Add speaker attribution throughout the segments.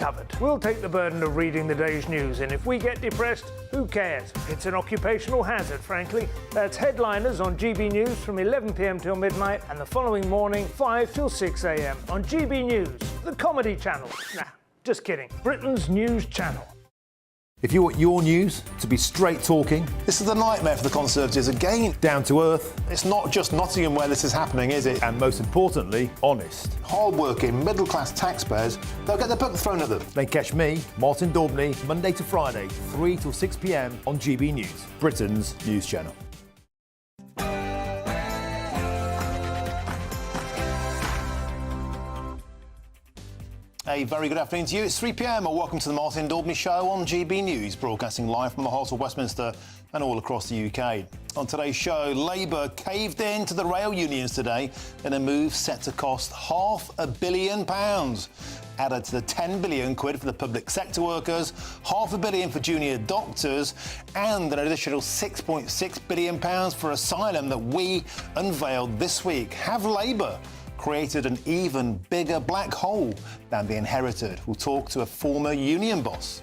Speaker 1: covered. We'll take the burden of reading the day's news, and if we get depressed, who cares? It's an occupational hazard, frankly. That's Headliners on GB News from 11 p.m. till midnight, and the following morning, 5 till 6 a.m. on GB News, the comedy channel. Nah, just kidding. Britain's news channel.
Speaker 2: If you want your news to be straight talking...
Speaker 3: This is a nightmare for the Conservatives again.
Speaker 2: Down to earth.
Speaker 3: It's not just Nottingham where this is happening, is it?
Speaker 2: And most importantly, honest.
Speaker 3: Hard-working, middle-class taxpayers, they'll get their book thrown at them.
Speaker 2: Then catch me, Martin Daubney, Monday to Friday, 3 till 6 p.m. on GB News, Britain's news channel.
Speaker 3: A very good afternoon to you. It's 3 p.m. and welcome to the Martin Daubney Show on GB News, broadcasting live from the heart of Westminster and all across the UK. On today's show, Labour caved in to the rail unions today in a move set to cost £500 million. Added to the 10 billion quid for the public sector workers, £500 million for junior doctors, and an additional £6.6 billion for asylum that we unveiled this week. Have Labour created an even bigger black hole than they inherited? We'll talk to a former union boss.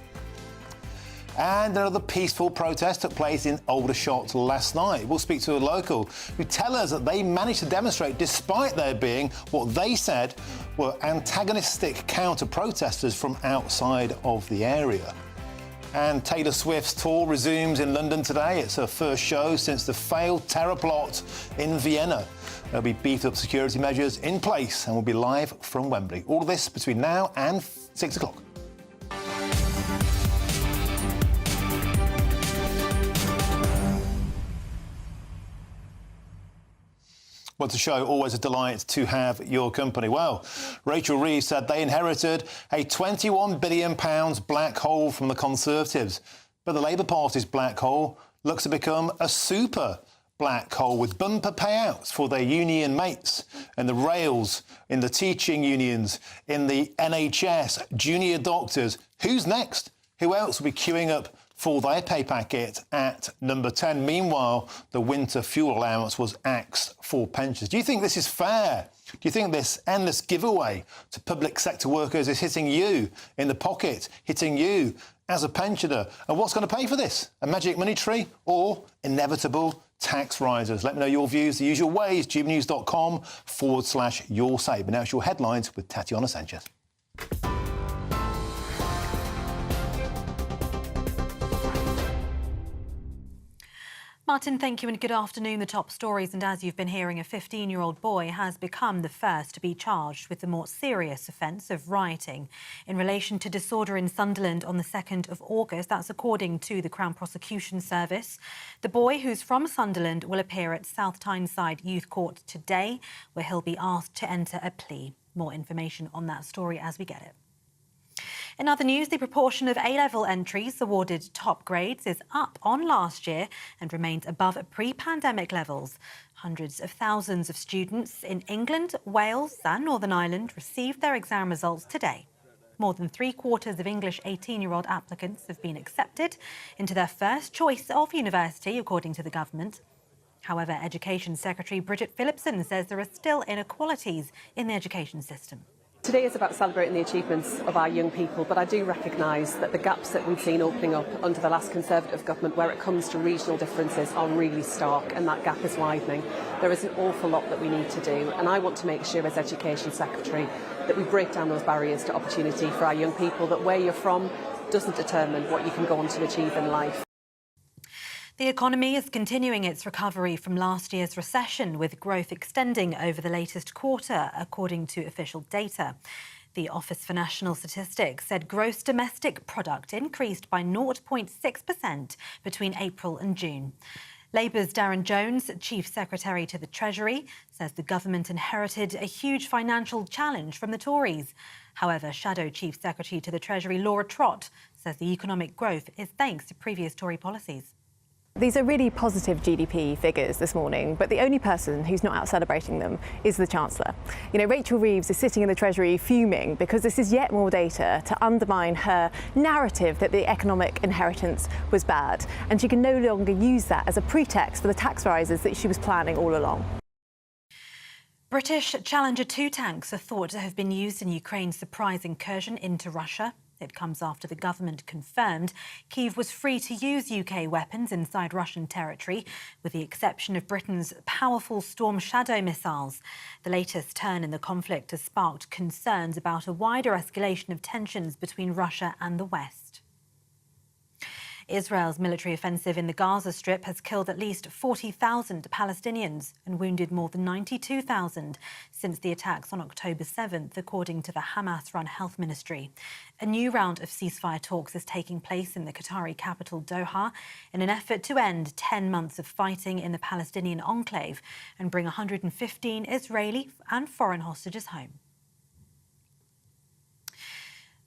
Speaker 3: And another peaceful protest took place in Aldershot last night. We'll speak to a local who tell us that they managed to demonstrate despite there being what they said were antagonistic counter-protesters from outside of the area. And Taylor Swift's tour resumes in London today. It's her first show since the failed terror plot in Vienna. There'll be beefed-up security measures in place and we'll be live from Wembley. All of this between now and 6 o'clock. Well, the show, always a delight to have your company. Well, Rachel Reeves said they inherited a £21 billion black hole from the Conservatives. But the Labour Party's black hole looks to become a super black hole with bumper payouts for their union mates and the rails, in the teaching unions, in the NHS, junior doctors. Who's next? Who else will be queuing up for their pay packet at number 10? Meanwhile, the winter fuel allowance was axed for pensioners. Do you think this is fair? Do you think this endless giveaway to public sector workers is hitting you in the pocket, hitting you as a pensioner? And what's going to pay for this? A magic money tree or inevitable tax rises? Let me know your views the usual ways, gbnews.com/your say. But now it's your headlines with Tatiana Sanchez.
Speaker 4: Martin, thank you and good afternoon. The top stories, and as you've been hearing, a 15-year-old boy has become the first to be charged with the more serious offence of rioting in relation to disorder in Sunderland on the 2nd of August. That's according to the Crown Prosecution Service. The boy, who's from Sunderland, will appear at South Tyneside Youth Court today, where he'll be asked to enter a plea. More information on that story as we get it. In other news, the proportion of A-level entries awarded top grades is up on last year and remains above pre-pandemic levels. Hundreds of thousands of students in England, Wales and Northern Ireland received their exam results today. More than 3/4 of English 18-year-old applicants have been accepted into their first choice of university, according to the government. However, Education Secretary Bridget Phillipson says there are still inequalities in the education system.
Speaker 5: Today is about celebrating the achievements of our young people, but I do recognise that the gaps that we've seen opening up under the last Conservative government where it comes to regional differences are really stark, and that gap is widening. There is an awful lot that we need to do, and I want to make sure as Education Secretary that we break down those barriers to opportunity for our young people, that where you're from doesn't determine what you can go on to achieve in life.
Speaker 4: The economy is continuing its recovery from last year's recession, with growth extending over the latest quarter, according to official data. The Office for National Statistics said gross domestic product increased by 0.6% between April and June. Labour's Darren Jones, Chief Secretary to the Treasury, says the government inherited a huge financial challenge from the Tories. However, Shadow Chief Secretary to the Treasury, Laura Trott, says the economic growth is thanks to previous Tory policies.
Speaker 6: These are really positive GDP figures this morning, but the only person who's not out celebrating them is the Chancellor. You know, Rachel Reeves is sitting in the Treasury fuming because this is yet more data to undermine her narrative that the economic inheritance was bad, and she can no longer use that as a pretext for the tax rises that she was planning all along.
Speaker 4: British Challenger 2 tanks are thought to have been used in Ukraine's surprise incursion into Russia. It comes after the government confirmed Kyiv was free to use UK weapons inside Russian territory, with the exception of Britain's powerful Storm Shadow missiles. The latest turn in the conflict has sparked concerns about a wider escalation of tensions between Russia and the West. Israel's military offensive in the Gaza Strip has killed at least 40,000 Palestinians and wounded more than 92,000 since the attacks on October 7th, according to the Hamas-run health ministry. A new round of ceasefire talks is taking place in the Qatari capital Doha in an effort to end 10 months of fighting in the Palestinian enclave and bring 115 Israeli and foreign hostages home.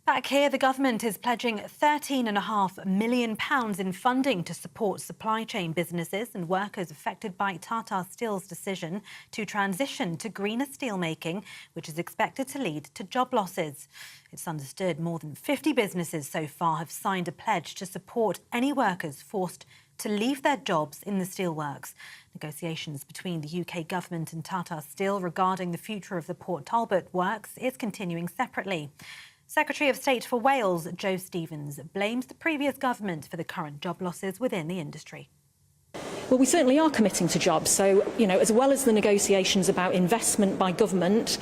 Speaker 4: Back here, the government is pledging £13.5 million in funding to support supply chain businesses and workers affected by Tata Steel's decision to transition to greener steelmaking, which is expected to lead to job losses. It's understood more than 50 businesses so far have signed a pledge to support any workers forced to leave their jobs in the steelworks. Negotiations between the UK government and Tata Steel regarding the future of the Port Talbot works is continuing separately. Secretary of State for Wales, Joe Stevens, blames the previous government for the current job losses within the industry.
Speaker 7: Well, we certainly are committing to jobs. So, as well as the negotiations about investment by government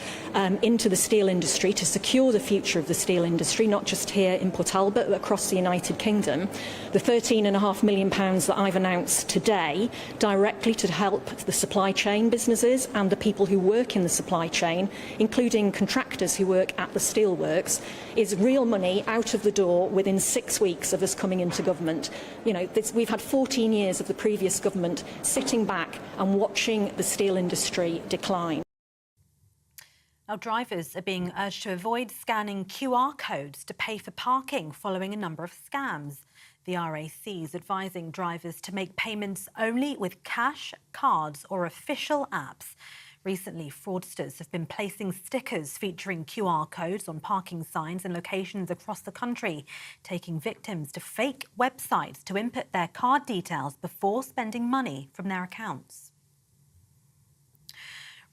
Speaker 7: into the steel industry to secure the future of the steel industry, not just here in Port Talbot, but across the United Kingdom, the £13.5 million that I've announced today directly to help the supply chain businesses and the people who work in the supply chain, including contractors who work at the steelworks, is real money out of the door within 6 weeks of us coming into government. We've had 14 years of the previous government sitting back and watching the steel industry decline.
Speaker 4: Now, drivers are being urged to avoid scanning QR codes to pay for parking following a number of scams. The RAC is advising drivers to make payments only with cash, cards or official apps. Recently, fraudsters have been placing stickers featuring QR codes on parking signs in locations across the country, taking victims to fake websites to input their card details before spending money from their accounts.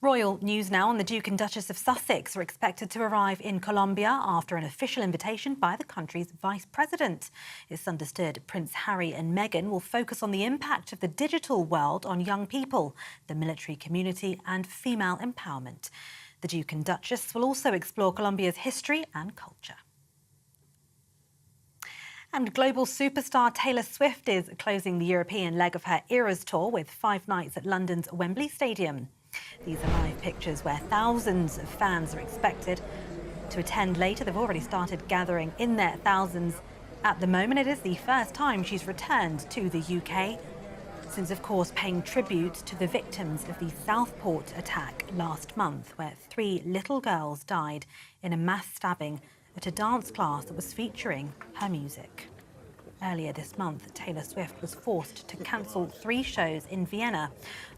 Speaker 4: Royal news now on the Duke and Duchess of Sussex are expected to arrive in Colombia after an official invitation by the country's Vice President. It's understood Prince Harry and Meghan will focus on the impact of the digital world on young people, the military community and female empowerment. The Duke and Duchess will also explore Colombia's history and culture. And global superstar Taylor Swift is closing the European leg of her Eras tour with 5 nights at London's Wembley Stadium. These are live pictures where thousands of fans are expected to attend later. They've already started gathering in their thousands. At the moment, it is the first time she's returned to the UK since, of course, paying tribute to the victims of the Southport attack last month, where 3 little girls died in a mass stabbing at a dance class that was featuring her music. Earlier this month, Taylor Swift was forced to cancel 3 shows in Vienna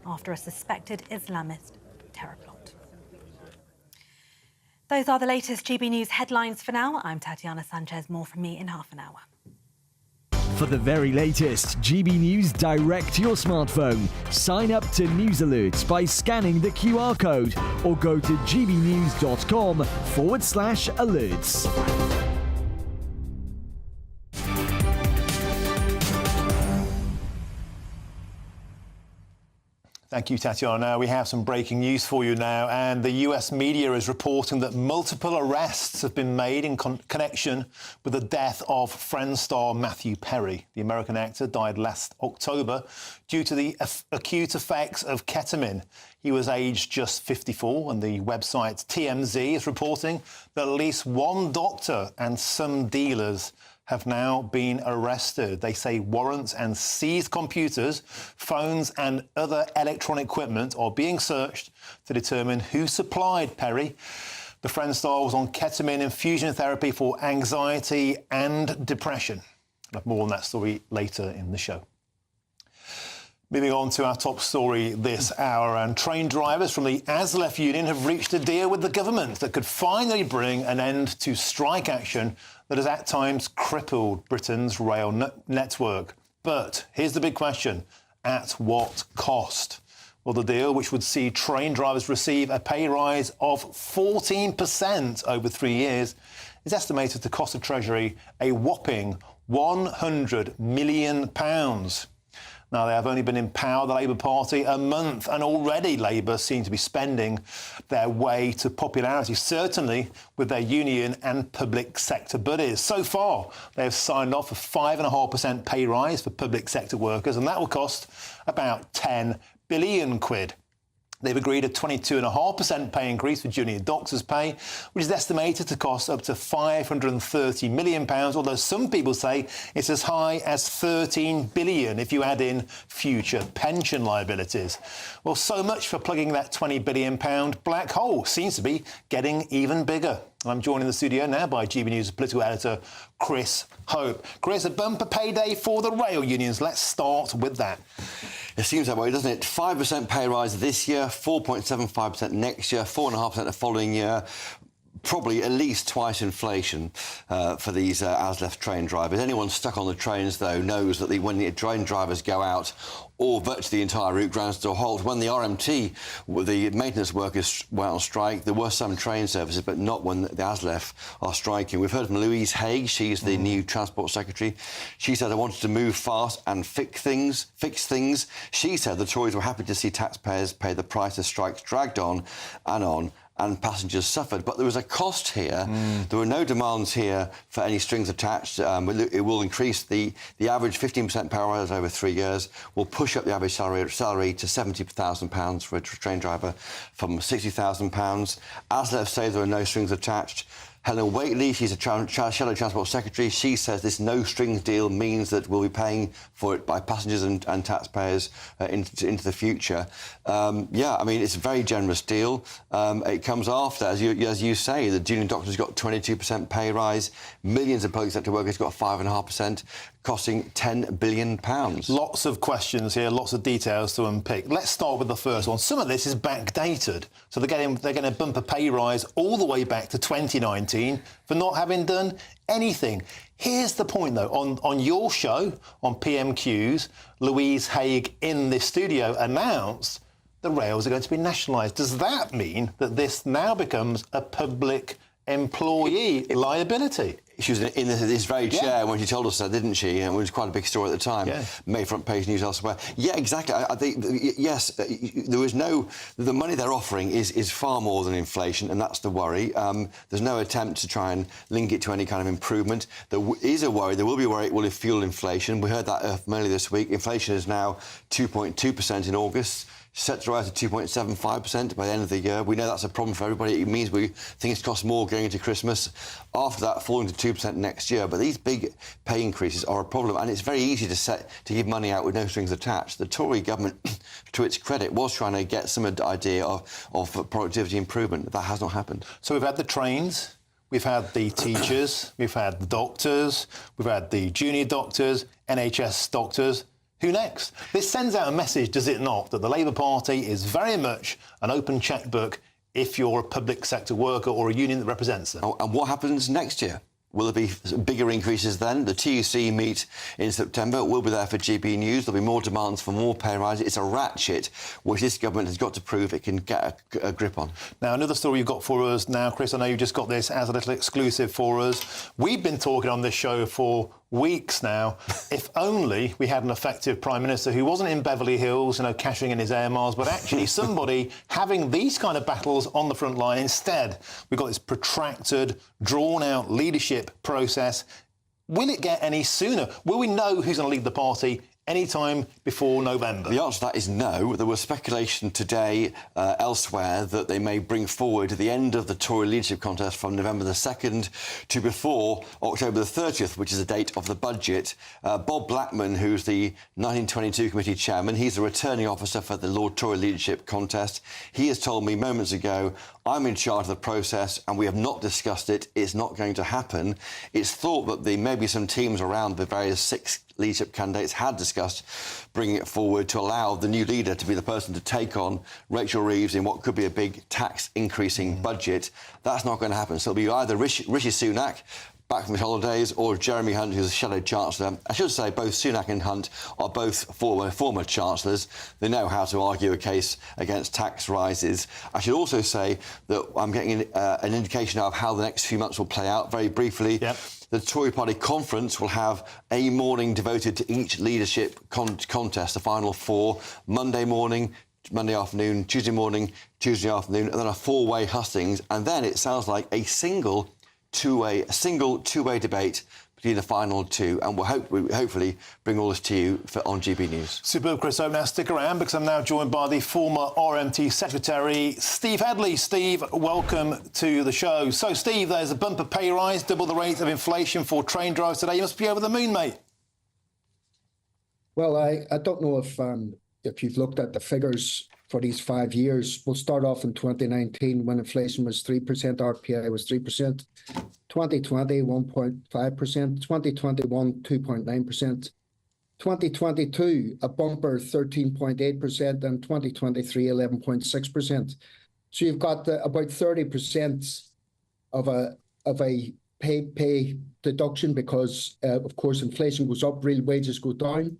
Speaker 4: after a suspected Islamist terror plot. Those are the latest GB News headlines for now. I'm Tatiana Sanchez. More from me in half an hour.
Speaker 8: For the very latest GB News direct to your smartphone, sign up to News Alerts by scanning the QR code or go to gbnews.com/alerts.
Speaker 3: Thank you, Tatiana. We have some breaking news for you now, and the US media is reporting that multiple arrests have been made in connection with the death of Friends star Matthew Perry. The American actor died last October due to the acute effects of ketamine. He was aged just 54, and the website TMZ is reporting that at least 1 doctor and some dealers have now been arrested. They say warrants and seized computers, phones and other electronic equipment are being searched to determine who supplied Perry. The Friends star was on ketamine infusion therapy for anxiety and depression. We'll have more on that story later in the show. Moving on to our top story this hour, and train drivers from the ASLEF union have reached a deal with the government that could finally bring an end to strike action that has at times crippled Britain's rail network. But here's the big question: at what cost? Well, the deal, which would see train drivers receive a pay rise of 14% over 3 years, is estimated to cost the Treasury a whopping £100 million. Now, they have only been in power, the Labour Party, a month, and already Labour seem to be spending their way to popularity, certainly with their union and public sector buddies. So far, they have signed off a 5.5% pay rise for public sector workers, and that will cost about 10 billion quid. They've agreed a 22.5% pay increase for junior doctors' pay, which is estimated to cost up to £530 million, although some people say it's as high as £13 billion if you add in future pension liabilities. Well, so much for plugging that £20 billion black hole. Seems to be getting even bigger. I'm joined in the studio now by GB News political editor Chris Hope. Chris, a bumper payday for the rail unions. Let's start with that.
Speaker 9: It seems that way, doesn't it? 5% pay rise this year, 4.75% next year, 4.5% the following year. Probably at least twice inflation for these ASLEF train drivers. Anyone stuck on the trains, though, knows that when the train drivers go out, or virtually the entire route grounds to a halt. When the RMT, the maintenance workers, went on strike, there were some train services, but not when the ASLEF are striking. We've heard from Louise Haigh. She's the new Transport Secretary. She said they wanted to move fast and fix things. She said the Tories were happy to see taxpayers pay the price as strikes dragged on, and passengers suffered. But there was a cost here. There were no demands here for any strings attached. It will increase the average 15% pay rise over 3 years, will push up the average salary to £70,000 for a train driver from £60,000. ASLEF say there are no strings attached. Helen Whately, she's a Shadow Transport Secretary. She says this no-strings deal means that we'll be paying for it by passengers and taxpayers into the future. Yeah, I mean, it's a very generous deal. It comes after, as you say, the junior doctors got 22% pay rise. Millions of public sector workers got 5.5%, costing £10 billion.
Speaker 3: Lots of questions here, lots of details to unpick. Let's start with the first one. Some of this is backdated. So they're getting a bumper pay rise all the way back to 2019 for not having done anything. Here's the point, though. On your show, on PMQs, Louise Haigh in this studio announced the rails are going to be nationalised. Does that mean that this now becomes a public employee liability?
Speaker 9: She was in this very chair when she told us that, didn't she? And it was quite a big story at the time. Yeah. Made front page news elsewhere. Yeah, exactly. I think, yes, there is the money they're offering is far more than inflation, and that's the worry. There's no attempt to try and link it to any kind of improvement. There is a worry. There will be a worry it will fuel inflation. We heard that earlier this week. Inflation is now 2.2% in August. Set to rise to 2.75% by the end of the year. We know that's a problem for everybody. It means things cost more going into Christmas. After that, falling to 2% next year. But these big pay increases are a problem, and it's very easy to give money out with no strings attached. The Tory government, to its credit, was trying to get some idea of productivity improvement. That has not happened.
Speaker 3: So we've had the trains, we've had the teachers, we've had the doctors, we've had the junior doctors, NHS doctors. Who next? This sends out a message, does it not, that the Labour Party is very much an open chequebook if you're a public sector worker or a union that represents them.
Speaker 9: Oh, and what happens next year? Will there be bigger increases then? The TUC meet in September. We'll be there for GB News. There'll be more demands for more pay rises. It's a ratchet which this government has got to prove it can get a grip on.
Speaker 3: Now, another story you've got for us now, Chris, I know you've just got this as a little exclusive for us. We've been talking on this show for weeks now. If only we had an effective Prime Minister who wasn't in Beverly Hills, cashing in his air miles, but actually somebody having these kind of battles on the front line. Instead, we've got this protracted, drawn-out leadership process. Will it get any sooner? Will we know who's going to lead the party any time before November?
Speaker 9: The answer to that is no. There was speculation today elsewhere that they may bring forward the end of the Tory leadership contest from November the 2nd to before October the 30th, which is the date of the budget. Bob Blackman, who's the 1922 committee chairman, he's the returning officer for the Lord Tory leadership contest. He has told me moments ago, I'm in charge of the process and we have not discussed it. It's not going to happen. It's thought that maybe some teams around the various 6 leadership candidates had discussed bringing it forward to allow the new leader to be the person to take on Rachel Reeves in what could be a big tax increasing budget. That's not going to happen. So it'll be either Rishi Sunak back from his holidays, or Jeremy Hunt, who's a shadow chancellor. I should say both Sunak and Hunt are both former chancellors. They know how to argue a case against tax rises. I should also say that I'm getting an indication of how the next few months will play out. Very briefly, the Tory party conference will have a morning devoted to each leadership contest, the final four, Monday morning, Monday afternoon, Tuesday morning, Tuesday afternoon, and then a four-way hustings. And then it sounds like a single two-way debate between the final two, and we'll hopefully bring all this to you on GB News.
Speaker 3: Superb, Chris. Now stick around, because I'm now joined by the former RMT Secretary, Steve Headley. Steve, welcome to the show. So, Steve, there's a bumper pay rise, double the rate of inflation for train drivers today. You must be over the moon, mate.
Speaker 10: Well, I don't know if you've looked at the figures for these 5 years. We'll start off in 2019 when inflation was 3%, RPI was 3%. 2020, 1.5%. 2021, 2.9%. 2022, a bumper 13.8%, and 2023, 11.6%. So you've got about 30% of a pay deduction because, of course, inflation goes up, real wages go down.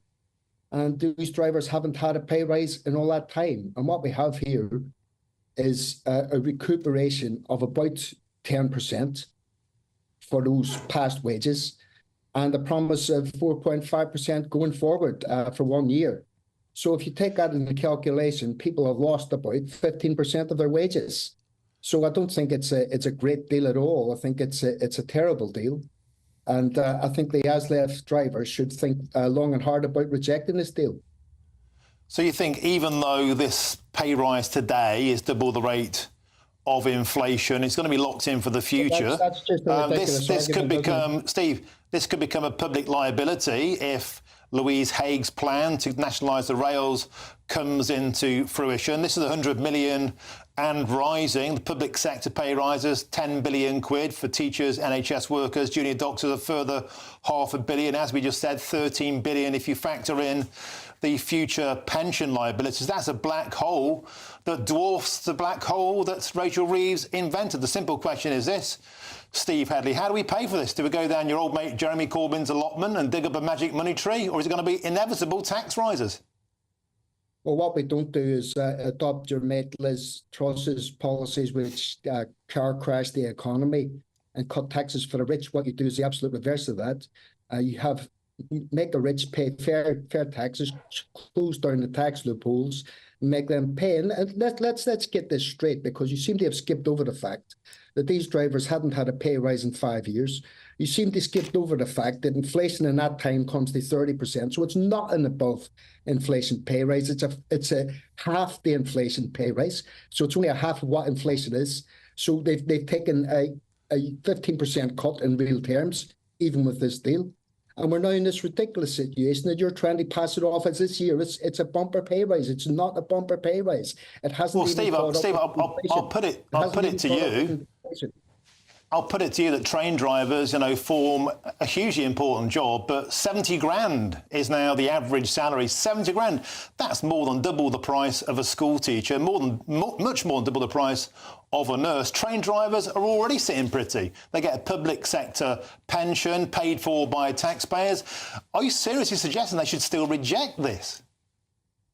Speaker 10: And these drivers haven't had a pay rise in all that time. And what we have here is a recuperation of about 10% for those past wages, and the promise of 4.5% going forward for 1 year. So if you take that into calculation, people have lost about 15% of their wages. So I don't think it's a great deal at all. I think it's a terrible deal. And I think the ASLEF drivers should think long and hard about rejecting this deal.
Speaker 3: So you think even though this pay rise today is double the rate of inflation, it's going to be locked in for the future?
Speaker 10: That's just a ridiculous
Speaker 3: this could
Speaker 10: argument,
Speaker 3: become, Steve, this could become a public liability if Louise Haig's plan to nationalise the rails comes into fruition. This is 100 million and rising. The public sector pay rises, 10 billion quid for teachers, NHS workers, junior doctors, a further £500 million. As we just said, 13 billion if you factor in the future pension liabilities. That's a black hole that dwarfs the black hole that Rachel Reeves invented. The simple question is this, Steve Headley, how do we pay for this? Do we go down your old mate Jeremy Corbyn's allotment and dig up a magic money tree, or is it going to be inevitable tax rises?
Speaker 10: Well, what we don't do is adopt your mate Liz Truss's policies, which car crash the economy and cut taxes for the rich. What you do is the absolute reverse of that. You have make the rich pay fair taxes, close down the tax loopholes, make them pay. And let's get this straight, because you seem to have skipped over the fact that these drivers hadn't had a pay rise in 5 years. You seem to skip over the fact that inflation in that time comes to 30%. So it's not an above inflation pay rise. It's a half the inflation pay rise. So it's only a half of what inflation is. So they've taken a 15% cut in real terms, even with this deal. And we're now in this ridiculous situation that you're trying to pass it off as this year. It's a bumper pay rise. It's not a bumper pay rise. It hasn't.
Speaker 3: Well, Steve, I'll put it to you. I'll put it to you that train drivers, form a hugely important job, but 70 grand is now the average salary. 70 grand. That's more than double the price of a school teacher, much more than double the price of a nurse. Train drivers are already sitting pretty. They get a public sector pension paid for by taxpayers. Are you seriously suggesting they should still reject this?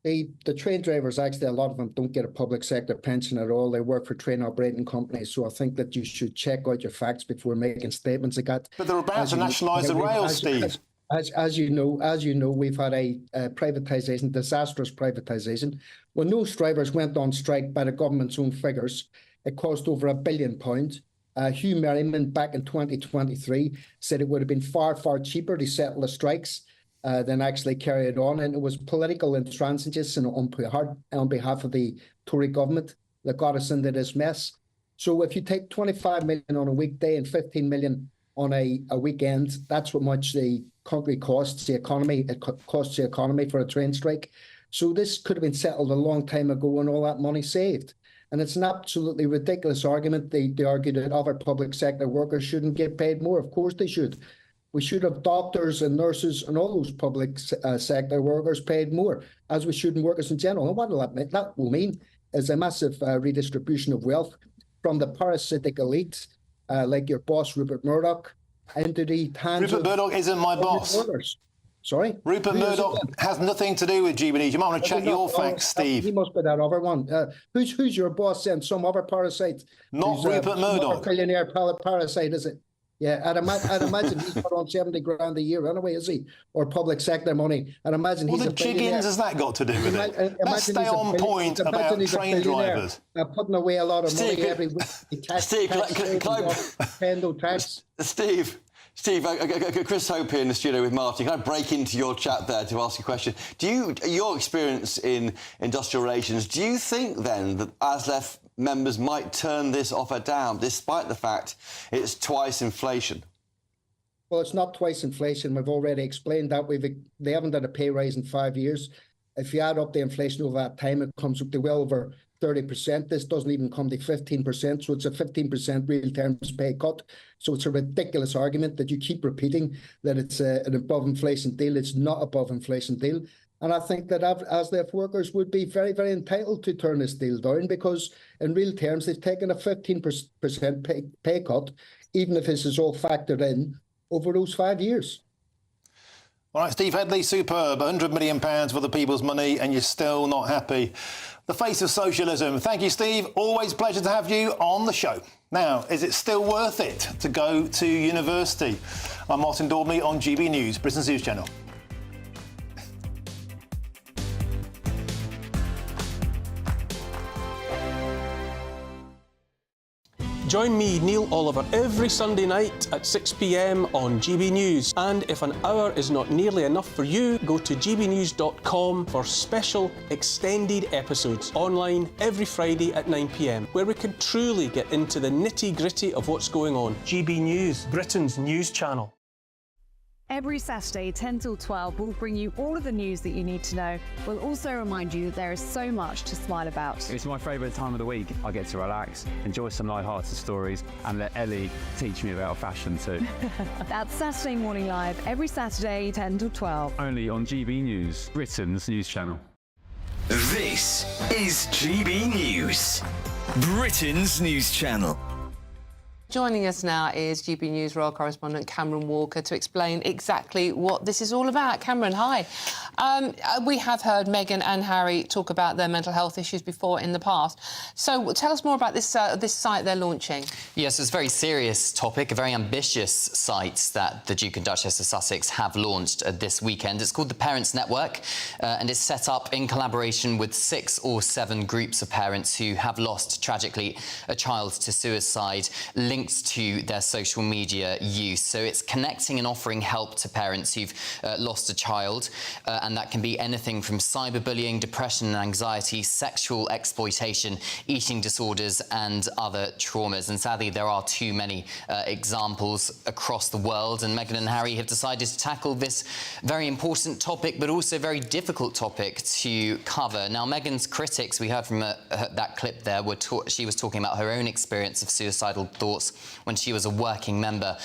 Speaker 10: The train drivers, actually, a lot of them don't get a public sector pension at all. They work for train operating companies. So I think that you should check out your facts before making statements like that.
Speaker 3: But they're about to nationalise the rails, Steve.
Speaker 10: As you know, we've had a privatisation, disastrous privatisation. When those drivers went on strike, by the government's own figures, it cost over £1 billion. Hugh Merriman, back in 2023, said it would have been far, far cheaper to settle the strikes than actually carry it on. And it was political intransigence on behalf of the Tory government that got us into this mess. So if you take 25 million on a weekday and 15 million on a weekend, that's what much the country costs the economy. It costs the economy for a train strike. So this could have been settled a long time ago and all that money saved. And it's an absolutely ridiculous argument. They argue that other public sector workers shouldn't get paid more. Of course they should. We should have doctors and nurses and all those public sector workers paid more, as we should in workers in general. And what will that mean? That will mean is a massive redistribution of wealth from the parasitic elite, like your boss Rupert Murdoch, into the hands
Speaker 3: Rupert Murdoch isn't my boss.
Speaker 10: Reporters. Sorry?
Speaker 3: Rupert Murdoch has nothing to do with GBNews. You might want to check your facts, Steve.
Speaker 10: He must be that other one. Who's your boss then? Some other parasite?
Speaker 3: Not Rupert Murdoch.
Speaker 10: Billionaire parasite, is it? Yeah, I'd imagine he's put on 70 grand a year anyway, is he? Or public sector money. I'd imagine he's a billionaire.
Speaker 3: What the chiggins has that got to do with it? Let's stay on point about train drivers.
Speaker 10: Putting away a lot of money every week.
Speaker 9: Steve, Chris Hope here in the studio with Martin. Can I break into your chat there to ask you a question? Your experience in industrial relations, do you think then that ASLEF members might turn this offer down, despite the fact it's twice inflation?
Speaker 10: Well, it's not twice inflation. We've already explained that. They haven't done a pay rise in 5 years. If you add up the inflation over that time, it comes up to well over 30%. This doesn't even come to 15%, so it's a 15% real terms pay cut. So it's a ridiculous argument that you keep repeating that it's an above inflation deal. It's not above inflation deal. And I think that ASLEF workers would be very, very entitled to turn this deal down, because in real terms, they've taken a 15% pay cut, even if this is all factored in over those 5 years.
Speaker 3: All right, Steve Headley, superb. £100 million for the people's money, and you're still not happy. The face of socialism. Thank you, Steve. Always a pleasure to have you on the show. Now, is it still worth it to go to university? I'm Martin Daubney on GB News, Britain's News Channel.
Speaker 11: Join me, Neil Oliver, every Sunday night at 6 p.m. on GB News. And if an hour is not nearly enough for you, go to gbnews.com for special extended episodes online every Friday at 9 p.m, where we can truly get into the nitty-gritty of what's going on. GB News, Britain's news channel.
Speaker 12: Every Saturday, 10 till 12, we'll bring you all of the news that you need to know. We'll also remind you that there is so much to smile about.
Speaker 13: It's my favourite time of the week. I get to relax, enjoy some light-hearted stories, and let Ellie teach me about fashion too.
Speaker 12: That's Saturday Morning Live, every Saturday, 10 till 12.
Speaker 13: Only on GB News, Britain's news channel.
Speaker 8: This is GB News, Britain's news channel.
Speaker 14: Joining us now is GB News Royal Correspondent Cameron Walker to explain exactly what this is all about. Cameron, hi. We have heard Meghan and Harry talk about their mental health issues before in the past. So tell us more about this site they're launching.
Speaker 15: Yes, it's a very serious topic, a very ambitious site that the Duke and Duchess of Sussex have launched this weekend. It's called the Parents Network, and it's set up in collaboration with 6 or 7 groups of parents who have lost, tragically, a child to suicide, linked to their social media use. So it's connecting and offering help to parents who've lost a child, and that can be anything from cyberbullying, depression and anxiety, sexual exploitation, eating disorders and other traumas. And sadly, there are too many examples across the world, and Meghan and Harry have decided to tackle this very important topic, but also very difficult topic to cover. Now, Meghan's critics, we heard from that clip there, she was talking about her own experience of suicidal thoughts when she was a working member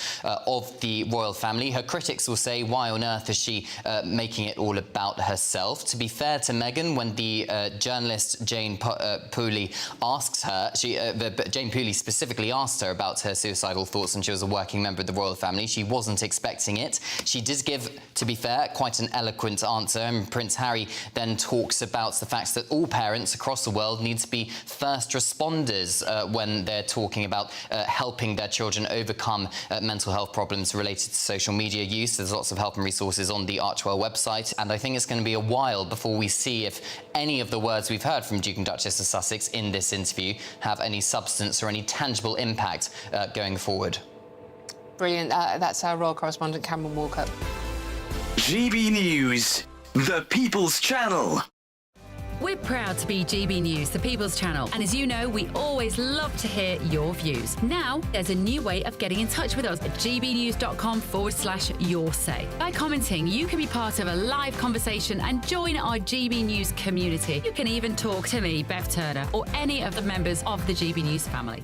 Speaker 15: of the royal family. Her critics will say, why on earth is she making it all about herself? To be fair to Meghan, when the journalist Jane Pooley asks her, Jane Pooley specifically asked her about her suicidal thoughts when she was a working member of the royal family, she wasn't expecting it. She did give, to be fair, quite an eloquent answer, and Prince Harry then talks about the fact that all parents across the world need to be first responders when they're talking about helping their children overcome mental health problems related to social media use. There's lots of help and resources on the Archewell website, and I think it's going to be a while before we see if any of the words we've heard from Duke and Duchess of Sussex in this interview have any substance or any tangible impact going forward.
Speaker 14: Brilliant. That's our royal correspondent Cameron Walker.
Speaker 8: GB News, the People's Channel.
Speaker 16: We're proud to be GB News, the People's Channel. And as you know, we always love to hear your views. Now, there's a new way of getting in touch with us at gbnews.com/your-say. By commenting, you can be part of a live conversation and join our GB News community. You can even talk to me, Bev Turner, or any of the members of the GB News family.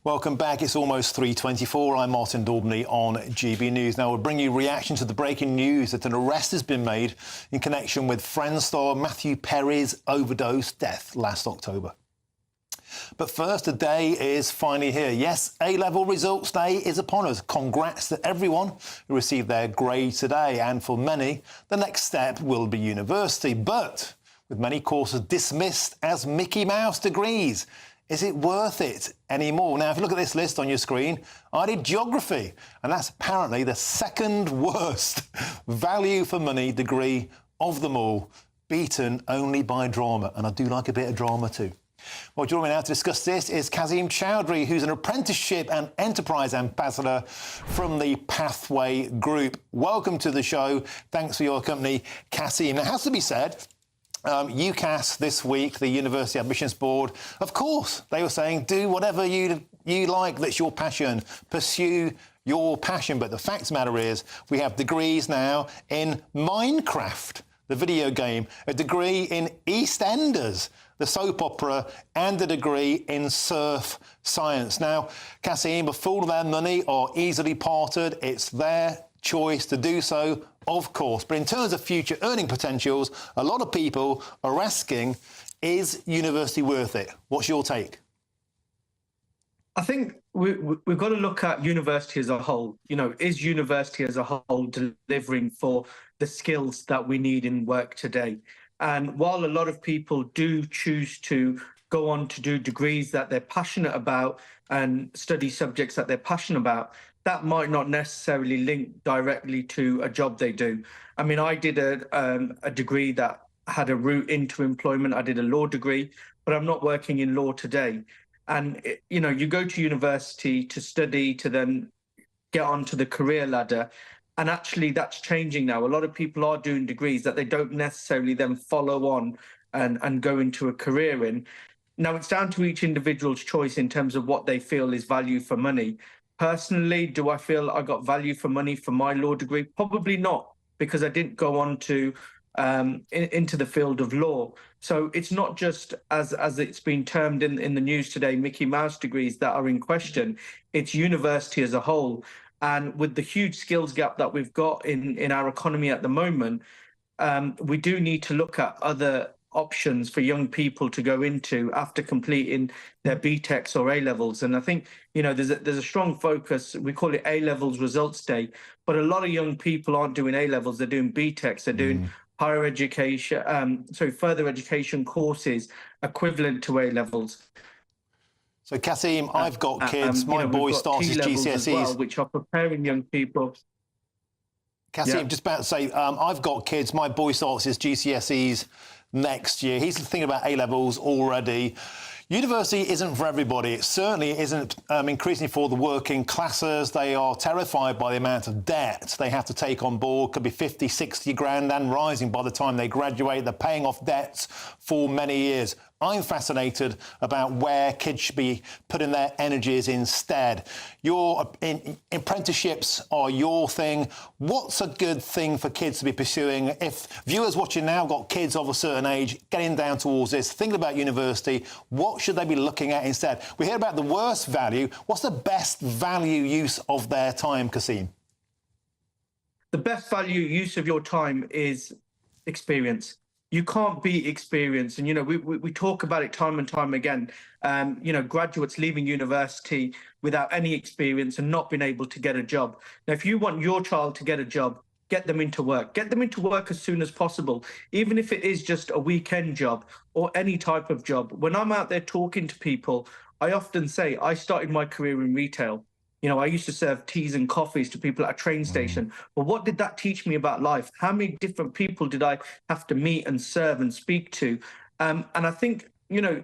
Speaker 3: Welcome back. It's almost 3:24. I'm Martin Daubney on GB News. Now we'll bring you reaction to the breaking news that an arrest has been made in connection with Friends star Matthew Perry's overdose death last October. But first, the day is finally here. Yes, A-level results day is upon us. Congrats to everyone who received their grade today. And for many, the next step will be university. But with many courses dismissed as Mickey Mouse degrees, is it worth it anymore? Now, if you look at this list on your screen, I did geography, and that's apparently the second worst value for money degree of them all, beaten only by drama. And I do like a bit of drama too. Well, joining me now to discuss this is Kazim Chowdhury, who's an apprenticeship and enterprise ambassador from the Pathway Group. Welcome to the show. Thanks for your company, Kazim. Now, it has to be said, UCAS this week, the University Admissions Board, of course, they were saying do whatever you like, that's your passion, pursue your passion. But the fact of the matter is we have degrees now in Minecraft, the video game, a degree in EastEnders, the soap opera, and a degree in surf science. Now, Kazim, a fool of their money are easily parted. It's their choice to do so, of course. But in terms of future earning potentials, a lot of people are asking, is university worth it? What's your take?
Speaker 17: I think we've got to look at university as a whole. You know, is university as a whole delivering for the skills that we need in work today? And while a lot of people do choose to go on to do degrees that they're passionate about and study subjects that they're passionate about, that might not necessarily link directly to a job they do. I mean, I did a degree that had a route into employment. I did a law degree, but I'm not working in law today. And, you know, you go to university to study, to then get onto the career ladder. And actually, that's changing now. A lot of people are doing degrees that they don't necessarily then follow on and go into a career in. Now, it's down to each individual's choice in terms of what they feel is value for money. Personally, do I feel I got value for money for my law degree? Probably not, because I didn't go on to into the field of law. So it's not just, as it's been termed in the news today, Mickey Mouse degrees that are in question. It's university as a whole. And with the huge skills gap that we've got in our economy at the moment, we do need to look at other options for young people to go into after completing their BTECs or A-levels. And I think, you know, there's a strong focus. We call it A-levels results day, but a lot of young people aren't doing A-levels. They're doing BTECs. They're doing higher education, further education courses equivalent to A-levels.
Speaker 3: So, Kazim, I've got kids. My boy starts his GCSEs.
Speaker 17: As well, which are preparing young people.
Speaker 3: Kazim, just about to say, I've got kids. My boy starts his GCSEs next year. He's thinking about A-levels already. University isn't for everybody. It certainly isn't increasingly for the working classes. They are terrified by the amount of debt they have to take on board. Could be 50, 60 grand and rising by the time they graduate. They're paying off debts for many years. I'm fascinated about where kids should be putting their energies instead. Your apprenticeships are your thing. What's a good thing for kids to be pursuing? If viewers watching now got kids of a certain age, getting down towards this, thinking about university, what should they be looking at instead? We hear about the worst value. What's the best value use of their time, Kazim?
Speaker 17: The best value use of your time is experience. You can't beat experience. And, you know, we talk about it time and time again. You know, graduates leaving university without any experience and not being able to get a job. Now, if you want your child to get a job, get them into work. Get them into work as soon as possible, even if it is just a weekend job or any type of job. When I'm out there talking to people, I often say I started my career in retail. You know, I used to serve teas and coffees to people at a train station. But what did that teach me about life? How many different people did I have to meet and serve and speak to? And I think, you know,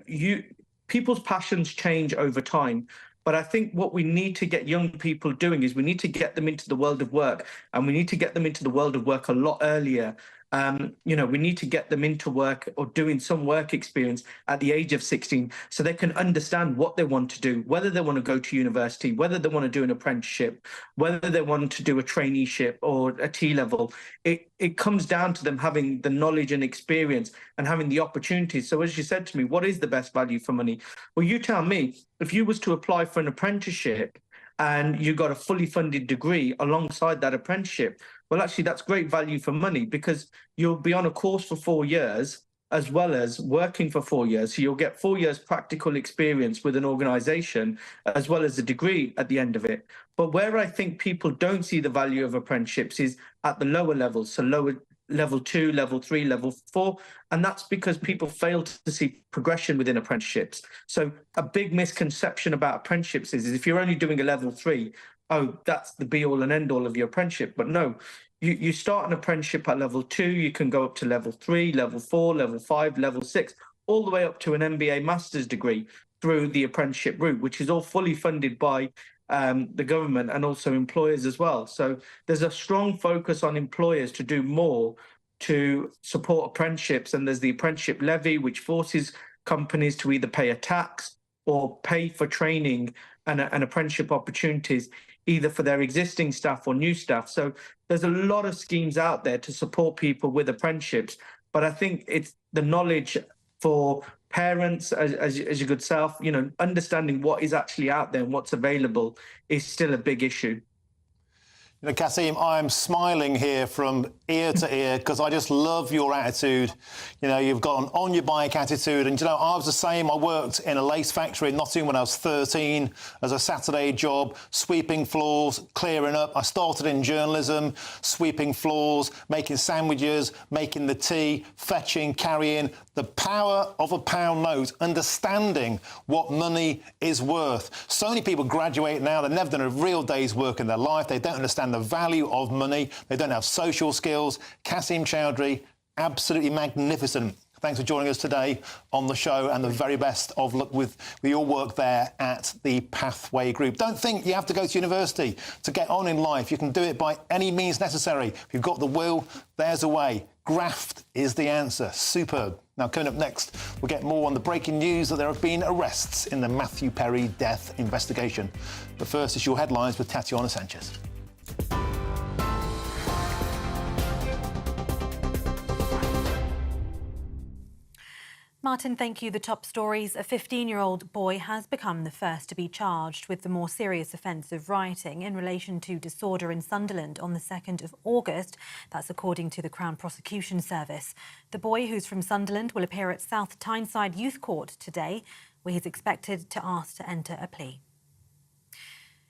Speaker 17: people's passions change over time. But I think what we need to get young people doing is we need to get them into the world of work, and we need to get them into the world of work a lot earlier. We need to get them into work or doing some work experience at the age of 16 so they can understand what they want to do, whether they want to go to university, whether they want to do an apprenticeship, whether they want to do a traineeship or a T-level. It comes down to them having the knowledge and experience and having the opportunities. So as you said to me, what is the best value for money? Well, you tell me, if you was to apply for an apprenticeship and you got a fully funded degree alongside that apprenticeship, well, actually, that's great value for money because you'll be on a course for 4 years as well as working for 4 years. So you'll get 4 years practical experience with an organization as well as a degree at the end of it. But where I think people don't see the value of apprenticeships is at the lower levels, so lower level 2, level 3, level 4. And that's because people fail to see progression within apprenticeships. So a big misconception about apprenticeships is if you're only doing a level 3, oh, that's the be all and end all of your apprenticeship. But no, you start an apprenticeship at level 2, you can go up to level 3, level 4, level 5, level 6, all the way up to an MBA master's degree through the apprenticeship route, which is all fully funded by the government and also employers as well. So there's a strong focus on employers to do more to support apprenticeships. And there's the apprenticeship levy, which forces companies to either pay a tax or pay for training and apprenticeship opportunities, either for their existing staff or new staff. So there's a lot of schemes out there to support people with apprenticeships. But I think it's the knowledge for parents, as your good self, understanding what is actually out there and what's available is still a big issue.
Speaker 3: Kasim, I'm smiling here from ear to ear because I just love your attitude. You've got an on-your-bike attitude. And, I was the same. I worked in a lace factory in Nottingham when I was 13 as a Saturday job, sweeping floors, clearing up. I started in journalism, sweeping floors, making sandwiches, making the tea, fetching, carrying. The power of a pound note, understanding what money is worth. So many people graduate now, they've never done a real day's work in their life. They don't understand the value of money. They don't have social skills. Kasim Chowdhury, absolutely magnificent. Thanks for joining us today on the show and the very best of luck with your work there at the Pathway Group. Don't think you have to go to university to get on in life. You can do it by any means necessary. If you've got the will, there's a way. Graft is the answer. Superb. Now, coming up next, we'll get more on the breaking news that there have been arrests in the Matthew Perry death investigation. But first, it's your headlines with Tatiana Sanchez.
Speaker 4: Martin, thank you. The top stories. A 15-year-old boy has become the first to be charged with the more serious offence of rioting in relation to disorder in Sunderland on the 2nd of August. That's according to the Crown Prosecution Service. The boy, who's from Sunderland, will appear at South Tyneside Youth Court today, where he's expected to ask to enter a plea.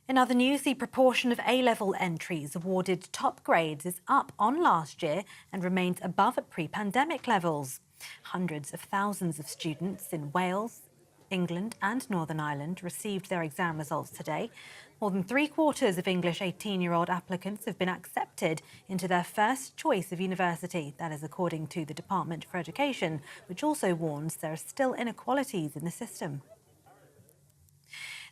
Speaker 4: In other news, the proportion of A-level entries awarded top grades is up on last year and remains above pre-pandemic levels. Hundreds of thousands of students in Wales, England and Northern Ireland received their exam results today. More than 3/4 of English 18-year-old applicants have been accepted into their first choice of university. That is according to the Department for Education, which also warns there are still inequalities in the system.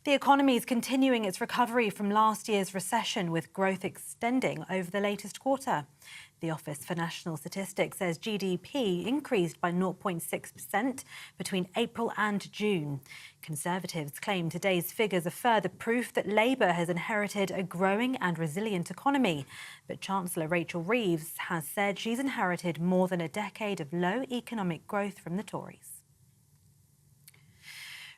Speaker 4: The economy is continuing its recovery from last year's recession, with growth extending over the latest quarter. The Office for National Statistics says GDP increased by 0.6% between April and June. Conservatives claim today's figures are further proof that Labour has inherited a growing and resilient economy. But Chancellor Rachel Reeves has said she's inherited more than a decade of low economic growth from the Tories.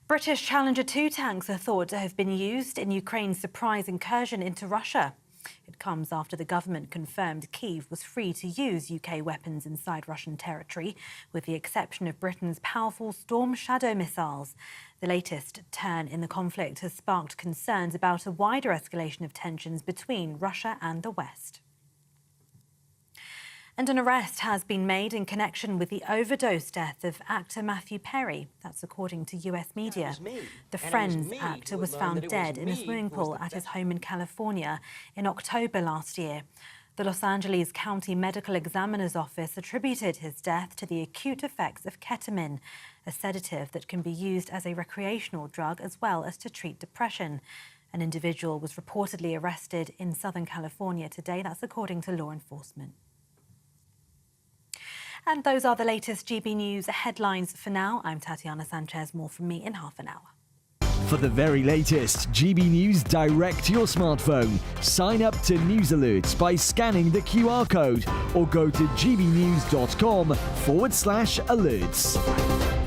Speaker 4: British Challenger 2 tanks are thought to have been used in Ukraine's surprise incursion into Russia. It comes after the government confirmed Kyiv was free to use UK weapons inside Russian territory, with the exception of Britain's powerful Storm Shadow missiles. The latest turn in the conflict has sparked concerns about a wider escalation of tensions between Russia and the West. And an arrest has been made in connection with the overdose death of actor Matthew Perry. That's according to US media. The Friends actor was found dead in a swimming pool at his home in California in October last year. The Los Angeles County Medical Examiner's Office attributed his death to the acute effects of ketamine, a sedative that can be used as a recreational drug as well as to treat depression. An individual was reportedly arrested in Southern California today. That's according to law enforcement. And those are the latest GB News headlines for now. I'm Tatiana Sanchez. More from me in half an hour.
Speaker 8: For the very latest GB News direct to your smartphone, sign up to News Alerts by scanning the QR code or go to gbnews.com/alerts.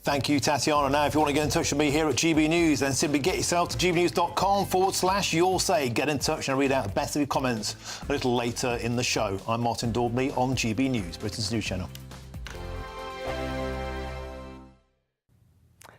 Speaker 3: Thank you, Tatiana. Now, if you want to get in touch with me here at GB News, then simply get yourself to gbnews.com/yoursay. Get in touch and read out the best of your comments a little later in the show. I'm Martin Daubney on GB News, Britain's news channel.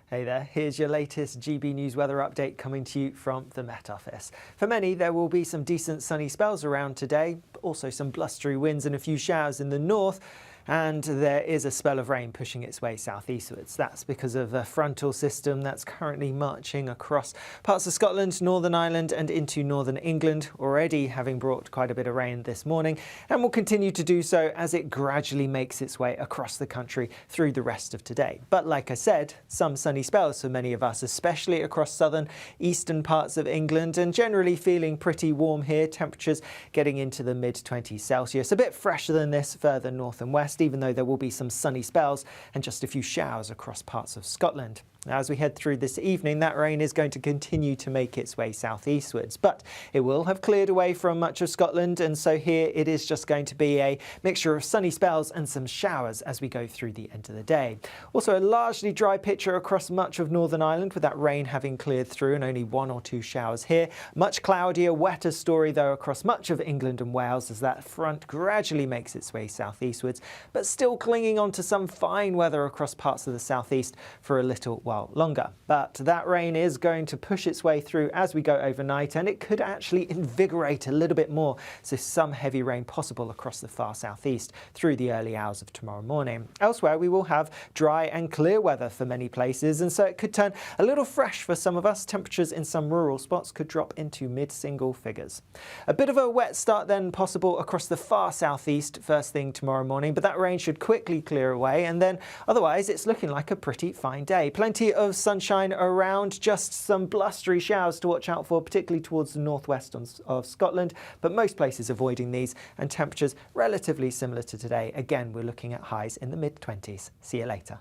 Speaker 18: Hey there, here's your latest GB News weather update coming to you from the Met Office. For many, there will be some decent sunny spells around today, but also some blustery winds and a few showers in the north. And there is a spell of rain pushing its way southeastwards. That's because of a frontal system that's currently marching across parts of Scotland, Northern Ireland and into northern England, already having brought quite a bit of rain this morning and will continue to do so as it gradually makes its way across the country through the rest of today. But like I said, some sunny spells for many of us, especially across southern, eastern parts of England, and generally feeling pretty warm here, temperatures getting into the mid-20s Celsius, a bit fresher than this further north and west, even though there will be some sunny spells and just a few showers across parts of Scotland. Now, as we head through this evening, that rain is going to continue to make its way southeastwards, but it will have cleared away from much of Scotland, and so here it is just going to be a mixture of sunny spells and some showers as we go through the end of the day. Also, a largely dry picture across much of Northern Ireland, with that rain having cleared through and only one or two showers here. Much cloudier, wetter story though across much of England and Wales as that front gradually makes its way southeastwards, but still clinging on to some fine weather across parts of the southeast for a little while longer. But that rain is going to push its way through as we go overnight, and it could actually invigorate a little bit more, so some heavy rain possible across the far southeast through the early hours of tomorrow morning. Elsewhere, we will have dry and clear weather for many places, and so it could turn a little fresh for some of us. Temperatures in some rural spots could drop into mid-single figures. A bit of a wet start then possible across the far southeast first thing tomorrow morning, but that rain should quickly clear away, and then otherwise it's looking like a pretty fine day. Plenty of sunshine around, just some blustery showers to watch out for, particularly towards the northwest of Scotland, but most places avoiding these, and temperatures relatively similar to today. Again, we're looking at highs in the mid-20s. See you later.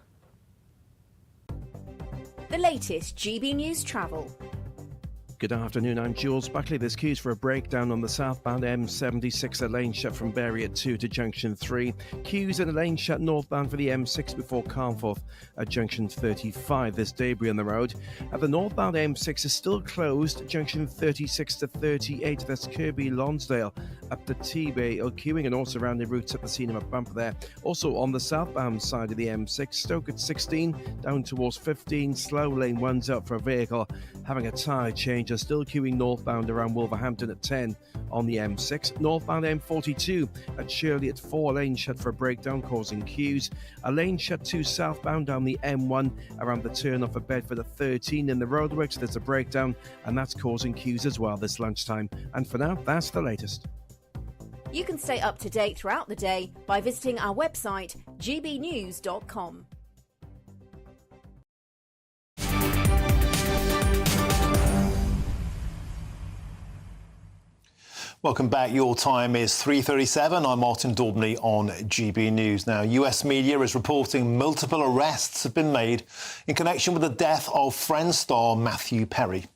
Speaker 19: The latest GB News travel.
Speaker 20: Good afternoon, I'm Jules Buckley. There's queues for a breakdown on the southbound M76, a lane shut from Bury at 2 to Junction 3. Queues and a lane shut northbound for the M6 before Carnforth at Junction 35. There's debris on the road. The northbound M6 is still closed, Junction 36 to 38. That's Kirby Lonsdale up to T-Bay, queuing and all surrounding routes up the Cinema bumper there. Also on the southbound side of the M6, Stoke at 16, down towards 15. Slow lane 1's out for a vehicle having a tyre change. Are still queuing northbound around Wolverhampton at 10 on the M6. Northbound M42 at Shirley at 4, lane shut for a breakdown causing queues. A lane shut to southbound down the M1 around the turn off of Bedford at 13. In the roadworks there's a breakdown and that's causing queues as well this lunchtime. And for now, that's the latest.
Speaker 19: You can stay up to date throughout the day by visiting our website gbnews.com.
Speaker 3: Welcome back. Your time is 3:37. I'm Martin Daubney on GB News. Now, US media is reporting multiple arrests have been made in connection with the death of Friends star Matthew Perry.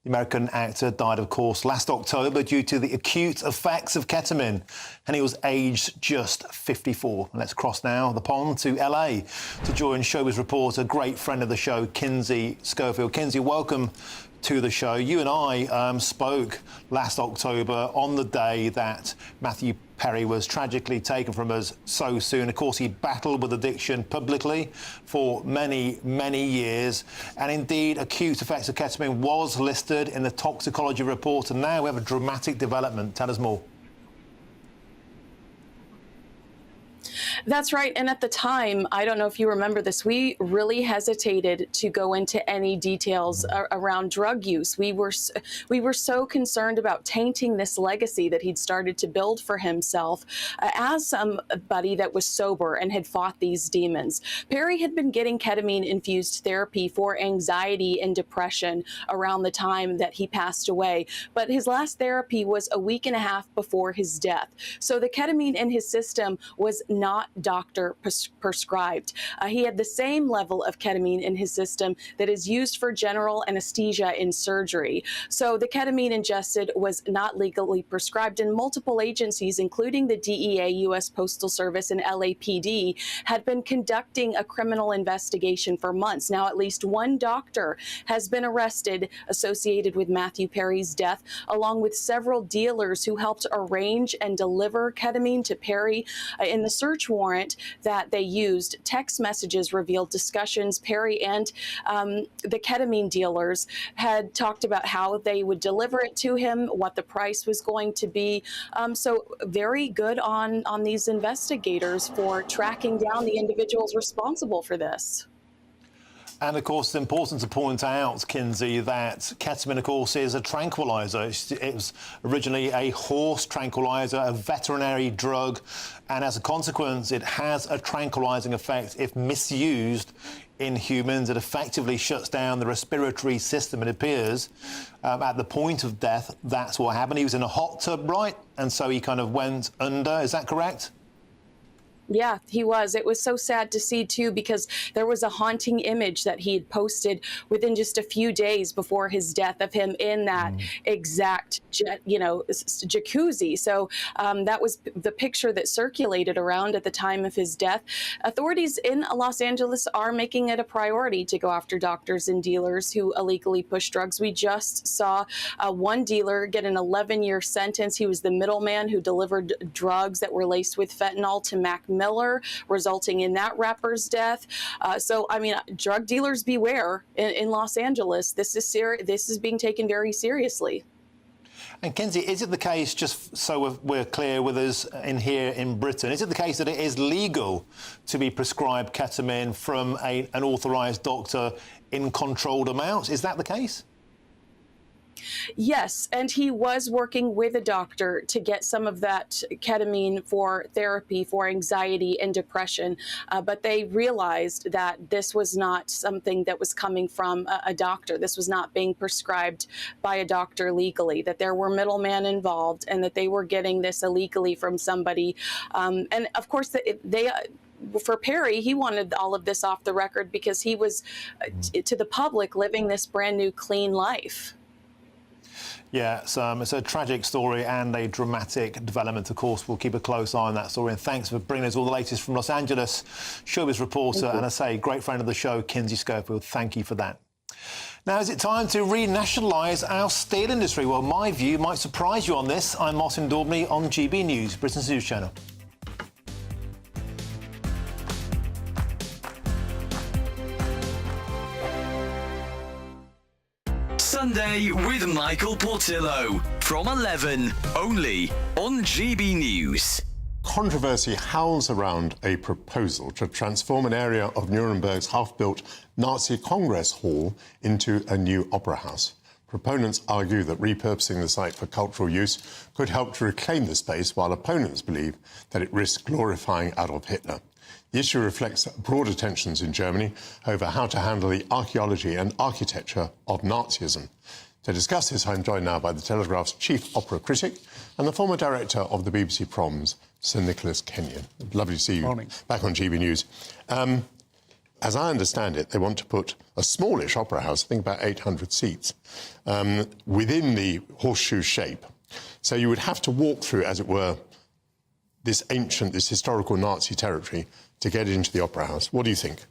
Speaker 3: The American actor died, of course, last October due to the acute effects of ketamine, and he was aged just 54. Let's cross now the pond to LA to join showbiz reporter, great friend of the show, Kinsey Schofield. Kinsey, welcome to the show. You and I spoke last October on the day that Matthew Perry was tragically taken from us so soon. Of course, he battled with addiction publicly for many, many years. And indeed, acute effects of ketamine was listed in the toxicology report. And now we have a dramatic development. Tell us more.
Speaker 21: That's right. And at the time, I don't know if you remember this, we really hesitated to go into any details around drug use. We were so concerned about tainting this legacy that he'd started to build for himself as somebody that was sober and had fought these demons. Perry had been getting ketamine-infused therapy for anxiety and depression around the time that he passed away. But his last therapy was a week and a half before his death. So the ketamine in his system was not doctor prescribed. He had the same level of ketamine in his system that is used for general anesthesia in surgery. So the ketamine ingested was not legally prescribed, and multiple agencies, including the DEA, U.S. Postal Service, and LAPD, had been conducting a criminal investigation for months. Now, at least one doctor has been arrested associated with Matthew Perry's death, along with several dealers who helped arrange and deliver ketamine to Perry. In the search warrant that they used, text messages revealed discussions Perry and the ketamine dealers had talked about how they would deliver it to him, what the price was going to be. So very good on these investigators for tracking down the individuals responsible for this.
Speaker 3: And, of course, it's important to point out, Kinsey, that ketamine, of course, is a tranquilizer. It was originally a horse tranquilizer, a veterinary drug, and as a consequence, it has a tranquilizing effect. If misused in humans, it effectively shuts down the respiratory system, it appears. At the point of death, that's what happened. He was in a hot tub, right? And so he kind of went under. Is that correct?
Speaker 21: Yeah, he was. It was so sad to see, too, because there was a haunting image that he had posted within just a few days before his death of him in that exact, jacuzzi. So that was the picture that circulated around at the time of his death. Authorities in Los Angeles are making it a priority to go after doctors and dealers who illegally push drugs. We just saw one dealer get an 11-year sentence. He was the middleman who delivered drugs that were laced with fentanyl to Mac Miller, resulting in that rapper's death. So, I mean, drug dealers beware in Los Angeles. This is being taken very seriously.
Speaker 3: And Kinsey, is it the case, just so we're clear with us here in Britain, is it the case that it is legal to be prescribed ketamine from an authorised doctor in controlled amounts? Is that the case?
Speaker 21: Yes, and he was working with a doctor to get some of that ketamine for therapy for anxiety and depression, but they realized that this was not something that was coming from a doctor. This was not being prescribed by a doctor legally, that there were middlemen involved and that they were getting this illegally from somebody. And of course, for Perry, he wanted all of this off the record because he was, to the public, living this brand new clean life.
Speaker 3: Yeah, it's a tragic story and a dramatic development. Of course, we'll keep a close eye on that story. And thanks for bringing us all the latest from Los Angeles. Showbiz reporter and, I say, great friend of the show, Kinsey Schofield. Thank you for that. Now, is it time to renationalise our steel industry? Well, my view might surprise you on this. I'm Martin Daubney on GB News, Britain's news channel.
Speaker 22: Sunday with Michael Portillo from 11, only on GB News.
Speaker 23: Controversy howls around a proposal to transform an area of Nuremberg's half-built Nazi Congress Hall into a new opera house. Proponents argue that repurposing the site for cultural use could help to reclaim the space, while opponents believe that it risks glorifying Adolf Hitler. The issue reflects broader tensions in Germany over how to handle the archaeology and architecture of Nazism. To discuss this, I'm joined now by the Telegraph's chief opera critic and the former director of the BBC Proms, Sir Nicholas Kenyon. Lovely to see you back on GB News. As I understand it, they want to put a smallish opera house, I think about 800 seats, within the horseshoe shape. So you would have to walk through, as it were, this historical Nazi territory to get into the opera house. What do you think?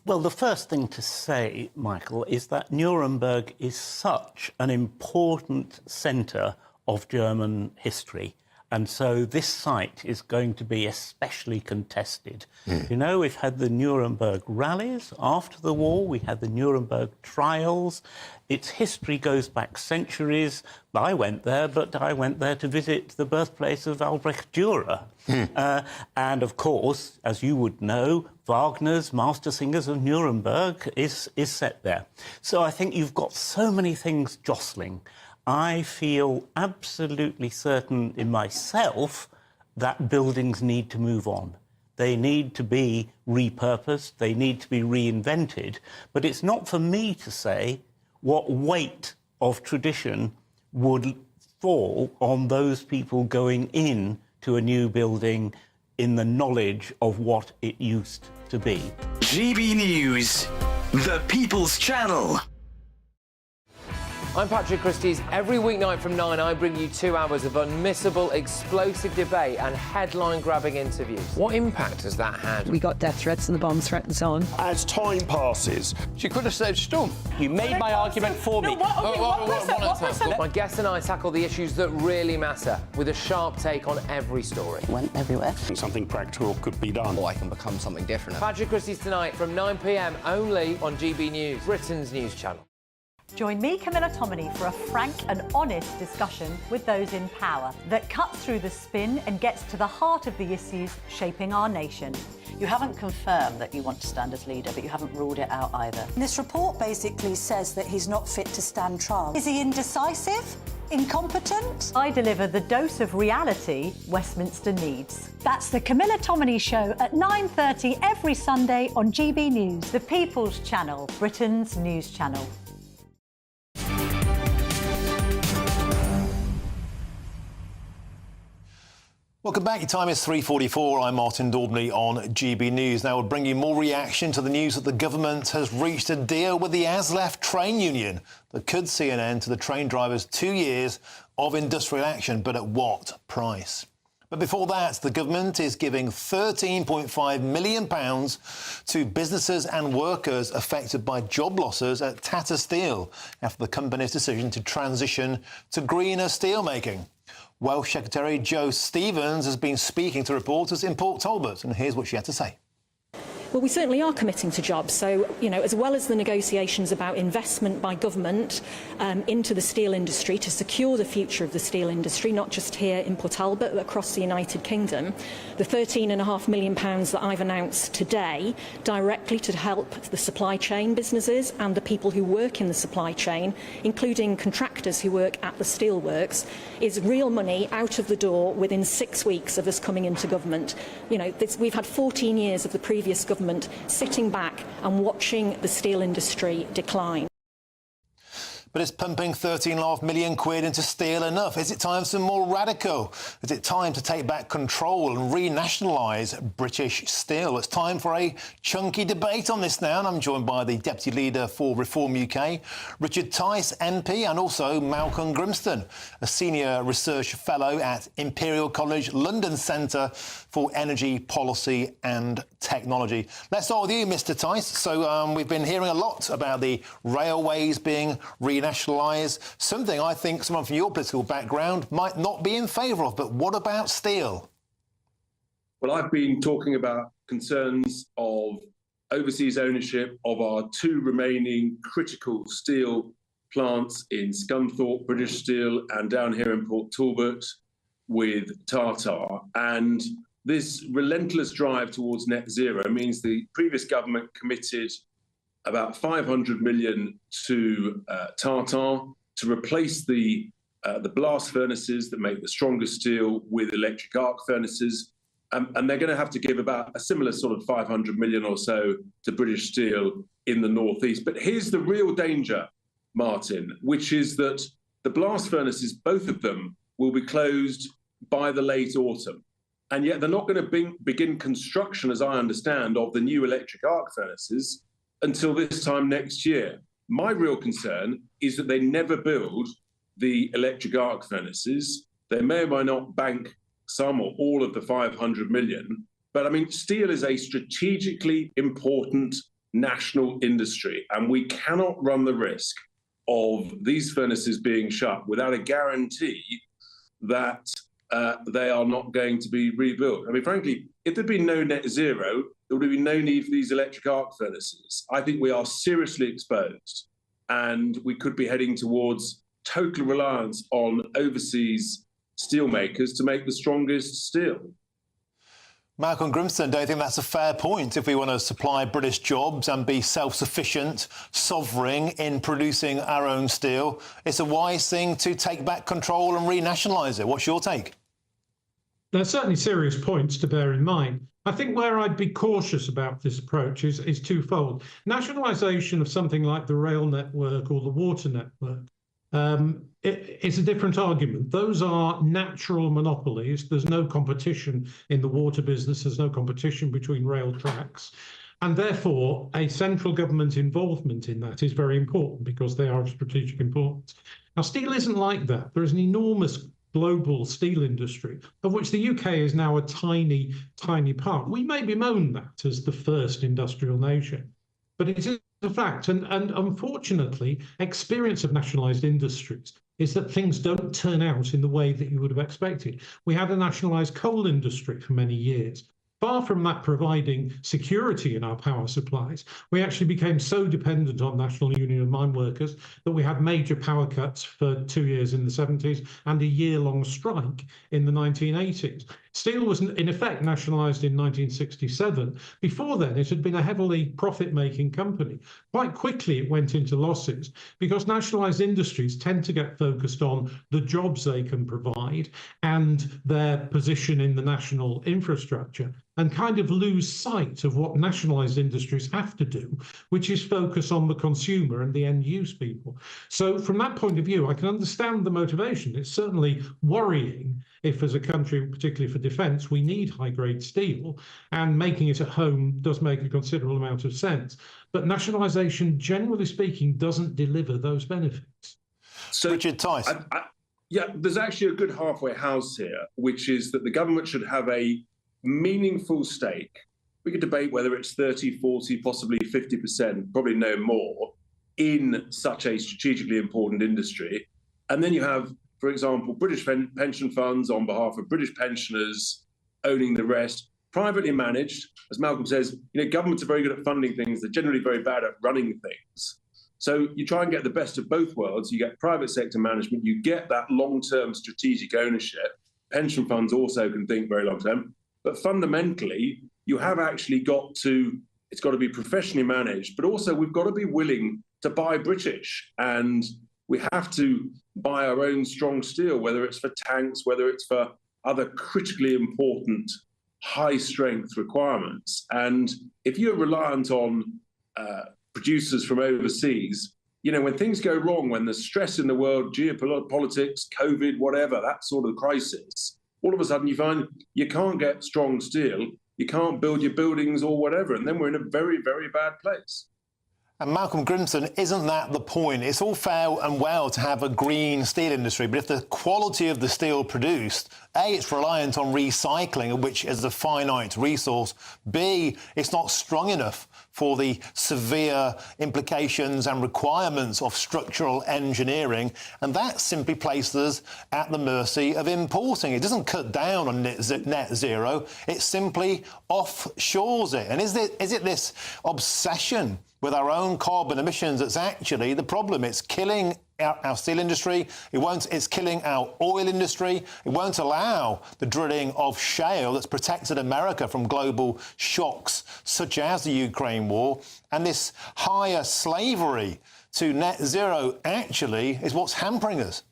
Speaker 24: Well, the first thing to say, Michael, is that Nuremberg is such an important centre of German history And so this site is going to be especially contested. You know, we've had the Nuremberg rallies after the war, we had the Nuremberg trials. Its history goes back centuries. I went there, but I went there to visit the birthplace of Albrecht Dürer. And of course, as you would know, Wagner's Master Singers of Nuremberg is set there. So I think you've got so many things jostling. I feel absolutely certain in myself that buildings need to move on. They need to be repurposed, they need to be reinvented, but it's not for me to say what weight of tradition would fall on those people going in to a new building in the knowledge of what it used to be.
Speaker 22: GB News, the People's Channel.
Speaker 1: I'm Patrick Christie's. Every weeknight from 9, I bring you 2 hours of unmissable, explosive debate and headline-grabbing interviews. What impact has that had?
Speaker 2: We got death threats and the bomb threat and so on.
Speaker 5: As time passes,
Speaker 1: She could have saved Storm. You made my argument for me. My guests and I tackle the issues that really matter with a sharp take on every story.
Speaker 2: Went everywhere.
Speaker 5: Something practical could be done.
Speaker 1: Or I can become something different. Patrick Christie's tonight from 9 p.m. only on GB News, Britain's news channel.
Speaker 6: Join me, Camilla Tominey, for a frank and honest discussion with those in power that cuts through the spin and gets to the heart of the issues shaping our nation.
Speaker 25: You haven't confirmed that you want to stand as leader, but you haven't ruled it out either.
Speaker 26: This report basically says that he's not fit to stand trial. Is he indecisive? Incompetent?
Speaker 6: I deliver the dose of reality Westminster needs. That's the Camilla Tominey Show at 9:30 every Sunday on GB News, the People's Channel, Britain's news channel.
Speaker 3: Welcome back. Your time is 3:44. I'm Martin Daubney on GB News. Now we'll bring you more reaction to the news that the government has reached a deal with the ASLEF train union that could see an end to the train drivers' 2 years of industrial action, but at what price? But before that, the government is giving £13.5 million to businesses and workers affected by job losses at Tata Steel after the company's decision to transition to greener steelmaking. Welsh Secretary Jo Stevens has been speaking to reporters in Port Talbot, and here's what she had to say.
Speaker 7: Well, we certainly are committing to jobs. So, you know, as well as the negotiations about investment by government into the steel industry to secure the future of the steel industry, not just here in Port Talbot, but across the United Kingdom, the £13.5 million that I've announced today directly to help the supply chain businesses and the people who work in the supply chain, including contractors who work at the steelworks, is real money out of the door within 6 weeks of us coming into government. You know, we've had 14 years of the previous government sitting back and watching the steel industry decline.
Speaker 3: But is pumping £13.5 million into steel enough? Is it time for some more radical? Is it time to take back control and renationalise British Steel? It's time for a chunky debate on this now, and I'm joined by the Deputy Leader for Reform UK, Richard Tice, MP, and also Malcolm Grimston, a Senior Research Fellow at Imperial College London Centre for Energy Policy and Technology. Let's start with you, Mr Tice. So we've been hearing a lot about the railways being renationalised, something I think someone from your political background might not be in favour of. But what about steel?
Speaker 27: Well, I've been talking about concerns of overseas ownership of our 2 remaining critical steel plants in Scunthorpe, British Steel, and down here in Port Talbot with Tata. And this relentless drive towards net zero means the previous government committed about 500 million to Tata to replace the blast furnaces that make the strongest steel with electric arc furnaces. And they're going to have to give about a similar sort of 500 million or so to British Steel in the northeast. But here's the real danger, Martin, which is that the blast furnaces, both of them, will be closed by the late autumn. And yet they're not going to begin construction, as I understand, of the new electric arc furnaces until this time next year. My real concern is that they never build the electric arc furnaces. They may or may not bank some or all of the 500 million. But I mean, steel is a strategically important national industry, and we cannot run the risk of these furnaces being shut without a guarantee that they are not going to be rebuilt. I mean, frankly, if there'd been no net zero, there would have been no need for these electric arc furnaces. I think we are seriously exposed, and we could be heading towards total reliance on overseas steelmakers to make the strongest steel.
Speaker 3: Malcolm Grimston, do you think that's a fair point if we want to supply British jobs and be self-sufficient, sovereign in producing our own steel? It's a wise thing to take back control and renationalise it. What's your take?
Speaker 9: There's certainly serious points to bear in mind. I think where I'd be cautious about this approach is twofold. Nationalisation of something like the rail network or the water network, it's a different argument. Those are natural monopolies. There's no competition in the water business. There's no competition between rail tracks. And therefore, a central government involvement in that is very important because they are of strategic importance. Now, steel isn't like that. There is an enormous global steel industry, of which the UK is now a tiny, tiny part. We may bemoan that as the first industrial nation, but it is a fact. And unfortunately, experience of nationalised industries is that things don't turn out in the way that you would have expected. We had a nationalised coal industry for many years. Far from that providing security in our power supplies, we actually became so dependent on National Union of Mine Workers that we had major power cuts for 2 years in the 70s and a year-long strike in the 1980s. Steel was in effect nationalised in 1967. Before then, it had been a heavily profit-making company. Quite quickly, it went into losses because nationalised industries tend to get focused on the jobs they can provide and their position in the national infrastructure, and kind of lose sight of what nationalised industries have to do, which is focus on the consumer and the end-use people. So from that point of view, I can understand the motivation. It's certainly worrying if, as a country, particularly for defence, we need high-grade steel, and making it at home does make a considerable amount of sense. But nationalisation, generally speaking, doesn't deliver those benefits.
Speaker 27: So,
Speaker 3: Richard Tice.
Speaker 27: Yeah, there's actually a good halfway house here, which is that the government should have a meaningful stake. We could debate whether it's 30, 40, possibly 50%, probably no more, in such a strategically important industry. And then you have, for example, British pension funds on behalf of British pensioners owning the rest, privately managed. As Malcolm says, governments are very good at funding things. They're generally very bad at running things. So you try and get the best of both worlds. You get private sector management. You get that long-term strategic ownership. Pension funds also can think very long-term. But fundamentally, you have actually it's got to be professionally managed, but also we've got to be willing to buy British, and we have to buy our own strong steel, whether it's for tanks, whether it's for other critically important high-strength requirements. And if you're reliant on producers from overseas, when things go wrong, when there's stress in the world, geopolitics, COVID, whatever, that sort of crisis, all of a sudden you find you can't get strong steel, you can't build your buildings or whatever, and then we're in a very, very bad place.
Speaker 3: And Malcolm Grimston, isn't that the point? It's all fair and well to have a green steel industry, but if the quality of the steel produced, A, it's reliant on recycling, which is a finite resource, B, it's not strong enough for the severe implications and requirements of structural engineering, and that simply places us at the mercy of importing. It doesn't cut down on net zero, it simply offshores it. And is it this obsession with our own carbon emissions that's actually the problem? It's killing our steel industry, it's killing our oil industry, it won't allow the drilling of shale that's protected America from global shocks such as the Ukraine war, and this higher slavery to net zero actually is what's hampering us.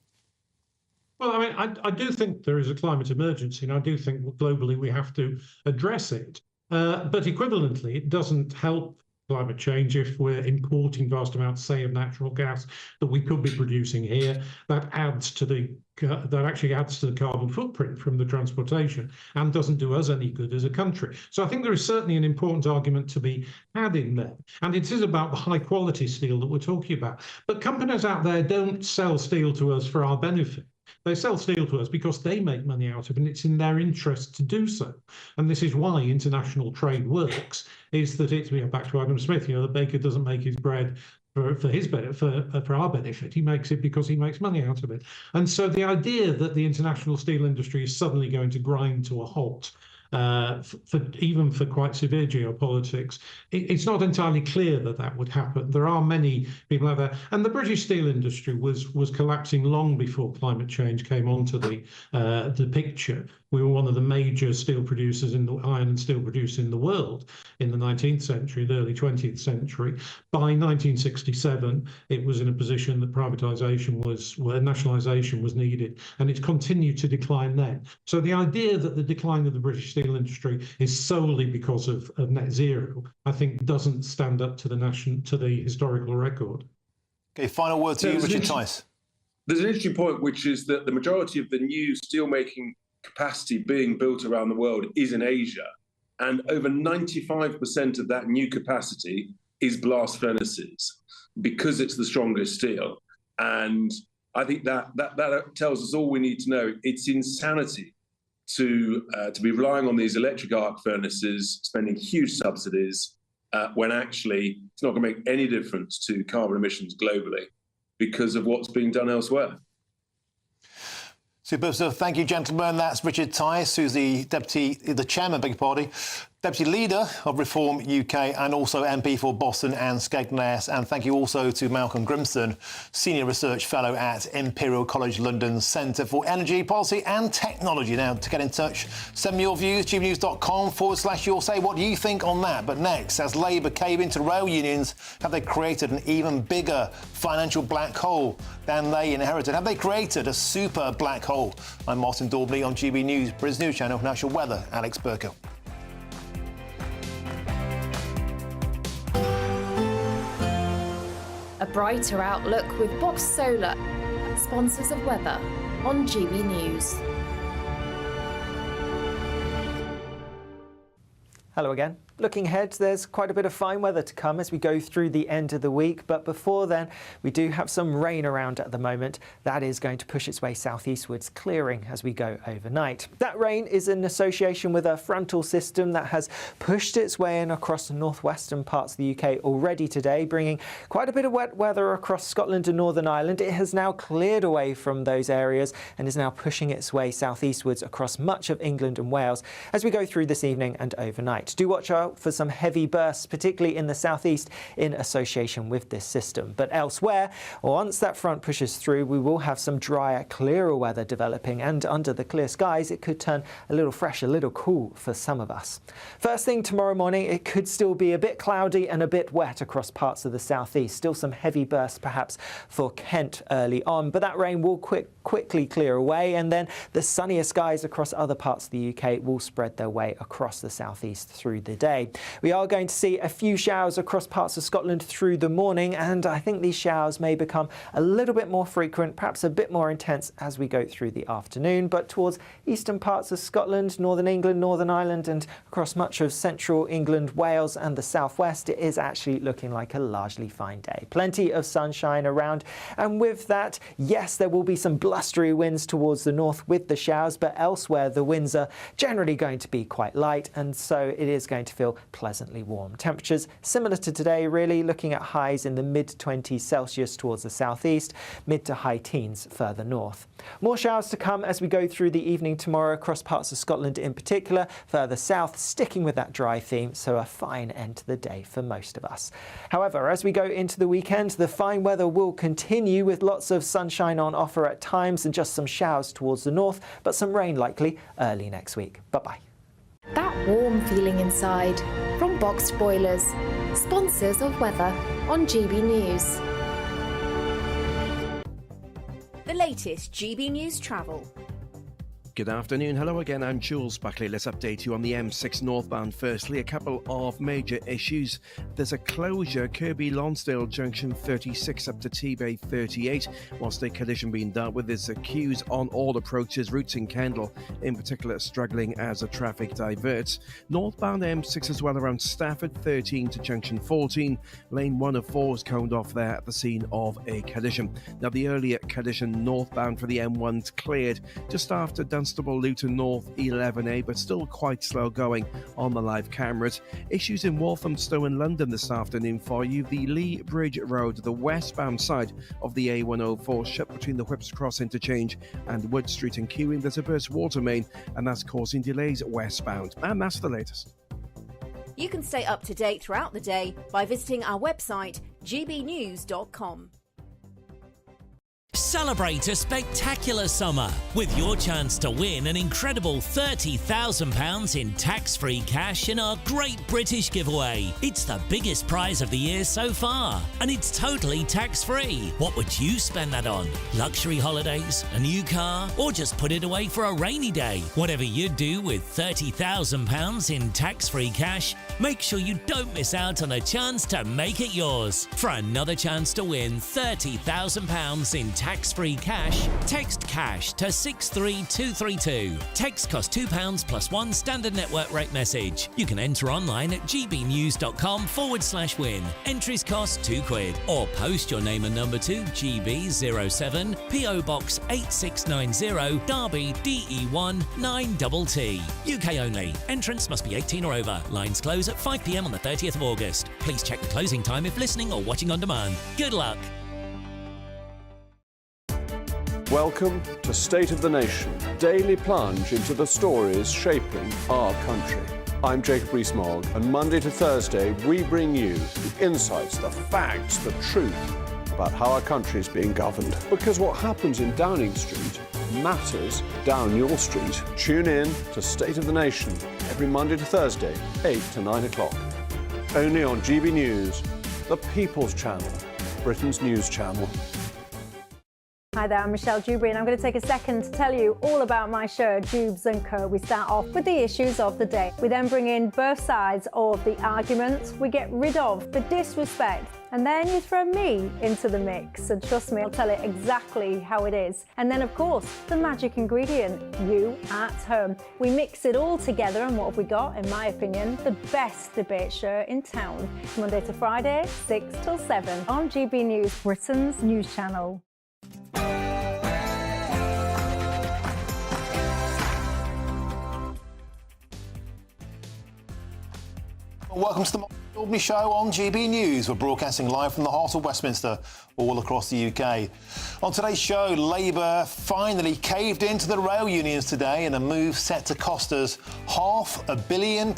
Speaker 9: Well, I mean, I do think there is a climate emergency, and I do think globally we have to address it. But equivalently, it doesn't help climate change if we're importing vast amounts, say, of natural gas that we could be producing here. That actually adds to the carbon footprint from the transportation and doesn't do us any good as a country. So I think there is certainly an important argument to be had in there. And it is about the high quality steel that we're talking about. But companies out there don't sell steel to us for our benefit. They sell steel to us because they make money out of it, and it's in their interest to do so. And this is why international trade works, is that it's, back to Adam Smith, the baker doesn't make his bread for his benefit, for our benefit. He makes it because he makes money out of it. And so the idea that the international steel industry is suddenly going to grind to a halt, even for quite severe geopolitics, it's not entirely clear that would happen. There are many people out there, and the British steel industry was collapsing long before climate change came onto the picture. We were one of the major steel producers iron and steel producers in the world in the 19th century, the early 20th century. By 1967, it was in a position that nationalisation was needed, and it's continued to decline then. So the idea that the decline of the British steel industry is solely because of net zero, I think, doesn't stand up to the historical record.
Speaker 3: Okay, final word to you, Richard Tice.
Speaker 27: There's an interesting point, which is that the majority of the new steelmaking capacity being built around the world is in Asia, and over 95% of that new capacity is blast furnaces because it's the strongest steel. And I think that tells us all we need to know. It's insanity to be relying on these electric arc furnaces, spending huge subsidies, when actually it's not going to make any difference to carbon emissions globally because of what's being done elsewhere.
Speaker 3: Superb stuff. Thank you, gentlemen. That's Richard Tice, who's the chairman, Deputy Leader of Reform UK and also MP for Boston and Skegness. And thank you also to Malcolm Grimston, Senior Research Fellow at Imperial College London's Centre for Energy, Policy and Technology. Now, to get in touch, send me your views, gbnews.com/your say. What do you think on that? But next, as Labour cave into rail unions, have they created an even bigger financial black hole than they inherited? Have they created a super black hole? I'm Martin Daubney on GB News, Britain's News Channel. National Weather, Alex Burker.
Speaker 10: A brighter outlook with Box Solar, sponsors of weather on GB News.
Speaker 18: Hello again. Looking ahead, there's quite a bit of fine weather to come as we go through the end of the week. But before then, we do have some rain around at the moment. That is going to push its way southeastwards, clearing as we go overnight. That rain is in association with a frontal system that has pushed its way in across the northwestern parts of the UK already today, bringing quite a bit of wet weather across Scotland and Northern Ireland. It has now cleared away from those areas and is now pushing its way southeastwards across much of England and Wales as we go through this evening and overnight. Do watch out for some heavy bursts, particularly in the southeast, in association with this system. But elsewhere, once that front pushes through, we will have some drier, clearer weather developing, and under the clear skies, it could turn a little fresh, a little cool for some of us. First thing tomorrow morning, it could still be a bit cloudy and a bit wet across parts of the southeast. Still some heavy bursts perhaps for Kent early on, but that rain will quickly clear away, and then the sunnier skies across other parts of the UK will spread their way across the southeast through the day. We are going to see a few showers across parts of Scotland through the morning, and I think these showers may become a little bit more frequent, perhaps a bit more intense as we go through the afternoon. But towards eastern parts of Scotland, northern England, Northern Ireland, and across much of central England, Wales and the southwest, it is actually looking like a largely fine day. Plenty of sunshine around, and with that, yes, there will be some blustery winds towards the north with the showers, but elsewhere the winds are generally going to be quite light, and so it is going to feel pleasantly warm. Temperatures similar to today, really, looking at highs in the mid-20s Celsius towards the southeast, mid to high teens further north. More showers to come as we go through the evening tomorrow across parts of Scotland in particular, further south, sticking with that dry theme, so a fine end to the day for most of us. However, as we go into the weekend, the fine weather will continue with lots of sunshine on offer at times and just some showers towards the north, but some rain likely early next week. Bye-bye.
Speaker 10: That warm feeling inside from Boxed Boilers, sponsors of weather on GB News.
Speaker 19: The latest GB News travel.
Speaker 20: Good afternoon. Hello again. I'm Jules Buckley. Let's update you on the M6 northbound. Firstly, a couple of major issues. There's a closure, Kirkby Lonsdale Junction 36 up to T-Bay 38. Whilst a collision being dealt with, there's queues on all approaches. Routes in Kendal, in particular, struggling as the traffic diverts. Northbound M6 as well around Stafford 13 to Junction 14. Lane 1 of 4 is coned off there at the scene of a collision. Now, the earlier collision northbound for the M1's cleared just after Dunstable Dunstable, Luton North 11A, but still quite slow going on the live cameras. Issues in Walthamstow in London this afternoon for you. The Lee Bridge Road, the westbound side of the A104, shut between the Whipps Cross interchange and Wood Street and queuing. There's a burst water main, and that's causing delays westbound. And that's the latest.
Speaker 19: You can stay up to date throughout the day by visiting our website, gbnews.com.
Speaker 11: Celebrate a spectacular summer with your chance to win an incredible £30,000 in tax-free cash in our Great British Giveaway. It's the biggest prize of the year so far, and it's totally tax-free. What would you spend that on? Luxury holidays, a new car, or just put it away for a rainy day? Whatever you do with £30,000 in tax-free cash, make sure you don't miss out on a chance to make it yours. For another chance to win £30,000 in tax-free cash, text cash to 63232. Text costs £2 plus one standard network rate message. You can enter online at gbnews.com/win. Entries cost £2, or post your name and number to GB07 PO Box 8690 Derby DE1 9TT. UK only. Entrance must be 18 or over. Lines close at 5 p.m. on the 30th of August. Please check the closing time if listening or watching on demand. Good luck.
Speaker 12: Welcome to State of the Nation, daily plunge into the stories shaping our country. I'm Jacob Rees-Mogg, and Monday to Thursday we bring you the insights, the facts, the truth about how our country is being governed. Because what happens in Downing Street matters down your street. Tune in to State of the Nation every Monday to Thursday, 8 to 9 o'clock. Only on GB News, the People's Channel, Britain's news channel.
Speaker 13: Hi there, I'm Michelle Dewberry, and I'm going to take a second to tell you all about my show, Dubes & Co. We start off with the issues of the day. We then bring in both sides of the argument. We get rid of the disrespect, and then you throw me into the mix. And trust me, I'll tell it exactly how it is. And then, of course, the magic ingredient, you at home. We mix it all together, and what have we got? In my opinion, the best debate show in town. Monday to Friday, 6 till 7 on GB News, Britain's news channel.
Speaker 3: Welcome to the Daubney Show on GB News. We're broadcasting live from the heart of Westminster, all across the UK. On today's show, Labour finally caved into the rail unions today in a move set to cost us £500 million,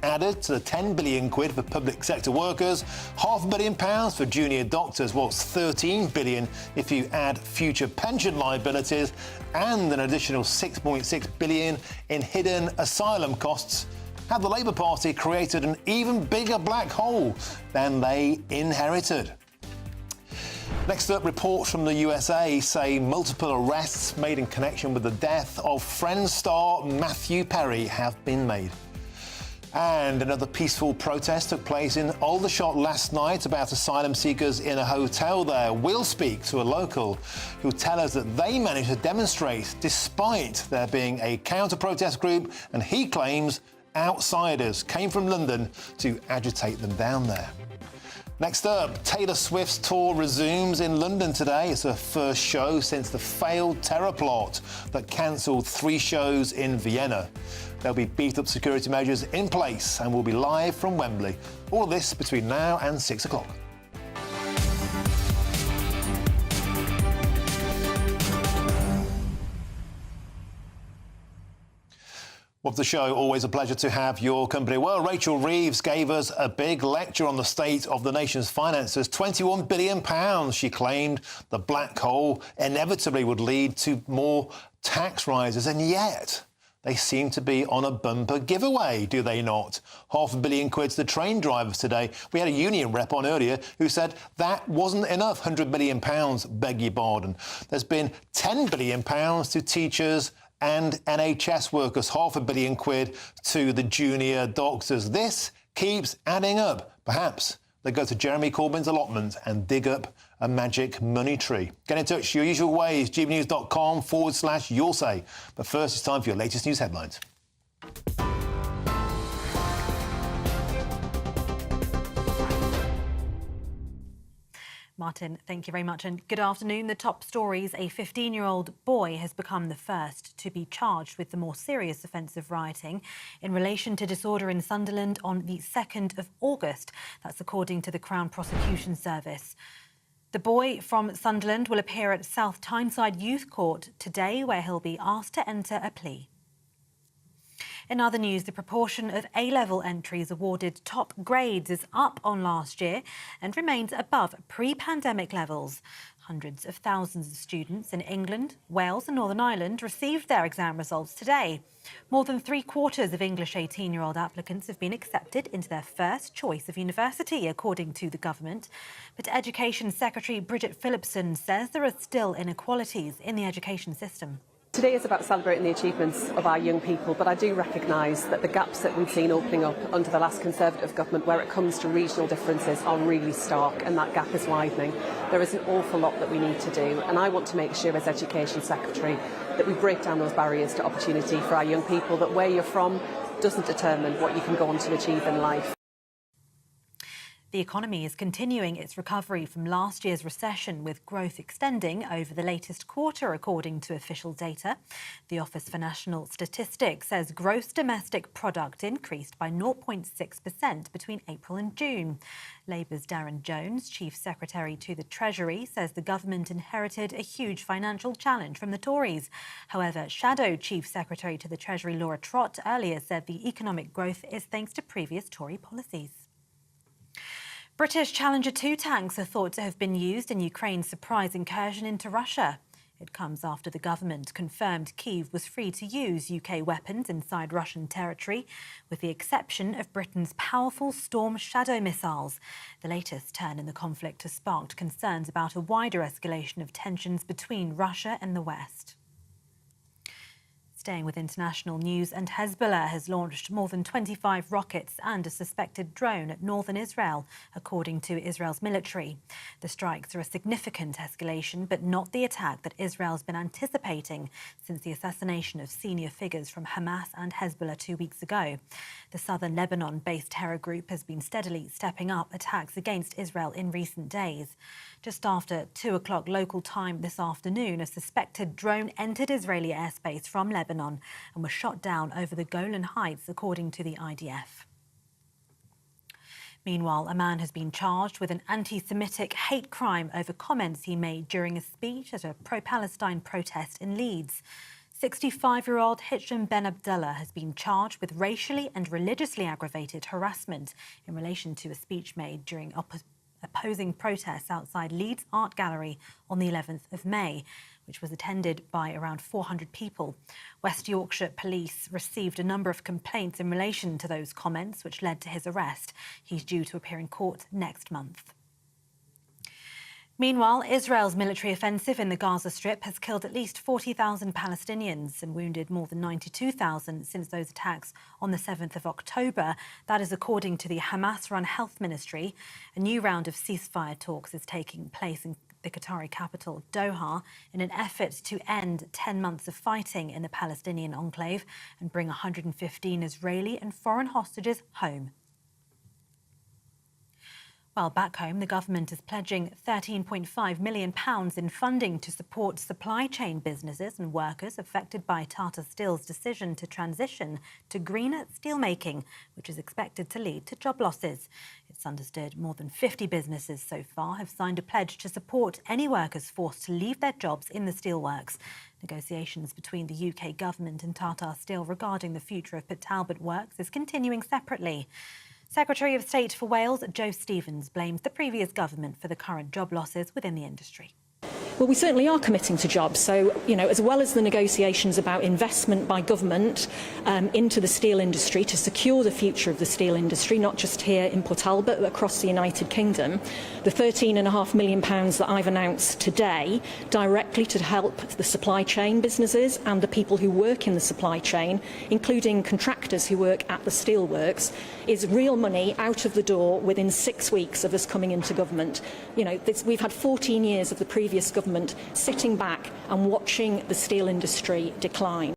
Speaker 3: added to the £10 billion for public sector workers, £500 million for junior doctors, it's £13 billion if you add future pension liabilities, and an additional £6.6 billion in hidden asylum costs. Have the Labour Party created an even bigger black hole than they inherited? Next up, reports from the USA say multiple arrests made in connection with the death of Friends star Matthew Perry have been made. And another peaceful protest took place in Aldershot last night about asylum seekers in a hotel there. We'll speak to a local who'll tell us that they managed to demonstrate despite there being a counter-protest group, and he claims outsiders came from London to agitate them down there. Next up, Taylor Swift's tour resumes in London today. It's her first show since the failed terror plot that cancelled 3 shows in Vienna. There'll be beefed-up security measures in place, and we'll be live from Wembley. All of this between now and 6 o'clock. Of the show, always a pleasure to have your company. Well, Rachel Reeves gave us a big lecture on the state of the nation's finances. £21 billion, she claimed the black hole inevitably would lead to more tax rises, and yet they seem to be on a bumper giveaway, do they not? £500 million to the train drivers today. We had a union rep on earlier who said that wasn't enough. £100 million, beg your pardon. There's been £10 billion to teachers and NHS workers, £500 million to the junior doctors. This keeps adding up. Perhaps they go to Jeremy Corbyn's allotment and dig up a magic money tree. Get in touch your usual ways, gbnews.com/your say. But first, it's time for your latest news headlines.
Speaker 6: Martin, thank you very much. And good afternoon. The top stories: a 15-year-old boy has become the first to be charged with the more serious offence of rioting in relation to disorder in Sunderland on the 2nd of August. That's according to the Crown Prosecution Service. The boy from Sunderland will appear at South Tyneside Youth Court today, where he'll be asked to enter a plea. In other news, the proportion of A-level entries awarded top grades is up on last year and remains above pre-pandemic levels. Hundreds of thousands of students in England, Wales and Northern Ireland received their exam results today. More than 3/4 of English 18-year-old applicants have been accepted into their first choice of university, according to the government. But Education Secretary Bridget Phillipson says there are still inequalities in the education system.
Speaker 4: Today is about celebrating the achievements of our young people, but I do recognise that the gaps that we've seen opening up under the last Conservative government where it comes to regional differences are really stark, and that gap is widening. There is an awful lot that we need to do, and I want to make sure as Education Secretary that we break down those barriers to opportunity for our young people, that where you're from doesn't determine what you can go on to achieve in life.
Speaker 6: The economy is continuing its recovery from last year's recession, with growth extending over the latest quarter, according to official data. The Office for National Statistics says gross domestic product increased by 0.6% between April and June. Labour's Darren Jones, Chief Secretary to the Treasury, says the government inherited a huge financial challenge from the Tories. However, Shadow Chief Secretary to the Treasury Laura Trott earlier said the economic growth is thanks to previous Tory policies. British Challenger 2 tanks are thought to have been used in Ukraine's surprise incursion into Russia. It comes after the government confirmed Kyiv was free to use UK weapons inside Russian territory, with the exception of Britain's powerful Storm Shadow missiles. The latest turn in the conflict has sparked concerns about a wider escalation of tensions between Russia and the West. Staying with international news, and Hezbollah has launched more than 25 rockets and a suspected drone at northern Israel, according to Israel's military. The strikes are a significant escalation, but not the attack that Israel's been anticipating since the assassination of senior figures from Hamas and Hezbollah 2 weeks ago. The southern Lebanon-based terror group has been steadily stepping up attacks against Israel in recent days. Just after 2 o'clock local time this afternoon, a suspected drone entered Israeli airspace from Lebanon and was shot down over the Golan Heights, according to the IDF. Meanwhile, a man has been charged with an anti-Semitic hate crime over comments he made during a speech at a pro-Palestine protest in Leeds. 65-year-old Hisham Ben Abdullah has been charged with racially and religiously aggravated harassment in relation to a speech made during opposing protests outside Leeds Art Gallery on the 11th of May, which was attended by around 400 people. West Yorkshire Police received a number of complaints in relation to those comments, which led to his arrest. He's due to appear in court next month. Meanwhile, Israel's military offensive in the Gaza Strip has killed at least 40,000 Palestinians and wounded more than 92,000 since those attacks on the 7th of October. That is according to the Hamas-run Health Ministry. A new round of ceasefire talks is taking place in the Qatari capital, Doha, in an effort to end 10 months of fighting in the Palestinian enclave and bring 115 Israeli and foreign hostages home. Well, back home, the government is pledging £13.5 million in funding to support supply chain businesses and workers affected by Tata Steel's decision to transition to greener steelmaking, which is expected to lead to job losses. It's understood more than 50 businesses so far have signed a pledge to support any workers forced to leave their jobs in the steelworks. Negotiations between the UK government and Tata Steel regarding the future of Port Talbot Works is continuing separately. Secretary of State for Wales, Joe Stevens, blames the previous government for the current job losses within the industry.
Speaker 7: Well, we certainly are committing to jobs. So, as well as the negotiations about investment by government into the steel industry to secure the future of the steel industry, not just here in Port Talbot, but across the United Kingdom, the £13.5 million that I've announced today directly to help the supply chain businesses and the people who work in the supply chain, including contractors who work at the steelworks, is real money out of the door within 6 weeks of us coming into government. We've had 14 years of the previous government sitting back and watching the steel industry decline.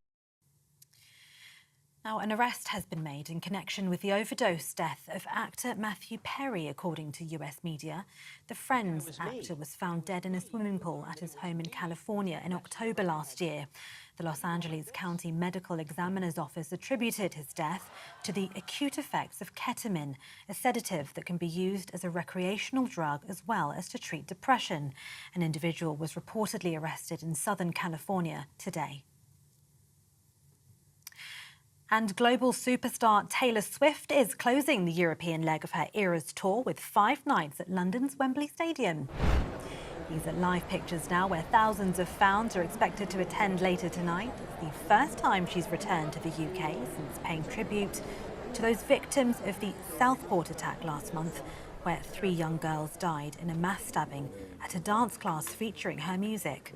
Speaker 6: Now, an arrest has been made in connection with the overdose death of actor Matthew Perry, according to US media. The Friends actor was found dead in a swimming pool at his home in California in October last year. The Los Angeles County Medical Examiner's Office attributed his death to the acute effects of ketamine, a sedative that can be used as a recreational drug as well as to treat depression. An individual was reportedly arrested in Southern California today. And global superstar Taylor Swift is closing the European leg of her Eras tour with 5 nights at London's Wembley Stadium. These are live pictures now where thousands of fans are expected to attend later tonight. It's the first time she's returned to the UK since paying tribute to those victims of the Southport attack last month, where 3 young girls died in a mass stabbing at a dance class featuring her music.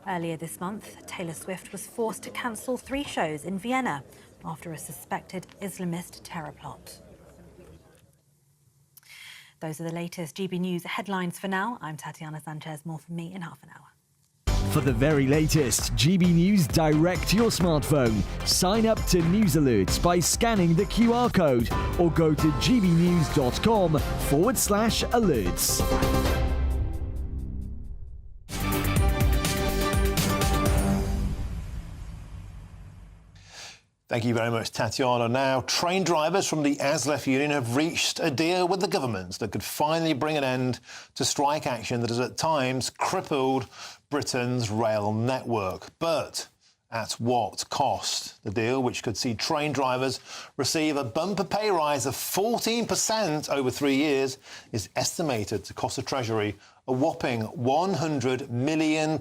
Speaker 6: Earlier this month, Taylor Swift was forced to cancel 3 shows in Vienna after a suspected Islamist terror plot. Those are the latest GB News headlines for now. I'm Tatiana Sanchez. More from me in half an hour.
Speaker 8: For the very latest GB News direct to your smartphone, sign up to News Alerts by scanning the QR code or go to gbnews.com/alerts.
Speaker 3: Thank you very much, Tatiana. Now, train drivers from the ASLEF union have reached a deal with the government that could finally bring an end to strike action that has at times crippled Britain's rail network. But at what cost? The deal, which could see train drivers receive a bumper pay rise of 14% over 3 years, is estimated to cost the Treasury a whopping £100 million.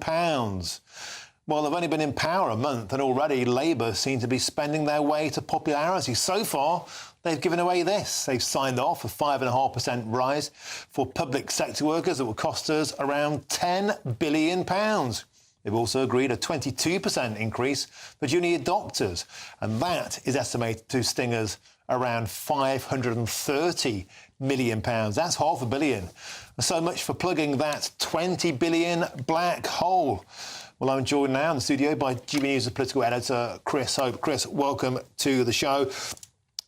Speaker 3: Well, they've only been in power a month and already Labour seem to be spending their way to popularity. So far, they've given away this. They've signed off a 5.5% rise for public sector workers that will cost us around £10 billion. They've also agreed a 22% increase for junior doctors, and that is estimated to sting us around £530 million. That's £500 million. So much for plugging that $20 billion black hole. Well, I'm joined now in the studio by GB News' political editor, Chris Hope. Chris, welcome to the show.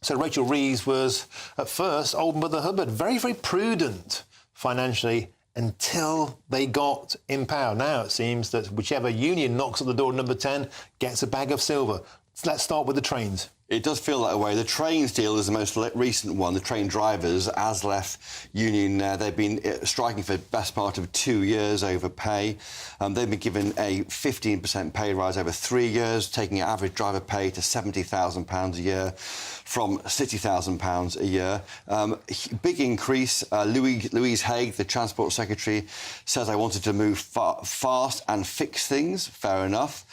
Speaker 3: So Rachel Reeves was, at first, old Mother Hubbard, very, very prudent financially until they got in power. Now it seems that whichever union knocks at the door at number 10 gets a bag of silver. So let's start with the trains.
Speaker 14: It does feel that way. The trains deal is the most recent one. The train drivers, ASLEF union, they've been striking for the best part of 2 years over pay. They've been given a 15% pay rise over 3 years, taking average driver pay to £70,000 a year from £60,000 a year. Big increase. Louise Haigh, the Transport Secretary, says I wanted to move fast and fix things. Fair enough.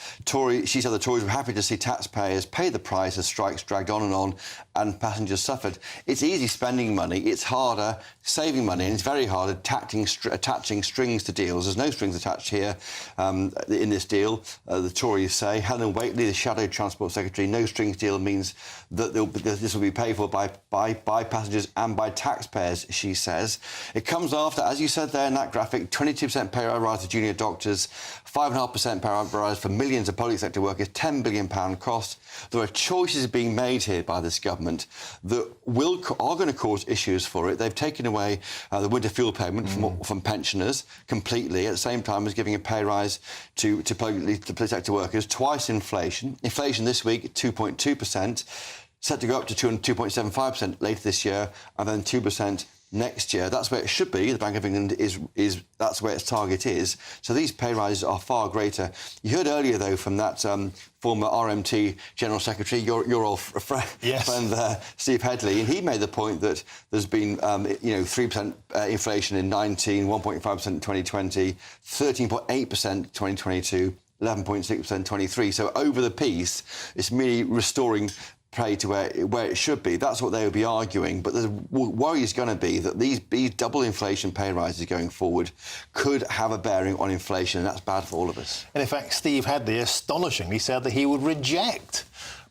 Speaker 14: She said the Tories were happy to see taxpayers pay the price as strikes dragged on and passengers suffered. It's easy spending money. It's harder saving money, and it's very hard attaching strings to deals. There's no strings attached here in this deal, the Tories say. Helen Whately, the Shadow Transport Secretary, no strings deal means that this will be paid for by passengers and by taxpayers, she says. It comes after, as you said there in that graphic, 22% pay rise for junior doctors, 5.5% pay rise for millions of public sector workers, £10 billion cost. There are choices being made here by this government that are going to cause issues for it. They've taken away the winter fuel payment from pensioners completely, at the same time as giving a pay rise to public sector workers, twice inflation. Inflation this week, 2.2%, set to go up to 2.75% later this year, and then 2% next year. That's where it should be. The Bank of England that's where its target is. So these pay rises are far greater. You heard earlier, though, from that former RMT General Secretary, your old friend there, Steve Headley, and he made the point that there's been 3% inflation in 19, 1.5% in 2020, 13.8% in 2022, 11.6% in 23. So over the piece, it's merely restoring pay to where it should be. That's what they would be arguing. But the worry is going to be that these double inflation pay rises going forward could have a bearing on inflation, and that's bad for all of us.
Speaker 3: And in fact, Steve Headley astonishingly said that he would reject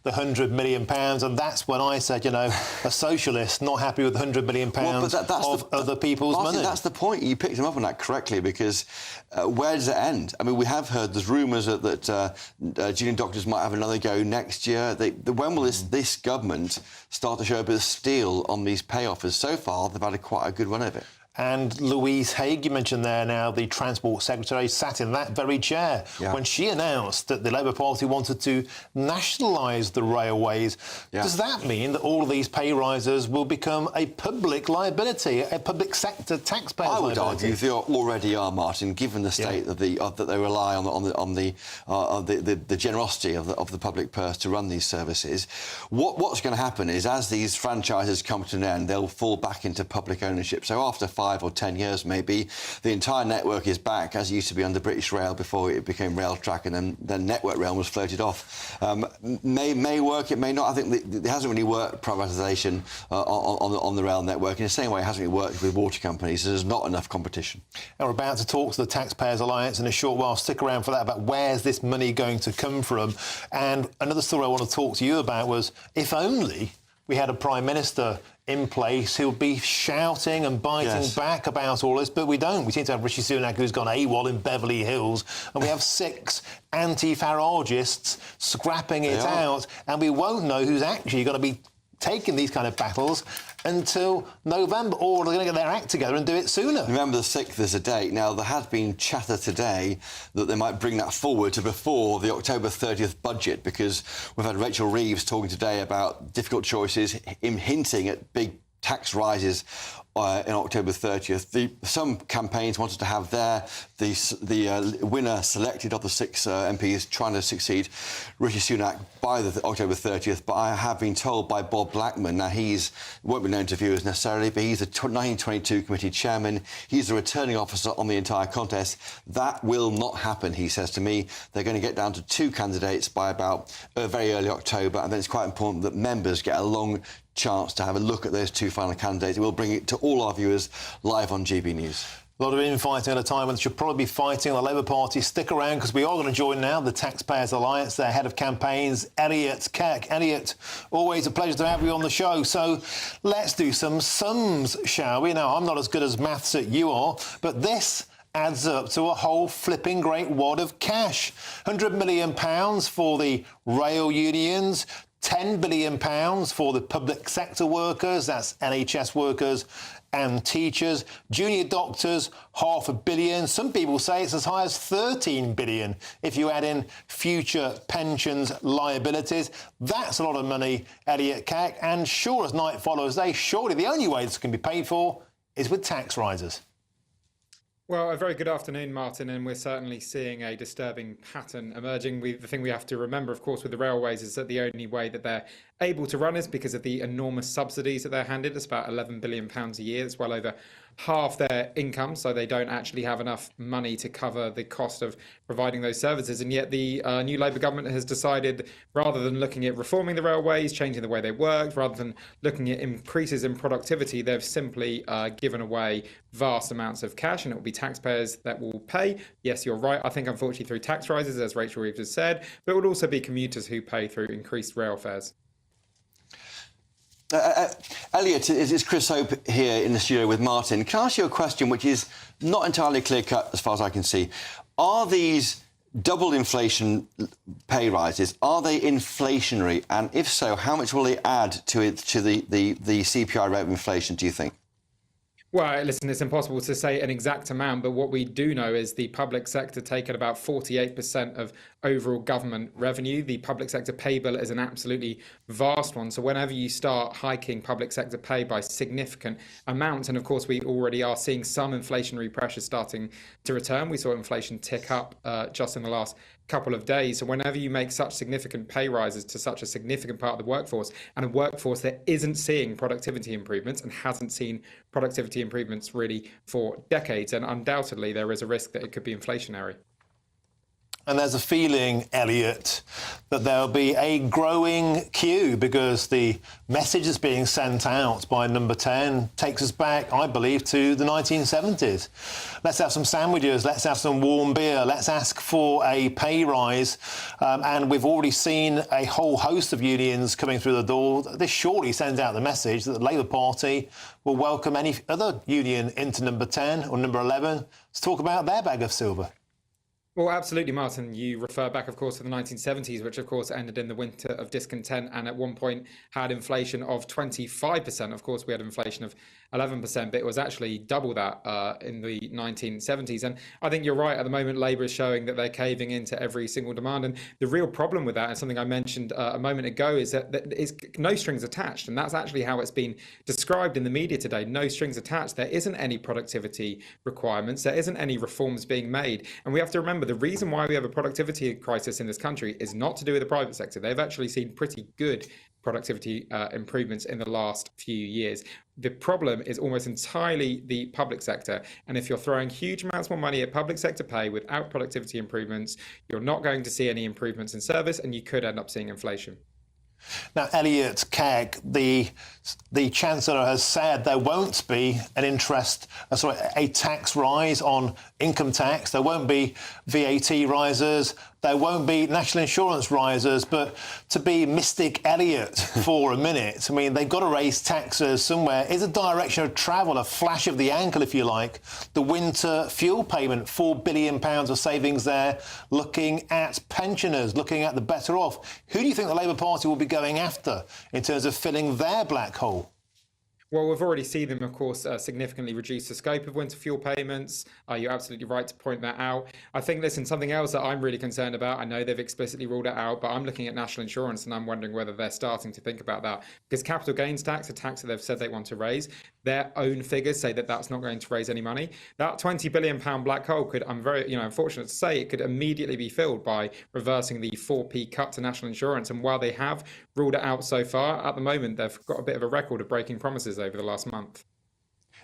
Speaker 3: the £100 million, and that's when I said, you know, a socialist not happy with £100 million of other people's
Speaker 14: Martin,
Speaker 3: money.
Speaker 14: That's the point. You picked him up on that correctly, because where does it end? I mean, we have heard there's rumours that junior doctors might have another go next year. When will this government start to show a bit of steel on these pay offers? So far, they've had quite a good run of it.
Speaker 3: And Louise Haigh, you mentioned there now, the Transport Secretary, sat in that very chair when she announced that the Labour Party wanted to nationalise the railways. Does that mean that all of these pay rises will become a public liability, a public sector taxpayer liability?
Speaker 14: I would argue they already are, Martin, given the state that they rely on the generosity of the public purse to run these services. What's going to happen is, as these franchises come to an end, they'll fall back into public ownership. So after 5 or 10 years, maybe, the entire network is back as it used to be under British Rail before it became Railtrack, and then Network Rail was floated off. May work, it may not. I think it hasn't really worked, privatisation on the rail network. In the same way, it hasn't really worked with water companies. There's not enough competition.
Speaker 3: And we're about to talk to the Taxpayers Alliance in a short while. Stick around for that, about where's this money going to come from. And another story I want to talk to you about was, if only we had a Prime Minister in place who would be shouting and biting back about all this, but we don't. We seem to have Rishi Sunak, who's gone AWOL in Beverly Hills, and we have 6 anti-Faragists scrapping it out, and we won't know who's actually going to be taking these kind of battles until November, or they're going to get their act together and do it sooner.
Speaker 14: Remember, the 6th is a date. Now, there has been chatter today that they might bring that forward to before the October 30th budget, because we've had Rachel Reeves talking today about difficult choices, hinting at big tax rises in October 30th. Some campaigns wanted to have the winner selected of the 6 MPs trying to succeed Rishi Sunak by the October 30th, but I have been told by Bob Blackman, now won't be known to viewers necessarily, but he's the 1922 committee chairman, he's the returning officer on the entire contest. That will not happen, he says to me. They're going to get down to 2 candidates by about very early October, and then it's quite important that members get a long chance to have a look at those 2 final candidates. We'll bring it to all our viewers live on GB News.
Speaker 3: A lot of infighting at a time when they should probably be fighting. The Labour Party, stick around, because we are going to join now the Taxpayers Alliance, their head of campaigns, Elliot Keck. Elliot, always a pleasure to have you on the show. So let's do some sums, shall we? Now, I'm not as good as maths as you are, but this adds up to a whole flipping great wad of cash. £100 million for the rail unions, £10 billion for the public sector workers, that's NHS workers and teachers, junior doctors, £500 million. Some people say it's as high as £13 billion if you add in future pensions liabilities. That's a lot of money, Elliot Keck, and sure as night follows day, surely the only way this can be paid for is with tax rises.
Speaker 15: Well, a very good afternoon, Martin, and we're certainly seeing a disturbing pattern emerging. The thing we have to remember, of course, with the railways is that the only way that they're able to run is because of the enormous subsidies that they're handed. It's about £11 billion a year. It's well over half their income, so they don't actually have enough money to cover the cost of providing those services. And yet the new Labour government has decided, rather than looking at reforming the railways, changing the way they work, rather than looking at increases in productivity, they've simply given away vast amounts of cash, and it will be taxpayers that will pay. Yes, you're right. I think, unfortunately, through tax rises, as Rachel Reeves has said, but it would also be commuters who pay through increased rail fares.
Speaker 14: Elliot, it's Chris Hope here in the studio with Martin. Can I ask you a question which is not entirely clear-cut as far as I can see? Are these double inflation pay rises, are they inflationary? And if so, how much will they add to the CPI rate of inflation, do you think?
Speaker 15: Well, listen, it's impossible to say an exact amount, but what we do know is the public sector take at about 48% of overall government revenue. The public sector pay bill is an absolutely vast one. So whenever you start hiking public sector pay by significant amounts, and of course we already are seeing some inflationary pressure starting to return. We saw inflation tick up just in the last couple of days. So whenever you make such significant pay rises to such a significant part of the workforce, and a workforce that isn't seeing productivity improvements and hasn't seen productivity improvements really for decades, and undoubtedly there is a risk that it could be inflationary.
Speaker 3: And there's a feeling, Elliot, that there'll be a growing queue because the message that's being sent out by number 10 takes us back, I believe, to the 1970s. Let's have some sandwiches, let's have some warm beer, let's ask for a pay rise. And we've already seen a whole host of unions coming through the door. This surely sends out the message that the Labour Party will welcome any other union into number 10 or number 11 to talk about their bag of silver.
Speaker 15: Well, absolutely, Martin. You refer back, of course, to the 1970s, which, of course, ended in the winter of discontent and at one point had inflation of 25%. Of course, we had inflation of 11%, but it was actually double that in the 1970s. And I think you're right. At the moment, Labour is showing that they're caving into every single demand. And the real problem with that, and something I mentioned a moment ago, is that it's no strings attached. And that's actually how it's been described in the media today. No strings attached. There isn't any productivity requirements. There isn't any reforms being made. And we have to remember the reason why we have a productivity crisis in this country is not to do with the private sector. They've actually seen pretty good productivity improvements in the last few years. The problem is almost entirely the public sector. And if you're throwing huge amounts more money at public sector pay without productivity improvements, you're not going to see any improvements in service, and you could end up seeing inflation.
Speaker 3: Now, Elliot Cagg, the Chancellor has said there won't be a tax rise on income tax. There won't be VAT rises. There won't be national insurance rises. But to be Mystic Elliot for a minute, I mean, they've got to raise taxes somewhere. Is a direction of travel, a flash of the ankle, if you like, the winter fuel payment, £4 billion of savings there, looking at pensioners, looking at the better off. Who do you think the Labour Party will be going after in terms of filling their black hole?
Speaker 15: Well, we've already seen them, of course, significantly reduce the scope of winter fuel payments. You're absolutely right to point that out. I think, listen, something else that I'm really concerned about, I know they've explicitly ruled it out, but I'm looking at national insurance and I'm wondering whether they're starting to think about that. Because capital gains tax, a tax that they've said they want to raise, their own figures say that that's not going to raise any money. That £20 billion black hole could, I'm very unfortunate to say, it could immediately be filled by reversing the 4p cut to national insurance. And while they have ruled it out so far, at the moment, they've got a bit of a record of breaking promises over the last month.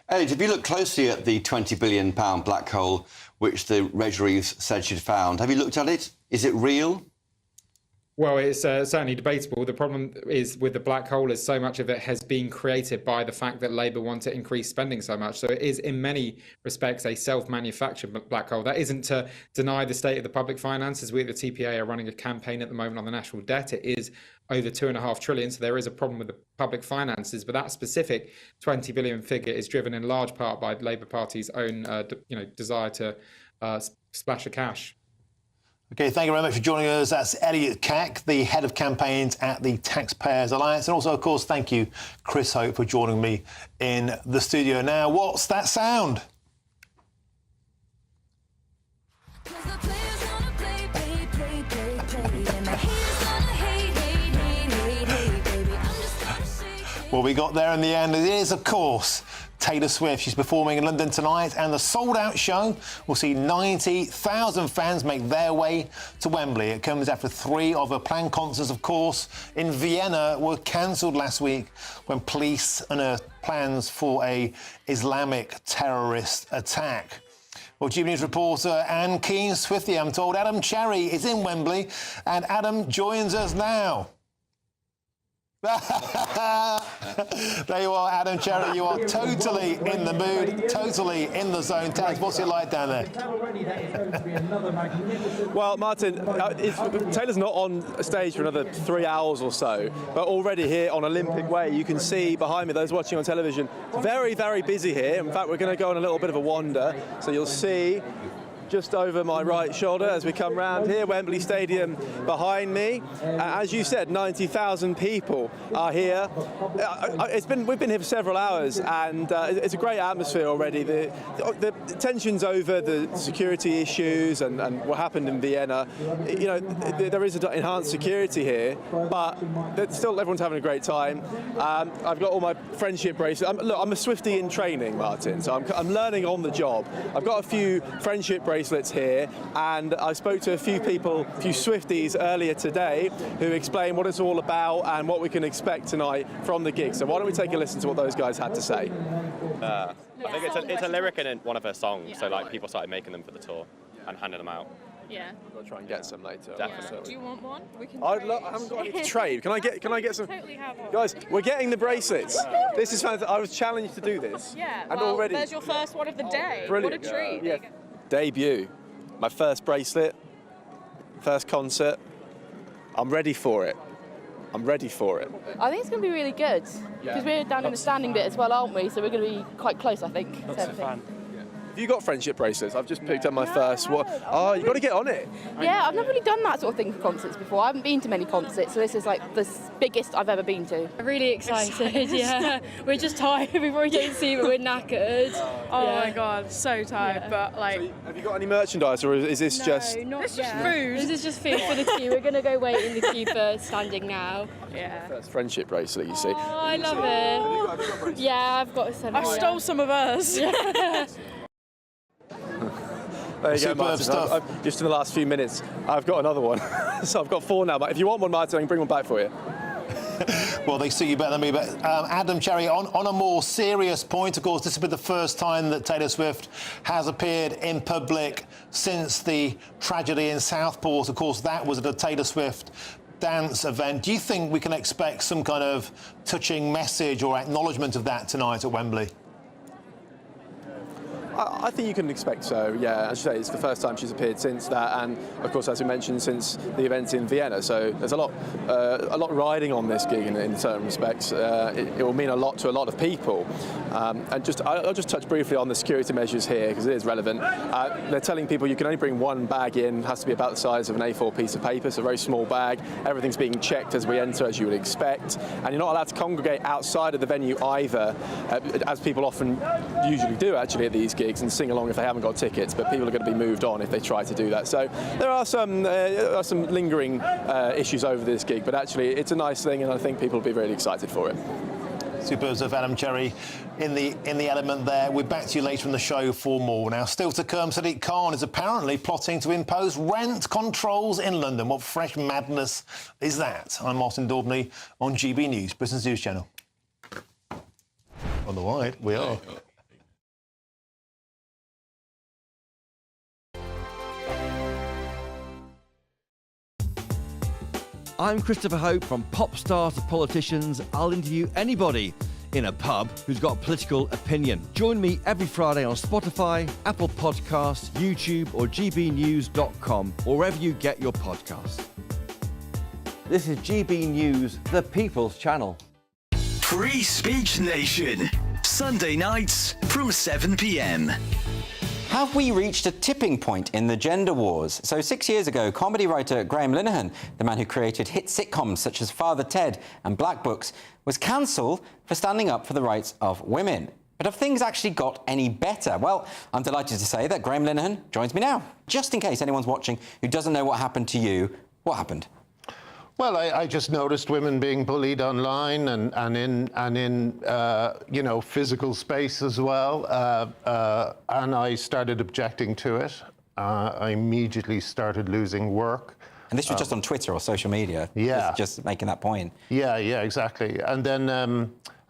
Speaker 14: Elliot, if you look closely at the £20 billion black hole which the Treasury's said she'd found, have you looked at it? Is it real?
Speaker 15: Well, it's certainly debatable. The problem is with the black hole is so much of it has been created by the fact that Labour want to increase spending so much. So it is in many respects a self-manufactured black hole. That isn't to deny the state of the public finances. We at the TPA are running a campaign at the moment on the national debt. It is over $2.5 trillion. So there is a problem with the public finances. But that specific 20 billion figure is driven in large part by the Labour Party's own desire to splash the cash.
Speaker 3: OK, thank you very much for joining us. That's Elliot Cagg, the head of campaigns at the Taxpayers Alliance. And also, of course, thank you, Chris Hope, for joining me in the studio. Now, what's that sound? Well, we got there in the end. It is, of course, Taylor Swift. She's performing in London tonight, and the sold-out show will see 90,000 fans make their way to Wembley. It comes after 3 of her planned concerts, of course, in Vienna were cancelled last week when police unearthed plans for a Islamic terrorist attack. Well, GBNews reporter Anne Keane-Swifty, I'm told, Adam Cherry is in Wembley, and Adam joins us now. There you are, Adam Cherry. You are totally in the mood, totally in the zone. Tell us, what's it like down there?
Speaker 2: Well, Martin, Taylor's not on stage for another 3 hours or so, but already here on Olympic Way, you can see behind me, those watching on television, very, very busy here. In fact, we're going to go on a little bit of a wander, so you'll see just over my right shoulder as we come round here, Wembley Stadium behind me. As you said, 90,000 people are here. We've been here for several hours, and it's a great atmosphere already. The tensions over the security issues and what happened in Vienna, there is enhanced security here, but still everyone's having a great time. I've got all my friendship bracelets. Look, I'm a Swiftie in training, Martin, so I'm learning on the job. I've got a few friendship bracelets here, and I spoke to a few Swifties earlier today who explained what it's all about and what we can expect tonight from the gig. So why don't we take a listen to what those guys had to say?
Speaker 16: I think it's a lyric in one of her songs, so like people started making them for the tour and handing them out.
Speaker 5: Yeah.
Speaker 2: I've got to try and get some later.
Speaker 5: Definitely. Do you want one? We can.
Speaker 2: I haven't got any to trade. Can I get some?
Speaker 5: Totally have one.
Speaker 2: Guys, we're getting the bracelets. This is fantastic. I was challenged to do this.
Speaker 5: Yeah.
Speaker 2: And
Speaker 5: well,
Speaker 2: already.
Speaker 5: there's your first one of the day.
Speaker 2: Brilliant.
Speaker 5: What a treat.
Speaker 2: Yeah. Debut. My first bracelet. First concert. I'm ready for it. I'm ready for it.
Speaker 5: I think it's going to be really good because we're down in the standing bit as well, aren't we? So we're going to be quite close, I think.
Speaker 2: Lots of fun. Have you got friendship bracelets? I've just picked up my first one. Oh, you've got to get on it.
Speaker 5: Yeah, I've never really done that sort of thing for concerts before. I haven't been to many concerts, so this is like the biggest I've ever been to.
Speaker 16: Really excited, yeah. We're just tired. We've already done see, but we're knackered.
Speaker 5: Oh my God, so tired, but like...
Speaker 2: So have you got any merchandise, or is this just...
Speaker 16: No,
Speaker 5: It's just food.
Speaker 16: This is just food for the queue. We're going to go wait in the queue for standing now.
Speaker 5: Yeah.
Speaker 2: First friendship bracelet, you see.
Speaker 16: Oh, I love it.
Speaker 2: Have you got bracelets?
Speaker 16: Yeah, I've got some.
Speaker 5: I stole some of hers.
Speaker 2: There you go,
Speaker 3: Superb
Speaker 2: Martin.
Speaker 3: stuff.
Speaker 2: Just in the last few minutes, I've got another one. So I've got 4 now, but if you want one, Martin, I can bring one back for you.
Speaker 3: Well, they see you better than me, but Adam Cherry, on a more serious point, of course, this has been the first time that Taylor Swift has appeared in public since the tragedy in Southport. Of course, that was at a Taylor Swift dance event. Do you think we can expect some kind of touching message or acknowledgement of that tonight at Wembley?
Speaker 2: I think you can expect so, yeah. As you say, it's the first time she's appeared since that, and of course, as we mentioned, since the event in Vienna. So there's a lot riding on this gig in certain respects. It will mean a lot to a lot of people. And I'll just touch briefly on the security measures here because it is relevant. They're telling people you can only bring one bag in. It has to be about the size of an A4 piece of paper, so a very small bag. Everything's being checked as we enter, as you would expect, and you're not allowed to congregate outside of the venue either, as people often usually do actually at these gigs, and sing along if they haven't got tickets, but people are going to be moved on if they try to do that. So there are some lingering issues over this gig, but actually it's a nice thing, and I think people will be really excited for it.
Speaker 3: Superb stuff, Adam Cherry in the element there. We're back to you later in the show for more. Now, still to come, Sadiq Khan is apparently plotting to impose rent controls in London. What fresh madness is that? I'm Martin Daubney on GB News, Britain's News Channel. On the wide, we are.
Speaker 17: I'm Christopher Hope. From pop stars to politicians, I'll interview anybody in a pub who's got a political opinion. Join me every Friday on Spotify, Apple Podcasts, YouTube or gbnews.com, or wherever you get your podcasts. This is GB News, the People's Channel.
Speaker 21: Free Speech Nation, Sunday nights from 7 p.m.
Speaker 22: Have we reached a tipping point in the gender wars? So 6 years ago, comedy writer Graham Linehan, the man who created hit sitcoms such as Father Ted and Black Books, was cancelled for standing up for the rights of women. But have things actually got any better? Well, I'm delighted to say that Graham Linehan joins me now. Just in case anyone's watching who doesn't know what happened to you, what happened?
Speaker 23: Well, I just noticed women being bullied online and in physical space as well, and I started objecting to it. I immediately started losing work.
Speaker 22: And this was just on Twitter or social media?
Speaker 23: Yeah.
Speaker 22: Just making that point?
Speaker 23: Yeah, exactly. And then,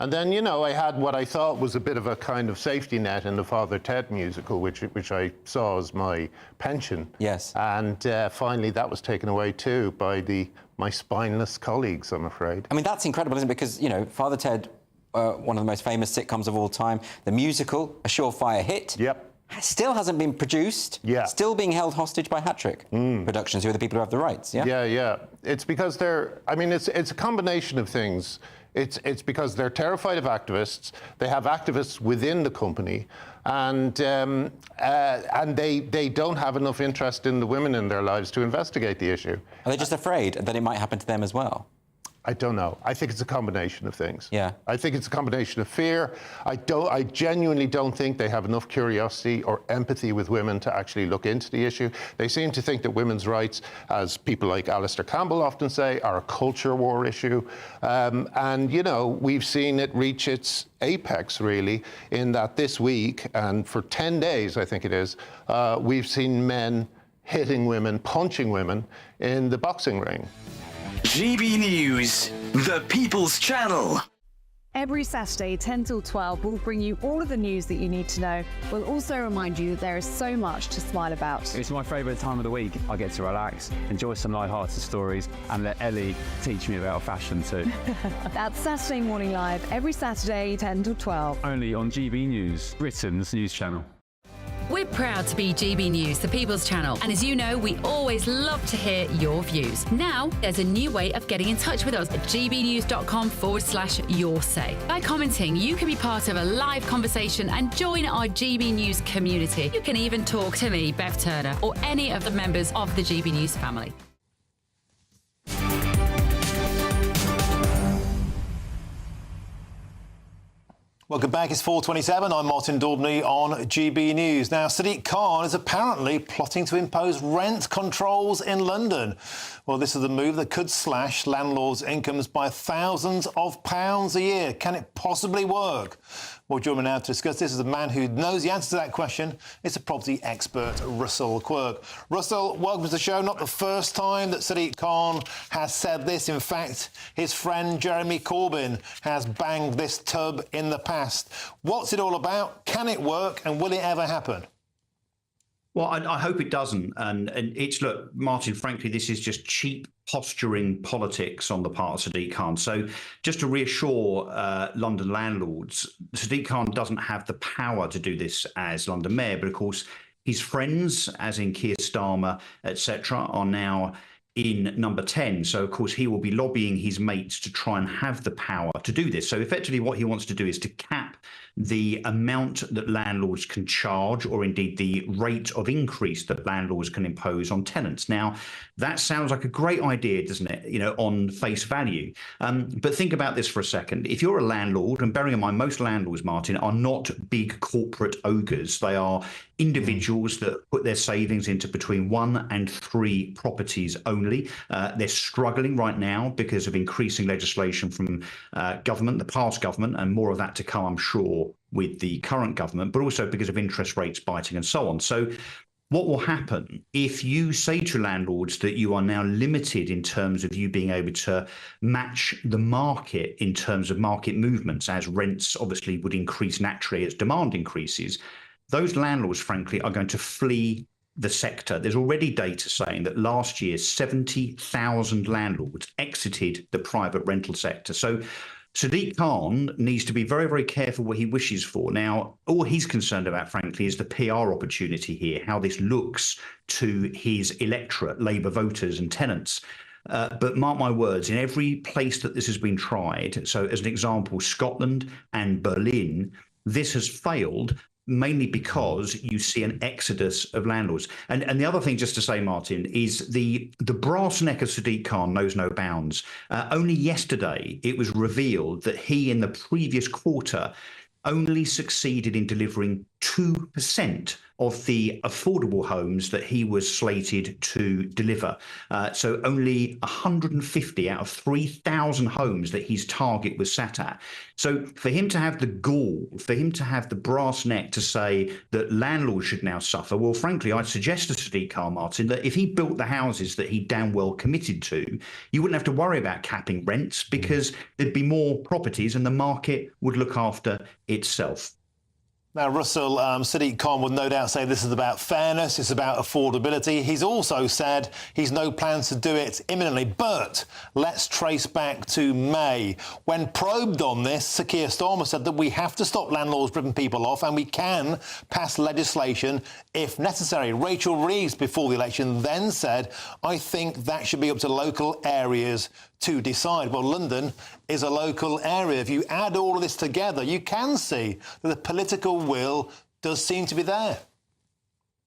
Speaker 23: I had what I thought was a bit of a kind of safety net in the Father Ted musical, which I saw as my pension.
Speaker 22: Yes.
Speaker 23: And finally that was taken away too by my spineless colleagues, I'm afraid.
Speaker 22: I mean, that's incredible, isn't it? Because, Father Ted, one of the most famous sitcoms of all time, the musical, a surefire hit.
Speaker 23: Yep.
Speaker 22: Still hasn't been produced.
Speaker 23: Yeah.
Speaker 22: Still being held hostage by Hat-Trick Productions, who are the people who have the rights, yeah?
Speaker 23: Yeah. It's because it's a combination of things. It's because they're terrified of activists. They have activists within the company, and they don't have enough interest in the women in their lives to investigate the issue.
Speaker 22: Are they just afraid that it might happen to them as well?
Speaker 23: I don't know. I think it's a combination of things.
Speaker 22: Yeah.
Speaker 23: I think it's a combination of fear. I genuinely don't think they have enough curiosity or empathy with women to actually look into the issue. They seem to think that women's rights, as people like Alistair Campbell often say, are a culture war issue. We've seen it reach its apex, really, in that this week, and for 10 days, I think it is, we've seen men hitting women, punching women in the boxing ring.
Speaker 21: GB News, the People's Channel.
Speaker 1: Every Saturday, 10 till 12, we'll bring you all of the news that you need to know. We'll also remind you that there is so much to smile about.
Speaker 9: It's my favourite time of the week. I get to relax, enjoy some light-hearted stories, and let Ellie teach me about fashion too.
Speaker 1: That's Saturday Morning Live, every Saturday, 10 till 12.
Speaker 9: Only on GB News, Britain's news channel.
Speaker 18: We're proud to be GB News, the People's Channel. And as you know, we always love to hear your views. Now, there's a new way of getting in touch with us at gbnews.com/your say. By commenting, you can be part of a live conversation and join our GB News community. You can even talk to me, Bev Turner, or any of the members of the GB News family.
Speaker 3: Welcome back. It's 4:27. I'm Martin Daubney on GB News. Now, Sadiq Khan is apparently plotting to impose rent controls in London. Well, this is a move that could slash landlords' incomes by thousands of pounds a year. Can it possibly work? Well, joining me now to discuss this is a man who knows the answer to that question. It's a property expert, Russell Quirk. Russell, welcome to the show. Not the first time that Sadiq Khan has said this. In fact, his friend Jeremy Corbyn has banged this tub in the past. What's it all about? Can it work? And will it ever happen?
Speaker 24: Well, I hope it doesn't. And it's, look, Martin, frankly, this is just cheap posturing politics on the part of Sadiq Khan. So just to reassure London landlords, Sadiq Khan doesn't have the power to do this as London mayor. But of course, his friends, as in Keir Starmer, etc., are now in number 10. So, of course, he will be lobbying his mates to try and have the power to do this. So effectively what he wants to do is to cap the amount that landlords can charge, or indeed the rate of increase that landlords can impose on tenants. Now, that sounds like a great idea, doesn't it? You know, on face value. But think about this for a second. If you're a landlord, and bearing in mind most landlords, Martin, are not big corporate ogres. They are individuals that put their savings into between 1 and 3 properties only. They're struggling right now because of increasing legislation from government, the past government, and more of that to come, I'm sure, with the current government, but also because of interest rates biting and so on. So what will happen if you say to landlords that you are now limited in terms of you being able to match the market in terms of market movements, as rents obviously would increase naturally as demand increases? Those landlords, frankly, are going to flee the sector. There's already data saying that last year 70,000 landlords exited the private rental sector. So Sadiq Khan needs to be very, very careful what he wishes for. Now, all he's concerned about, frankly, is the PR opportunity here, how this looks to his electorate, Labour voters and tenants. But mark my words, in every place that this has been tried, so as an example, Scotland and Berlin, this has failed, mainly because you see an exodus of landlords. And the other thing, just to say, Martin, is the brass neck of Sadiq Khan knows no bounds. Only yesterday, it was revealed that he, in the previous quarter, only succeeded in delivering 2% of the affordable homes that he was slated to deliver. So only 150 out of 3,000 homes that his target was sat at. So for him to have the gall, for him to have the brass neck to say that landlords should now suffer, well, frankly, I'd suggest to Sadiq Khan, Martin, that if he built the houses that he damn well committed to, you wouldn't have to worry about capping rents because there'd be more properties and the market would look after itself.
Speaker 3: Now, Russell, Sadiq Khan would no doubt say this is about fairness, it's about affordability. He's also said he's no plans to do it imminently. But let's trace back to May. When probed on this, Sir Keir Starmer said that we have to stop landlords ripping people off and we can pass legislation if necessary. Rachel Reeves, before the election, then said, I think that should be up to local areas to decide. Well, London is a local area. If you add all of this together, you can see that the political will does seem to be there.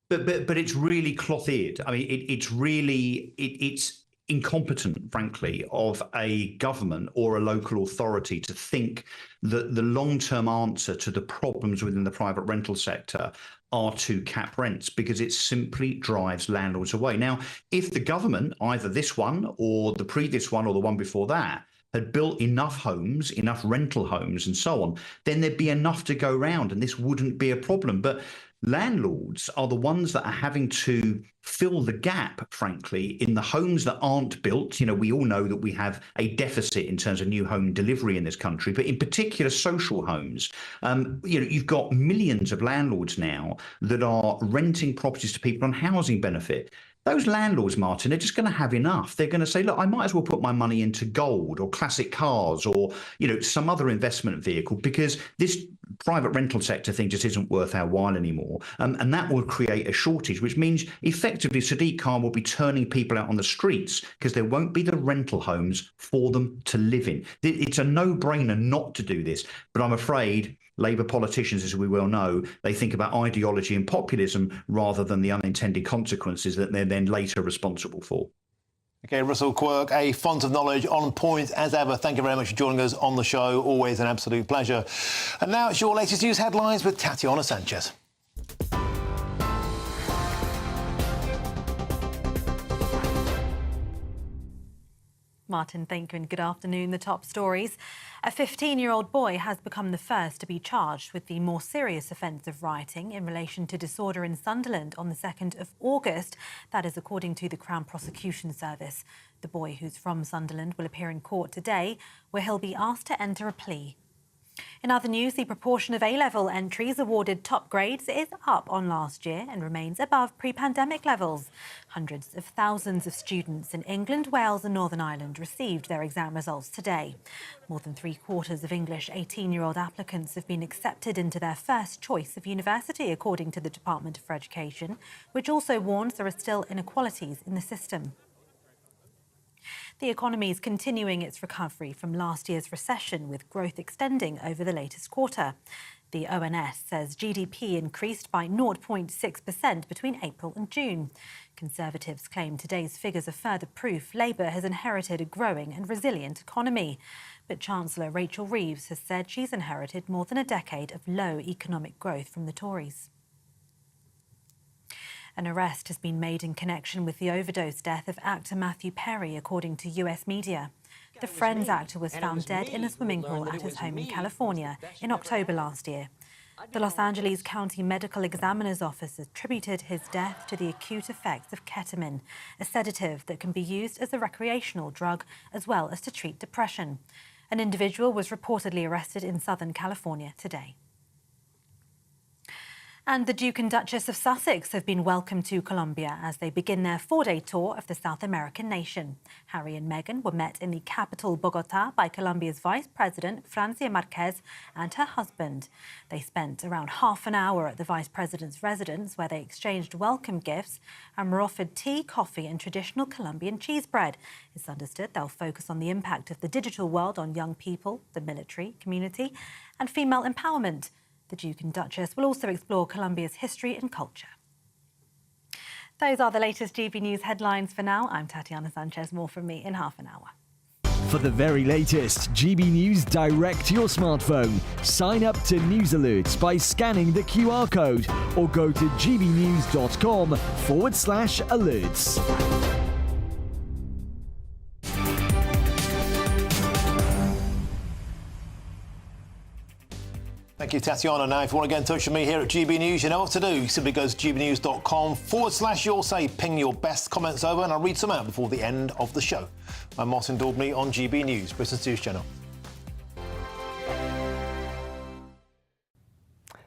Speaker 24: But it's really cloth-eared. I mean, it's incompetent, frankly, of a government or a local authority to think that the long-term answer to the problems within the private rental sector are to cap rents, because it simply drives landlords away. Now, if the government, either this one or the previous one or the one before that, had built enough homes, enough rental homes and so on, then there'd be enough to go round and this wouldn't be a problem. But landlords are the ones that are having to fill the gap, frankly, in the homes that aren't built. You know, we all know that we have a deficit in terms of new home delivery in this country, but in particular social homes. You know, you've got millions of landlords now that are renting properties to people on housing benefit. Those landlords, Martin, are just going to have enough. They're going to say, look, I might as well put my money into gold or classic cars or, you know, some other investment vehicle, because this private rental sector thing just isn't worth our while anymore. And that will create a shortage, which means effectively Sadiq Khan will be turning people out on the streets because there won't be the rental homes for them to live in. It's a no-brainer not to do this, but I'm afraid Labour politicians, as we well know, they think about ideology and populism rather than the unintended consequences that they're then later responsible for.
Speaker 3: OK, Russell Quirk, a font of knowledge, on point as ever. Thank you very much for joining us on the show. Always an absolute pleasure. And now it's your latest news headlines with Tatiana Sanchez.
Speaker 6: Martin, thank you and good afternoon. The top stories. A 15-year-old boy has become the first to be charged with the more serious offence of rioting in relation to disorder in Sunderland on the 2nd of August. That is according to the Crown Prosecution Service. The boy, who's from Sunderland, will appear in court today, where he'll be asked to enter a plea. In other news, the proportion of A-level entries awarded top grades is up on last year and remains above pre-pandemic levels. Hundreds of thousands of students in England, Wales and Northern Ireland received their exam results today. More than 3/4 of English 18-year-old applicants have been accepted into their first choice of university, according to the Department for Education, which also warns there are still inequalities in the system. The economy is continuing its recovery from last year's recession, with growth extending over the latest quarter. The ONS says GDP increased by 0.6% between April and June. Conservatives claim today's figures are further proof Labour has inherited a growing and resilient economy. But Chancellor Rachel Reeves has said she's inherited more than a decade of low economic growth from the Tories. An arrest has been made in connection with the overdose death of actor Matthew Perry, according to US media. The Friends actor was found dead in a swimming pool at his home in California in October last year. The Los Angeles County Medical Examiner's Office attributed his death to the acute effects of ketamine, a sedative that can be used as a recreational drug as well as to treat depression. An individual was reportedly arrested in Southern California today. And the Duke and Duchess of Sussex have been welcomed to Colombia as they begin their 4-day tour of the South American nation. Harry and Meghan were met in the capital, Bogotá, by Colombia's Vice President, Francia Márquez, and her husband. They spent around half an hour at the Vice President's residence, where they exchanged welcome gifts and were offered tea, coffee and traditional Colombian cheese bread. It's understood they'll focus on the impact of the digital world on young people, the military, community and female empowerment. The Duke and Duchess will also explore Colombia's history and culture. Those are the latest GB News headlines for now. I'm Tatiana Sanchez. More from me in half an hour.
Speaker 8: For the very latest GB News direct to your smartphone, sign up to News Alerts by scanning the QR code or go to gbnews.com/alerts.
Speaker 3: Thank you, Tatiana. Now, if you want to get in touch with me here at GB News, you know what to do. Simply go to gbnews.com/you'll say, ping your best comments over, and I'll read some out before the end of the show. I'm Martin Daubney on GB News, Britain's News Channel.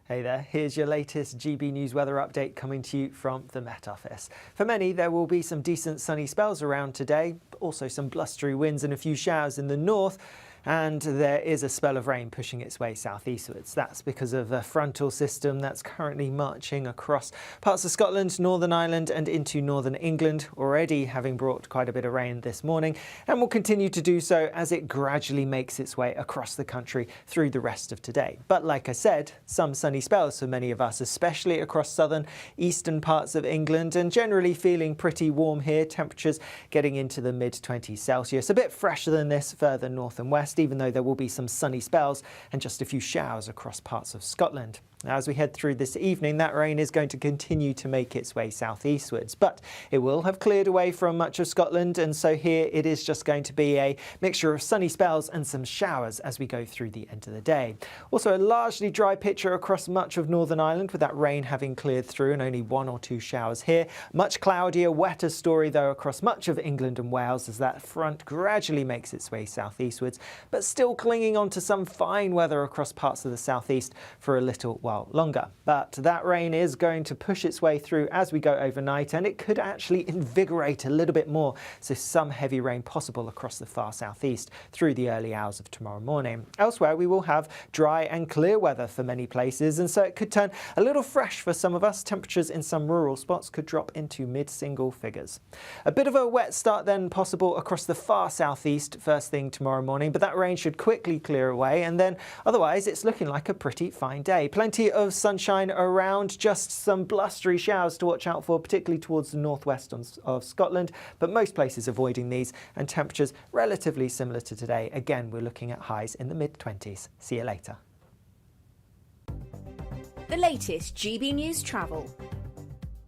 Speaker 10: Hey there, here's your latest GB News weather update coming to you from the Met Office. For many, there will be some decent sunny spells around today, but also some blustery winds and a few showers in the north. And there is a spell of rain pushing its way southeastwards. That's because of a frontal system that's currently marching across parts of Scotland, Northern Ireland and into northern England, already having brought quite a bit of rain this morning, and will continue to do so as it gradually makes its way across the country through the rest of today. But like I said, some sunny spells for many of us, especially across southern, eastern parts of England, and generally feeling pretty warm here, temperatures getting into the mid-20s Celsius, a bit fresher than this further north and west. west, even though there will be some sunny spells and just a few showers across parts of Scotland. Now, as we head through this evening, that rain is going to continue to make its way southeastwards, but it will have cleared away from much of Scotland, and so here it is just going to be a mixture of sunny spells and some showers as we go through the end of the day. Also, a largely dry picture across much of Northern Ireland, with that rain having cleared through and only 1 or 2 showers here. Much cloudier, wetter story though across much of England and Wales as that front gradually makes its way southeastwards, but still clinging on to some fine weather across parts of the southeast for a little while longer. But that rain is going to push its way through as we go overnight, and it could actually invigorate a little bit more, so some heavy rain possible across the far southeast through the early hours of tomorrow morning. Elsewhere, we will have dry and clear weather for many places, and so it could turn a little fresh for some of us. Temperatures in some rural spots could drop into mid-single figures. A bit of a wet start then possible across the far southeast first thing tomorrow morning, but that rain should quickly clear away, and then otherwise it's looking like a pretty fine day. Plenty of sunshine around, just some blustery showers to watch out for, particularly towards the northwest of Scotland, but most places avoiding these, and temperatures relatively similar to today. Again, we're looking at highs in the mid-20s. See you later.
Speaker 11: The latest GB News travel.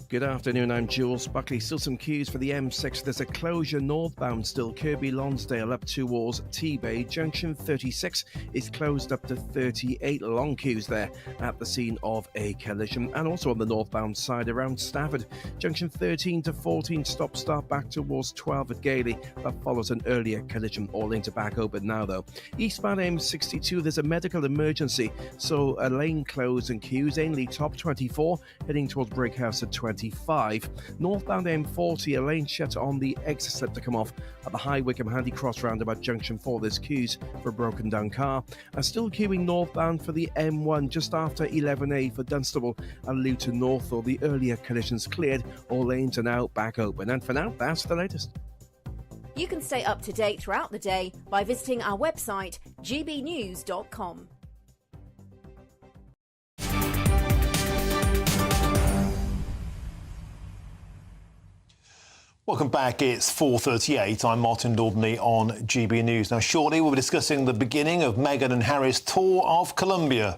Speaker 12: Good afternoon, I'm Jules Buckley. Still some queues for the M6. There's a closure northbound still, Kirkby Lonsdale up towards T-Bay. Junction 36 is closed up to 38. Long queues there at the scene of a collision. And also on the northbound side around Stafford. Junction 13 to 14 stop-start back towards 12 at Gailey. That follows an earlier collision. All lanes are back open now though. Eastbound M62, there's a medical emergency, so a lane closed and queues. Ainley top 24 heading towards Brickhouse at 25. Northbound M40, a lane shut on the exit slip to come off at the High Wycombe Handy Cross roundabout junction 4. There's queues for a broken down car. And still queuing northbound for the M1 just after 11A for Dunstable and Luton North, or the earlier collisions cleared. All lanes are now back open. And for now, that's the latest.
Speaker 11: You can stay up to date throughout the day by visiting our website gbnews.com.
Speaker 3: Welcome back. It's 4:38. I'm Martin Daubney on GB News. Now, shortly we'll be discussing the beginning of Meghan and Harry's tour of Colombia.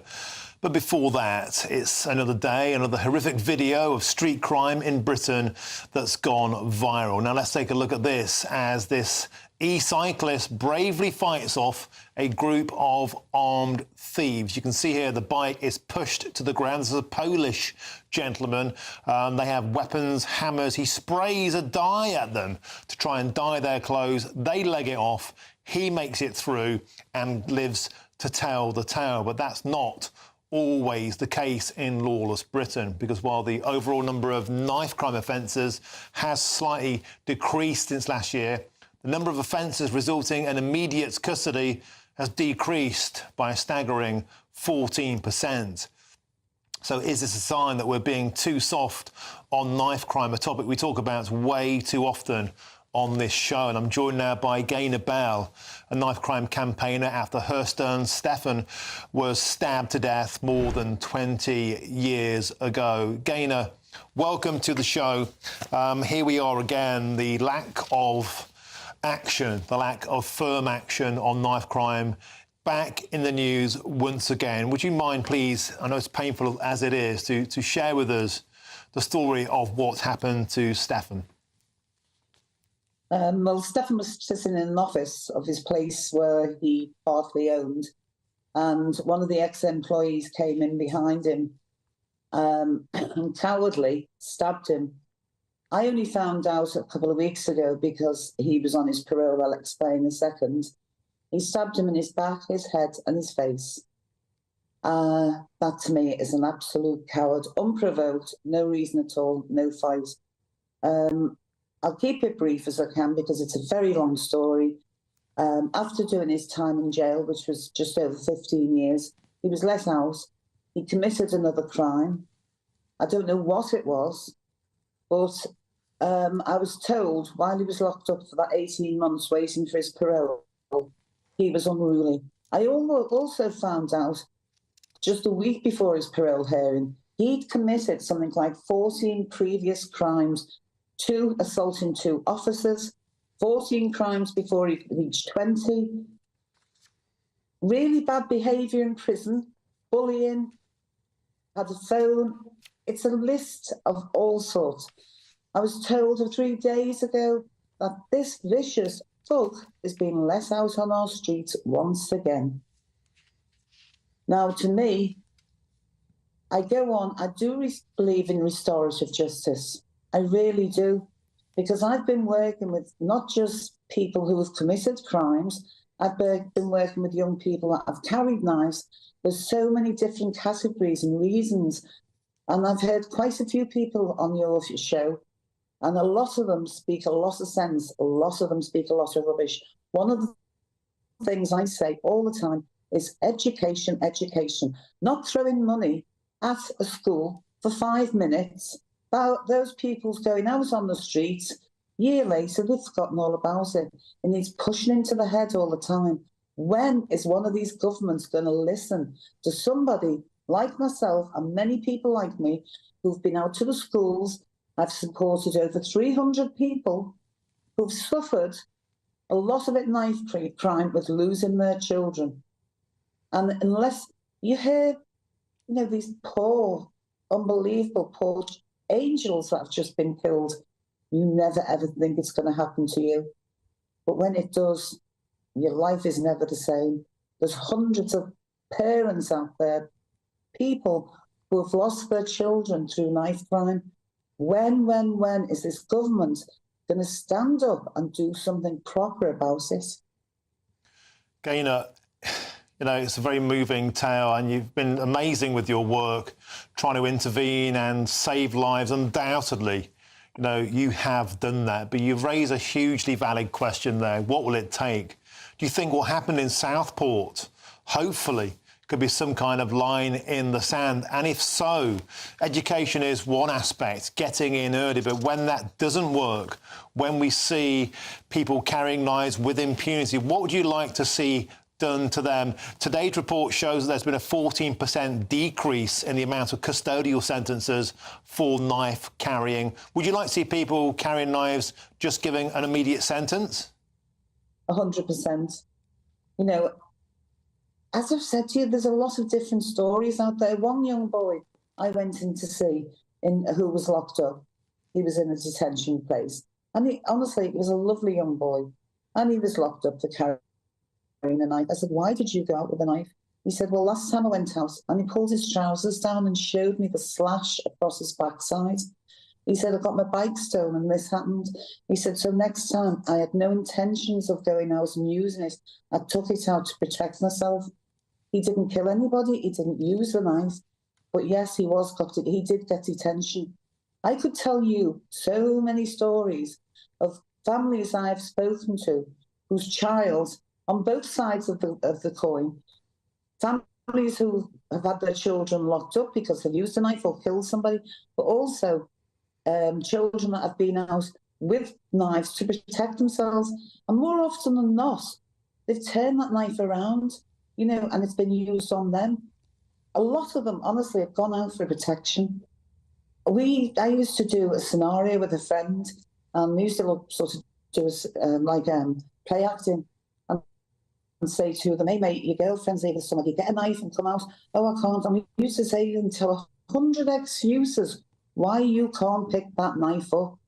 Speaker 3: But before that, it's another day, another horrific video of street crime in Britain that's gone viral. Now, let's take a look at this as this e-cyclist bravely fights off a group of armed thieves. You can see here the bike is pushed to the ground. This is a Polish gentleman. They have weapons, hammers. He sprays a dye at them to try and dye their clothes. They leg it off. He makes it through and lives to tell the tale. But that's not always the case in lawless Britain, because while the overall number of knife crime offences has slightly decreased since last year, the number of offences resulting in immediate custody has decreased by a staggering 14%. So is this a sign that we're being too soft on knife crime, a topic we talk about way too often on this show? And I'm joined now by Gaynor Bell, a knife crime campaigner after her son Stefan was stabbed to death more than 20 years ago. Gaynor, welcome to the show. Here we are again, the lack of action, the lack of firm action on knife crime back in the news once again. Would you mind, please, I know it's painful as it is, to share with us the story of what happened to Stefan?
Speaker 19: Well, Stefan was sitting in an office of his place where he partly owned, and one of the ex-employees came in behind him and cowardly stabbed him. I only found out a couple of weeks ago because he was on his parole. I'll explain in a second. He stabbed him in his back, his head and his face. That to me is an absolute coward, unprovoked, no reason at all, no fight. I'll keep it brief as I can because it's a very long story. After doing his time in jail, which was just over 15 years, he was let out. He committed another crime. I don't know what it was, but I was told while he was locked up for that 18 months waiting for his parole, he was unruly. I also found out just a week before his parole hearing, he'd committed something like 14 previous crimes, 2 assaulting 2 officers, 14 crimes before he reached 20. really bad behaviour in prison, bullying, had a phone. It's a list of all sorts. I was told 3 days ago that this vicious thug is being let out on our streets once again. Now, to me, I go on, I do believe in restorative justice. I really do. Because I've been working with not just people who have committed crimes, I've been working with young people that have carried knives. There's so many different categories and reasons. And I've heard quite a few people on your show, and a lot of them speak a lot of sense, a lot of them speak a lot of rubbish. One of the things I say all the time is education, education, not throwing money at a school for 5 minutes. Those people's going out on the streets, year later, they've forgotten all about it. And it's pushing into the head all the time. When is one of these governments going to listen to somebody like myself and many people like me who've been out to the schools? I've supported over 300 people who've suffered a lot of it knife crime with losing their children. And unless you hear, these poor, unbelievable, poor angels that have just been killed, you never ever think it's going to happen to you. But when it does, your life is never the same. There's hundreds of parents out there, people who have lost their children through knife crime. When is this government going to stand up and do something proper about it?
Speaker 3: Gaynor, it's a very moving tale, and you've been amazing with your work, trying to intervene and save lives. Undoubtedly, you have done that, but you've raised a hugely valid question there. What will it take? Do you think what happened in Southport, hopefully, could be some kind of line in the sand? And if so, education is one aspect, getting in early, but when that doesn't work, when we see people carrying knives with impunity, what would you like to see done to them? Today's report shows that there's been a 14% decrease in the amount of custodial sentences for knife carrying. Would you like to see people carrying knives just giving an immediate sentence?
Speaker 19: 100%. As I've said to you, there's a lot of different stories out there. One young boy I went in to see who was locked up. He was in a detention place. And he was a lovely young boy. And he was locked up for carrying a knife. I said, why did you go out with a knife? He said, well, last time I went out, and he pulled his trousers down and showed me the slash across his backside. He said, I got my bike stolen and this happened. He said, so next time I had no intentions of going out and using it. I took it out to protect myself. He didn't kill anybody. He didn't use the knife. But yes, he did get detention. I could tell you so many stories of families I've spoken to whose child, on both sides of the coin, families who have had their children locked up because they've used a knife or killed somebody, but also children that have been out with knives to protect themselves. And more often than not, they've turned that knife around, and it's been used on them. A lot of them, honestly, have gone out for protection. I used to do a scenario with a friend, and we used to play acting and say to them, hey, mate, your girlfriend's here with somebody, get a knife and come out. Oh, I can't. And we used to say until 100 excuses why you can't pick that knife up.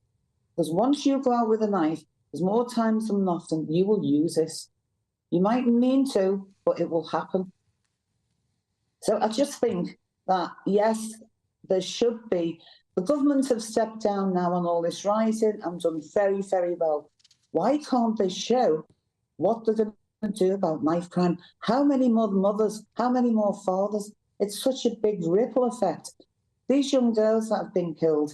Speaker 19: Because once you go out with a knife, there's more times than not you will use it. You mightn't mean to, but it will happen. So I just think that, yes, there should be. The government have stepped down now on all this writing and done very, very well. Why can't they show what they're going to do about knife crime? How many more mothers, how many more fathers? It's such a big ripple effect. These young girls that have been killed,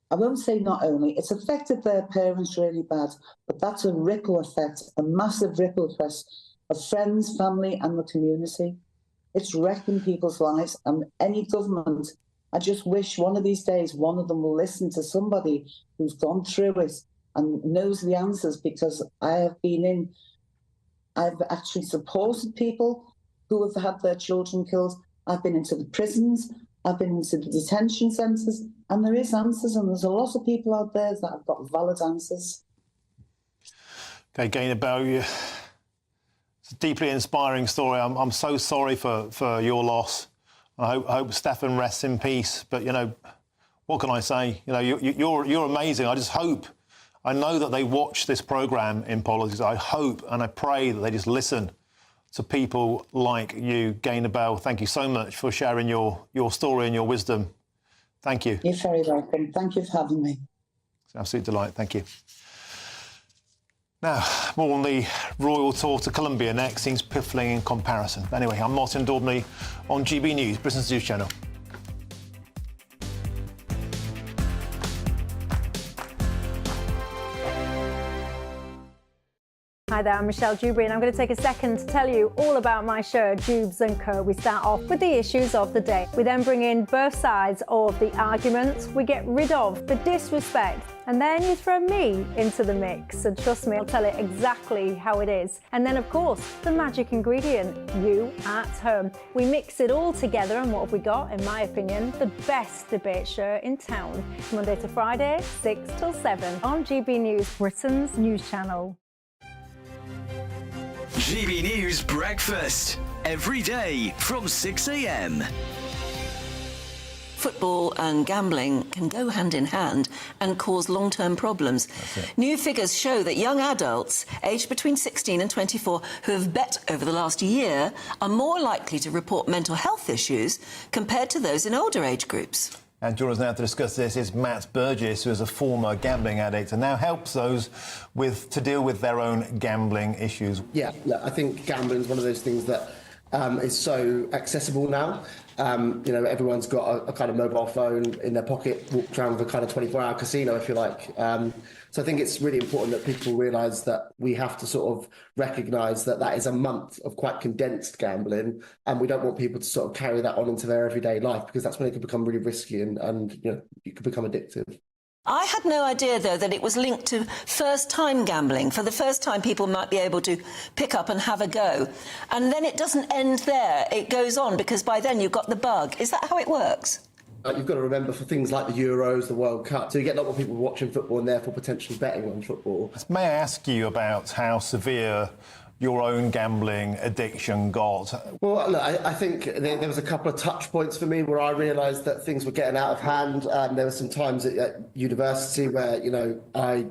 Speaker 19: I won't say not only, it's affected their parents really bad, but that's a ripple effect, a massive ripple effect of friends, family and the community. It's wrecking people's lives, and any government, I just wish one of these days one of them will listen to somebody who's gone through it and knows the answers, because I've actually supported people who have had their children killed. I've been into the prisons, I've been into the detention centres, and there is answers, and there's a lot of people out there that have got valid answers.
Speaker 3: Okay, Gaynor Bell, It's a deeply inspiring story. I'm so sorry for your loss. I hope Stefan rests in peace. But, you know, what can I say? You know, you're amazing. I just hope, I know that they watch this programme in politics. I hope and I pray that they just listen to people like you. Gaynor Bell, thank you so much for sharing your story and your wisdom. Thank you.
Speaker 19: You're very welcome. Thank you for having me.
Speaker 3: It's an absolute delight. Thank you. Now, more on the royal tour to Colombia next. Seems piffling in comparison. Anyway, I'm Martin Daubney on GB News, Britain's news channel.
Speaker 4: Hi there, I'm Michelle Dewberry and I'm going to take a second to tell you all about my show, Dubes & Co. We start off with the issues of the day. We then bring in both sides of the argument. We get rid of the disrespect. And then you throw me into the mix. And trust me, I'll tell it exactly how it is. And then, of course, the magic ingredient, you at home. We mix it all together and what have we got, in my opinion, the best debate show in town. Monday to Friday, 6 till 7 on GB News, Britain's news channel.
Speaker 21: GB News Breakfast, every day from 6 a.m.
Speaker 7: Football and gambling can go hand in hand and cause long-term problems. New figures show that young adults aged between 16 and 24 who have bet over the last year are more likely to report mental health issues compared to those in older age groups.
Speaker 3: And joining us now to discuss this is Matt Burgess, who is a former gambling addict and now helps those to deal with their own gambling issues.
Speaker 13: Yeah, look, I think gambling is one of those things that is so accessible now. You know, everyone's got a kind of mobile phone in their pocket, walk around with a kind of 24-hour casino, if you like. So I think it's really important that people realise that we have to sort of recognise that that is a month of quite condensed gambling, and we don't want people to sort of carry that on into their everyday life, because that's when it can become really risky and you know, it could become addictive.
Speaker 7: I had no idea, though, that it was linked to first-time gambling. For the first time, people might be able to pick up and have a go. And then it doesn't end there. It goes on, because by then you've got the bug. Is that how it works?
Speaker 13: You've got to remember, for things like the Euros, the World Cup, so you get a lot more people watching football and therefore potentially betting on football.
Speaker 3: May I ask you about how severe your own gambling addiction got?
Speaker 13: Well, look, I think there was a couple of touch points for me where I realised that things were getting out of hand. There were some times at university where, you know, I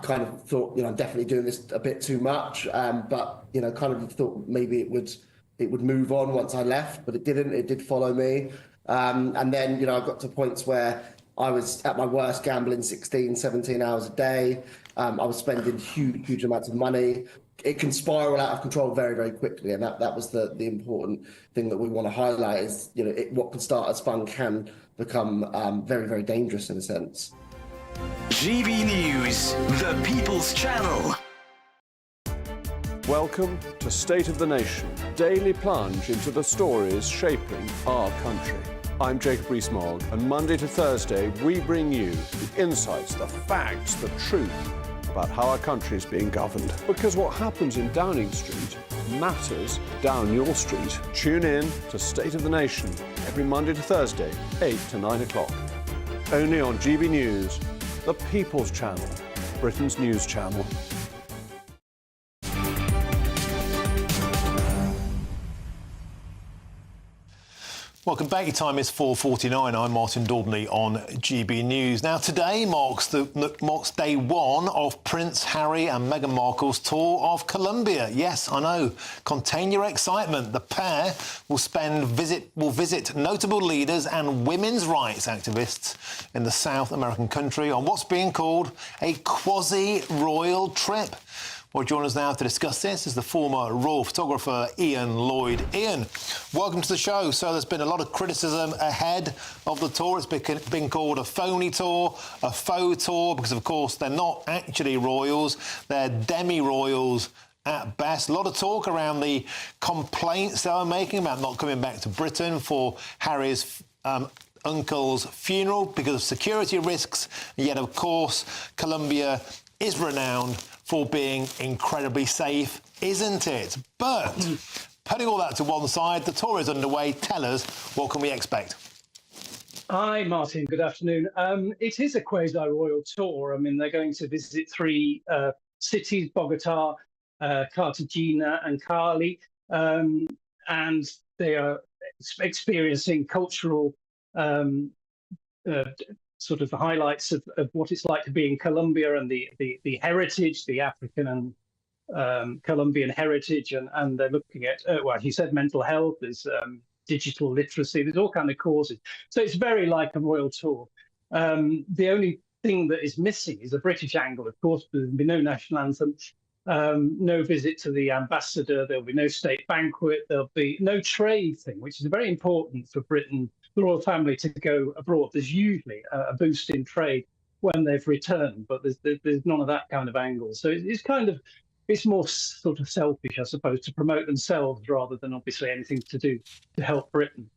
Speaker 13: kind of thought, you know, I'm definitely doing this a bit too much, but, you know, kind of thought maybe it would move on once I left, but it didn't. It did follow me. And then, you know, I got to points where I was at my worst gambling 16, 17 hours a day. I was spending huge amounts of money. It can spiral out of control very, very quickly, and that was the important thing that we want to highlight is, you know, what can start as fun can become very, very dangerous in a sense.
Speaker 21: GB News, the People's Channel.
Speaker 20: Welcome to State of the Nation, daily plunge into the stories shaping our country. I'm Jacob Rees-Mogg, and Monday to Thursday we bring you the insights, the facts, the truth about how our country is being governed. Because what happens in Downing Street matters down your street. Tune in to State of the Nation every Monday to Thursday, 8 to 9 o'clock. Only on GB News, the People's Channel, Britain's news channel.
Speaker 3: Welcome back. Your time is 4:49. I'm Martin Daubney on GB News. Now, today marks day one of Prince Harry and Meghan Markle's tour of Colombia. Yes, I know. Contain your excitement. The pair will visit notable leaders and women's rights activists in the South American country on what's being called a quasi-royal trip. Well, join us now to discuss this is the former royal photographer Ian Lloyd. Ian, welcome to the show. So there's been a lot of criticism ahead of the tour. It's been called a phony tour, a faux tour, because, of course, they're not actually royals. They're demi-royals at best. A lot of talk around the complaints they were making about not coming back to Britain for Harry's uncle's funeral because of security risks. Yet, of course, Colombia is renowned for being incredibly safe, isn't it? But putting all that to one side, the tour is underway. Tell us, what can we expect?
Speaker 25: Hi, Martin. Good afternoon. It is a quasi-royal tour. I mean, they're going to visit three cities, Bogota, Cartagena and Cali, and they are experiencing cultural sort of highlights of what it's like to be in Colombia and the heritage, the African and Colombian heritage, and they're looking at, well, as you said, mental health, there's digital literacy, there's all kind of causes. So it's very like a royal tour. The only thing that is missing is a British angle, of course. There'll be no national anthem, no visit to the ambassador, there'll be no state banquet, there'll be no trade thing, which is very important for Britain, the royal family, to go abroad. There's usually a boost in trade when they've returned, but there's none of that kind of angle. So it's kind of, it's more sort of selfish, I suppose, to promote themselves rather than obviously anything to do to help Britain.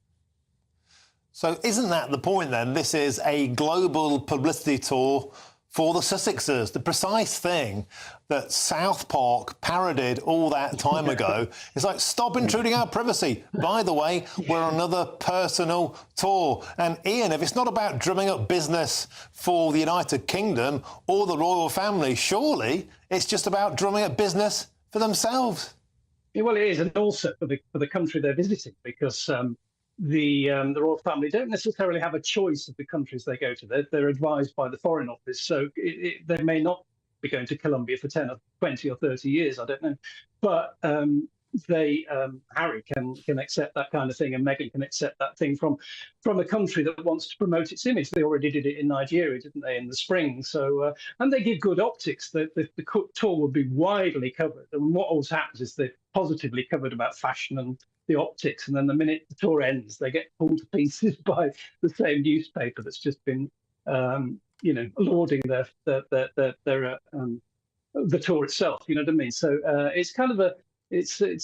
Speaker 3: So isn't that the point then? This is a global publicity tour for the Sussexes, the precise thing that South Park parodied all that time ago. It's like, stop intruding our privacy. By the way, we're on another personal tour. And Ian, if it's not about drumming up business for the United Kingdom or the royal family, surely it's just about drumming up business for themselves.
Speaker 25: Yeah, well, it is, and also for the country they're visiting, because the royal family don't necessarily have a choice of the countries they go to. They're advised by the Foreign Office, so they may not be going to Colombia for 10 or 20 or 30 years, I don't know. But Harry can accept that kind of thing, and Meghan can accept that thing from a country that wants to promote its image. They already did it in Nigeria, didn't they, in the spring? So, and they give good optics. The tour will be widely covered. And what always happens is they're positively covered about fashion and the optics, and then the minute the tour ends, they get pulled to pieces by the same newspaper that's just been, lauding the tour itself. You know what I mean? So it's kind of it's a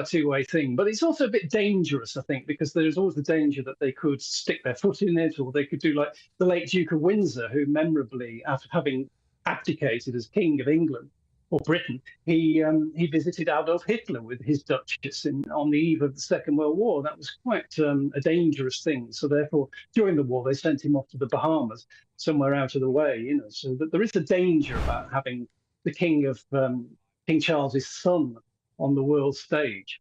Speaker 25: two-way thing, but it's also a bit dangerous, I think, because there's always the danger that they could stick their foot in it, or they could do like the late Duke of Windsor, who memorably, after having abdicated as King of England or Britain, he visited Adolf Hitler with his Duchess on the eve of the Second World War. That was quite a dangerous thing. So therefore, during the war, they sent him off to the Bahamas, somewhere out of the way. So that there is a danger about having the King Charles's son on the world stage.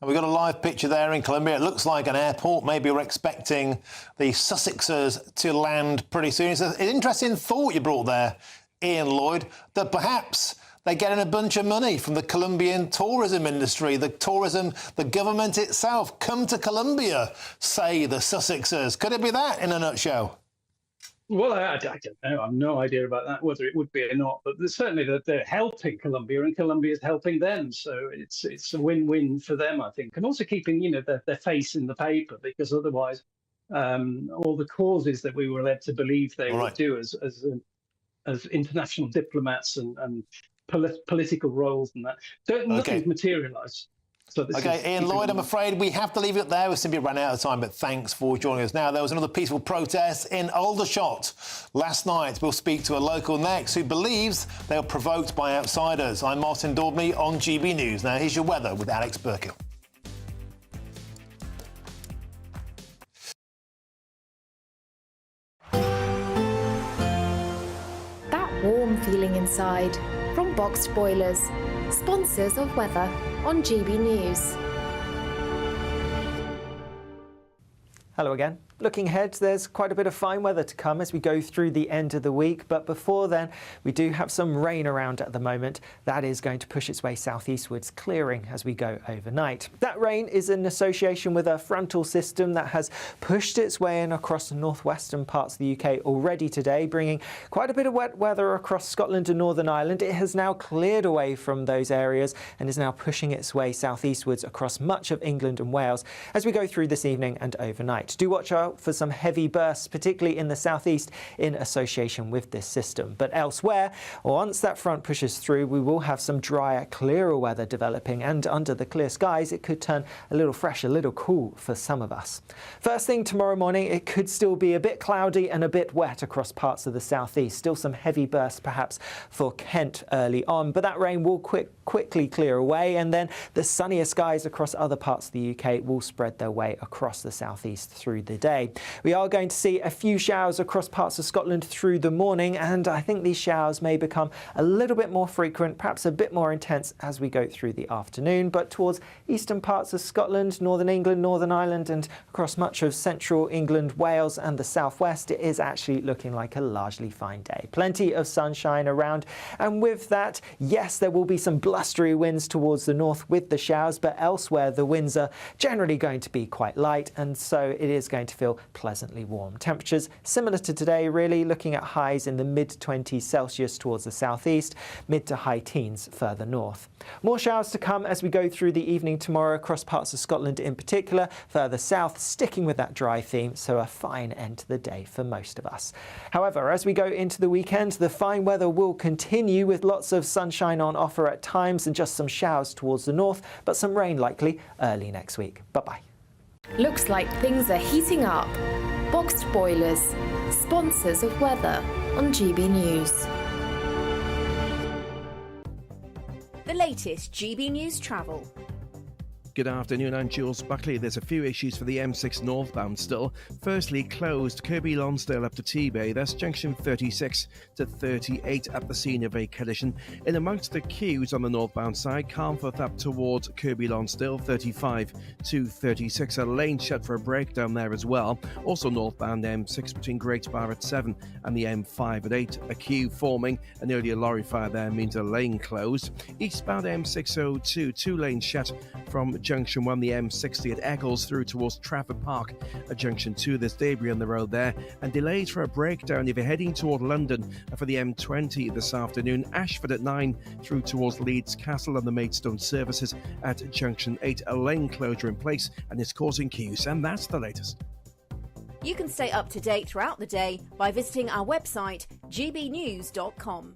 Speaker 3: And we've got a live picture there in Colombia. It looks like an airport. Maybe we're expecting the Sussexes to land pretty soon. It's an interesting thought you brought there, Ian Lloyd, that perhaps they're getting a bunch of money from the Colombian tourism industry, the government itself. Come to Colombia, say the Sussexes. Could it be that in a nutshell?
Speaker 25: Well, I don't know. I have no idea about that, whether it would be or not. But certainly they're helping Colombia, and Colombia is helping them. So it's a win-win for them, I think. And also keeping, their face in the paper, because otherwise all the causes that we were led to believe they would do as international diplomats and political roles and that, nothing's materialised. So
Speaker 3: Ian Lloyd, I'm afraid we have to leave it there. We simply ran out of time, but thanks for joining us. Now, there was another peaceful protest in Aldershot last night. We'll speak to a local next who believes they were provoked by outsiders. I'm Martin Daubney on GB News. Now, here's your weather with Alex Burkill.
Speaker 2: That warm feeling inside from Boxed Boilers, sponsors of weather on GB News.
Speaker 10: Hello again. Looking ahead, there's quite a bit of fine weather to come as we go through the end of the week. But before then, we do have some rain around at the moment. That is going to push its way southeastwards, clearing as we go overnight. That rain is in association with a frontal system that has pushed its way in across the northwestern parts of the UK already today, bringing quite a bit of wet weather across Scotland and Northern Ireland. It has now cleared away from those areas and is now pushing its way southeastwards across much of England and Wales as we go through this evening and overnight. Do watch out for some heavy bursts, particularly in the southeast, in association with this system. But elsewhere, once that front pushes through, we will have some drier, clearer weather developing, and under the clear skies, it could turn a little fresh, a little cool for some of us. First thing tomorrow morning, it could still be a bit cloudy and a bit wet across parts of the southeast. Still some heavy bursts perhaps for Kent early on, but that rain will quickly clear away, and then the sunnier skies across other parts of the UK will spread their way across the southeast through the day. today. We are going to see a few showers across parts of Scotland through the morning, and I think these showers may become a little bit more frequent, perhaps a bit more intense as we go through the afternoon. But towards eastern parts of Scotland, northern England, Northern Ireland, and across much of central England, Wales and the southwest, it is actually looking like a largely fine day. Plenty of sunshine around, and with that, yes, there will be some blustery winds towards the north with the showers, but elsewhere the winds are generally going to be quite light, and so it is going to feel pleasantly warm. Temperatures similar to today, really, looking at highs in the mid-20s Celsius towards the southeast, mid to high teens further north. More showers to come as we go through the evening tomorrow across parts of Scotland in particular, further south sticking with that dry theme, so a fine end to the day for most of us. However, as we go into the weekend, the fine weather will continue with lots of sunshine on offer at times and just some showers towards the north, but some rain likely early next week. Bye-bye.
Speaker 2: Looks like things are heating up. Boxed boilers, sponsors of weather on GB News.
Speaker 11: The latest GB News travel.
Speaker 12: Good afternoon, I'm Jules Buckley. There's a few issues for the M6 northbound still. Firstly, closed Kirkby Lonsdale up to T-Bay. That's junction 36 to 38 at the scene of a collision. In amongst the queues on the northbound side, Carnforth up towards Kirkby Lonsdale, 35 to 36. A lane shut for a breakdown there as well. Also northbound M6 between Great Bar at 7 and the M5 at 8. A queue forming. An earlier lorry fire there means a lane closed. Eastbound M602, 2 lanes shut from Junction 1, the M60 at Eccles through towards Trafford Park. At Junction 2, there's debris on the road there, and delays for a breakdown if you're heading toward London for the M20 this afternoon. Ashford at 9 through towards Leeds Castle and the Maidstone services at Junction 8. A lane closure in place, and it's causing queues, and that's the latest.
Speaker 11: You can stay up to date throughout the day by visiting our website, gbnews.com.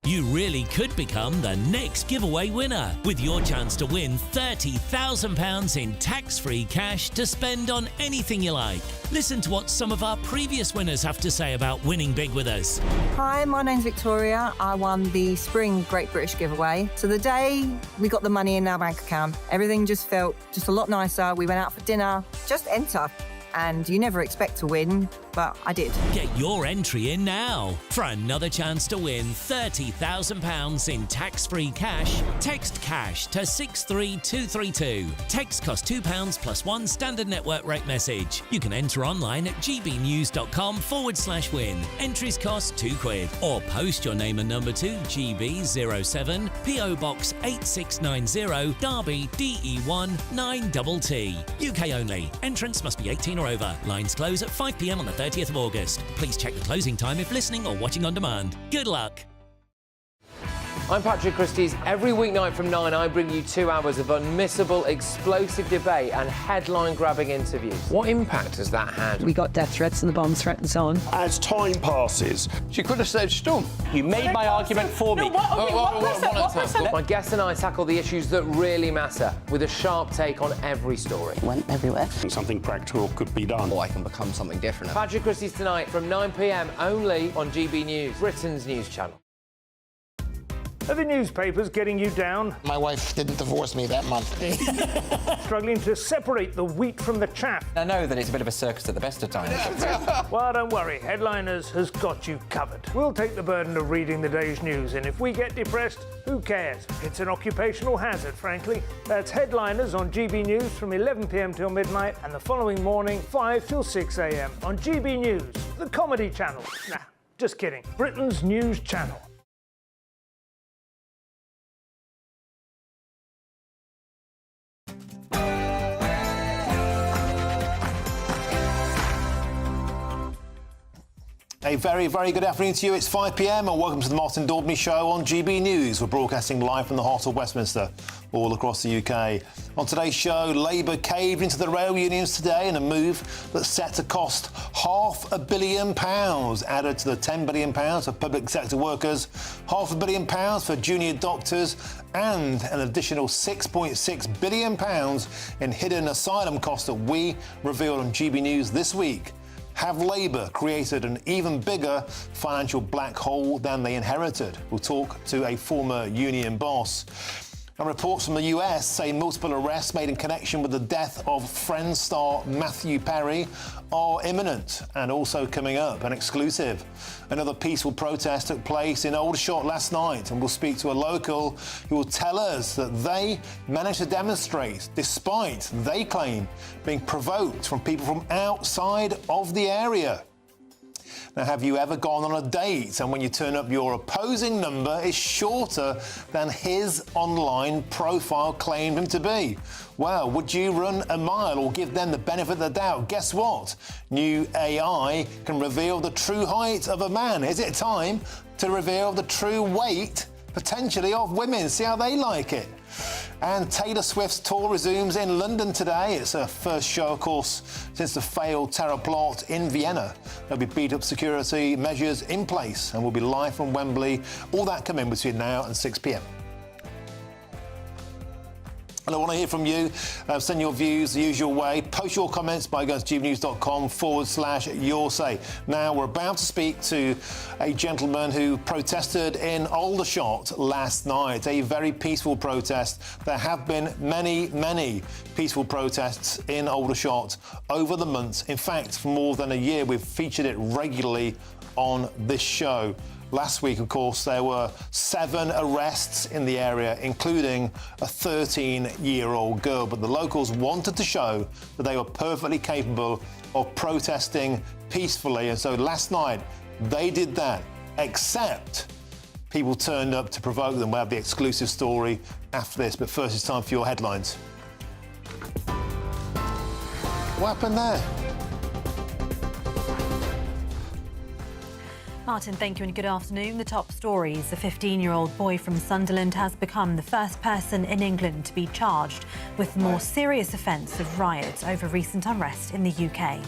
Speaker 5: You really could become the next giveaway winner with your chance to win £30,000 in tax-free cash to spend on anything you like. Listen to what some of our previous winners have to say about winning big with us.
Speaker 14: Hi, my name's Victoria. I won the Spring Great British giveaway. So the day we got the money in our bank account, everything just felt just a lot nicer. We went out for dinner, just enter. And you never expect to win, but I did.
Speaker 5: Get your entry in now. For another chance to win £30,000 in tax-free cash, text cash to 63232. Text costs £2 plus one standard network rate message. You can enter online at gbnews.com/win. Entries cost £2. Or post your name and number to GB07 PO Box 8690 Derby DE1 9TT. UK only. Entrance must be 18 or over. Lines close at 5 p.m. on the 30th of August. Please check the closing time if listening or watching on demand. Good luck.
Speaker 15: I'm Patrick Christie's. Every weeknight from 9, I bring you 2 hours of unmissable, explosive debate and headline-grabbing interviews. What impact has that had?
Speaker 16: We got death threats and the bomb threat and so on.
Speaker 17: As time passes, she could have said Stum.
Speaker 15: You made my argument for me. My guests and I tackle the issues that really matter with a sharp take on every story.
Speaker 17: Went everywhere. Something practical could be done.
Speaker 15: Or I can become something different. Patrick Christie's tonight from 9 p.m. only on GB News, Britain's news channel.
Speaker 26: Are the newspapers getting you down?
Speaker 17: My wife didn't divorce me that month.
Speaker 26: Struggling to separate the wheat from the chaff?
Speaker 22: I know that it's a bit of a circus at the best of times.
Speaker 26: Well, don't worry. Headliners has got you covered. We'll take the burden of reading the day's news, and if we get depressed, who cares? It's an occupational hazard, frankly. That's Headliners on GB News from 11 p.m. till midnight, and the following morning, 5 till 6 a.m. on GB News, the comedy channel. Nah, just kidding. Britain's news channel.
Speaker 3: A very, very good afternoon to you. It's 5 p.m. and welcome to the Martin Daubney Show on GB News. We're broadcasting live from the heart of Westminster, all across the UK. On today's show, Labour caved into the rail unions today in a move that's set to cost £500 million, added to the £10 billion for public sector workers, £500 million for junior doctors, and an additional £6.6 billion in hidden asylum costs that we revealed on GB News this week. Have Labour created an even bigger financial black hole than they inherited? We'll talk to a former union boss. And reports from the US say multiple arrests made in connection with the death of Friends star Matthew Perry are imminent and also coming up. An exclusive. Another peaceful protest took place in Aldershot last night, and we'll speak to a local who will tell us that they managed to demonstrate despite, they claim, being provoked from people from outside of the area. Now, have you ever gone on a date and when you turn up your opposing number is shorter than his online profile claimed him to be? Well, would you run a mile or give them the benefit of the doubt? Guess what? New AI can reveal the true height of a man. Is it time to reveal the true weight, potentially, of women? See how they like it. And Taylor Swift's tour resumes in London today. It's her first show, of course, since the failed terror plot in Vienna. There'll be beat-up security measures in place and we'll be live from Wembley. All that coming between now and 6 p.m. And I want to hear from you. Send your views the usual way. Post your comments by going to gbnews.com/your say. Now, we're about to speak to a gentleman who protested in Aldershot last night. A very peaceful protest. There have been many peaceful protests in Aldershot over the months. In fact, for more than a year, we've featured it regularly on this show. Last week, of course, there were 7 arrests in the area, including a 13-year-old girl. But the locals wanted to show that they were perfectly capable of protesting peacefully. And so last night, they did that, except people turned up to provoke them. We'll have the exclusive story after this. But first, it's time for your headlines. What happened there?
Speaker 1: Martin, thank you and good afternoon. The top stories. A 15-year-old boy from Sunderland has become the first person in England to be charged with the more serious offence of riots over recent unrest in the UK.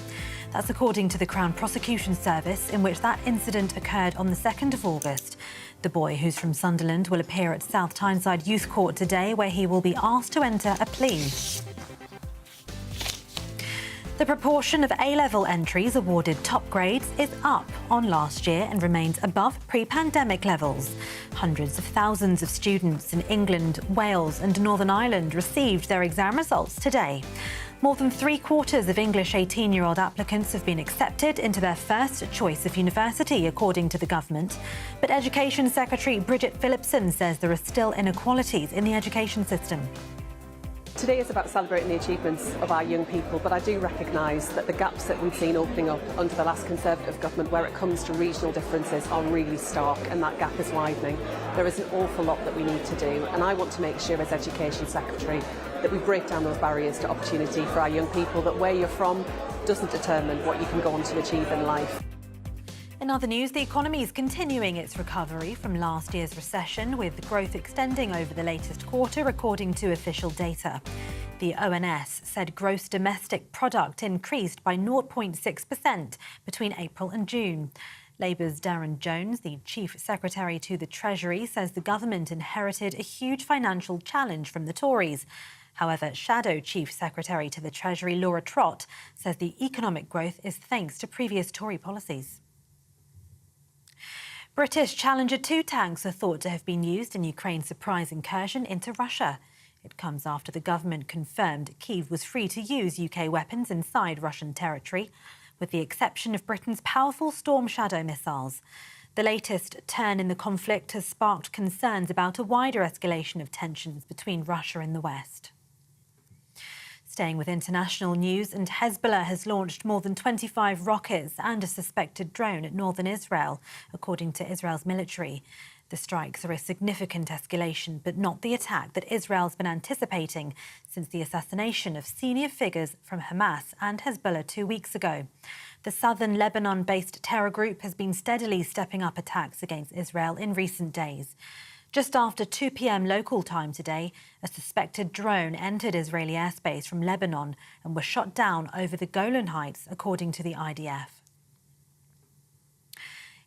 Speaker 1: That's according to the Crown Prosecution Service, in which that incident occurred on the 2nd of August. The boy, who's from Sunderland, will appear at South Tyneside Youth Court today, where he will be asked to enter a plea. The proportion of A-level entries awarded top grades is up on last year and remains above pre-pandemic levels. Hundreds of thousands of students in England, Wales and Northern Ireland received their exam results today. More than 3/4 of English 18-year-old applicants have been accepted into their first choice of university, according to the government. But Education Secretary Bridget Phillipson says there are still inequalities in the education system.
Speaker 6: Today is about celebrating the achievements of our young people, but I do recognise that the gaps that we've seen opening up under the last Conservative government where it comes to regional differences are really stark, and that gap is widening. There is an awful lot that we need to do, and I want to make sure as Education Secretary that we break down those barriers to opportunity for our young people, that where you're from doesn't determine what you can go on to achieve in life.
Speaker 1: In other news, the economy is continuing its recovery from last year's recession, with growth extending over the latest quarter, according to official data. The ONS said gross domestic product increased by 0.6% between April and June. Labour's Darren Jones, the Chief Secretary to the Treasury, says the government inherited a huge financial challenge from the Tories. However, Shadow Chief Secretary to the Treasury, Laura Trott, says the economic growth is thanks to previous Tory policies. British Challenger 2 tanks are thought to have been used in Ukraine's surprise incursion into Russia. It comes after the government confirmed Kyiv was free to use UK weapons inside Russian territory, with the exception of Britain's powerful Storm Shadow missiles. The latest turn in the conflict has sparked concerns about a wider escalation of tensions between Russia and the West. Staying with international news, and Hezbollah has launched more than 25 rockets and a suspected drone at northern Israel, according to Israel's military. The strikes are a significant escalation, but not the attack that Israel's been anticipating since the assassination of senior figures from Hamas and Hezbollah 2 weeks ago. The southern Lebanon-based terror group has been steadily stepping up attacks against Israel in recent days. Just after 2 p.m. local time today, a suspected drone entered Israeli airspace from Lebanon and was shot down over the Golan Heights, according to the IDF.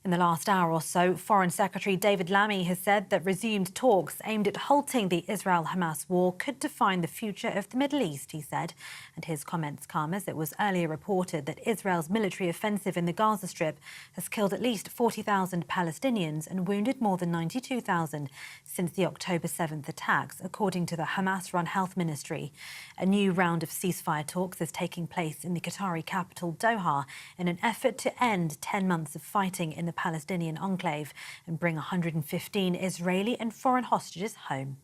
Speaker 1: In the last hour or so, Foreign Secretary David Lammy has said that resumed talks aimed at halting the Israel-Hamas war could define the future of the Middle East, he said. And his comments come as it was earlier reported that Israel's military offensive in the Gaza Strip has killed at least 40,000 Palestinians and wounded more than 92,000 since the October 7th attacks, according to the Hamas-run health ministry. A new round of ceasefire talks is taking place in the Qatari capital, Doha, in an effort to end 10 months of fighting in the Palestinian enclave and bring 115 Israeli and foreign hostages home.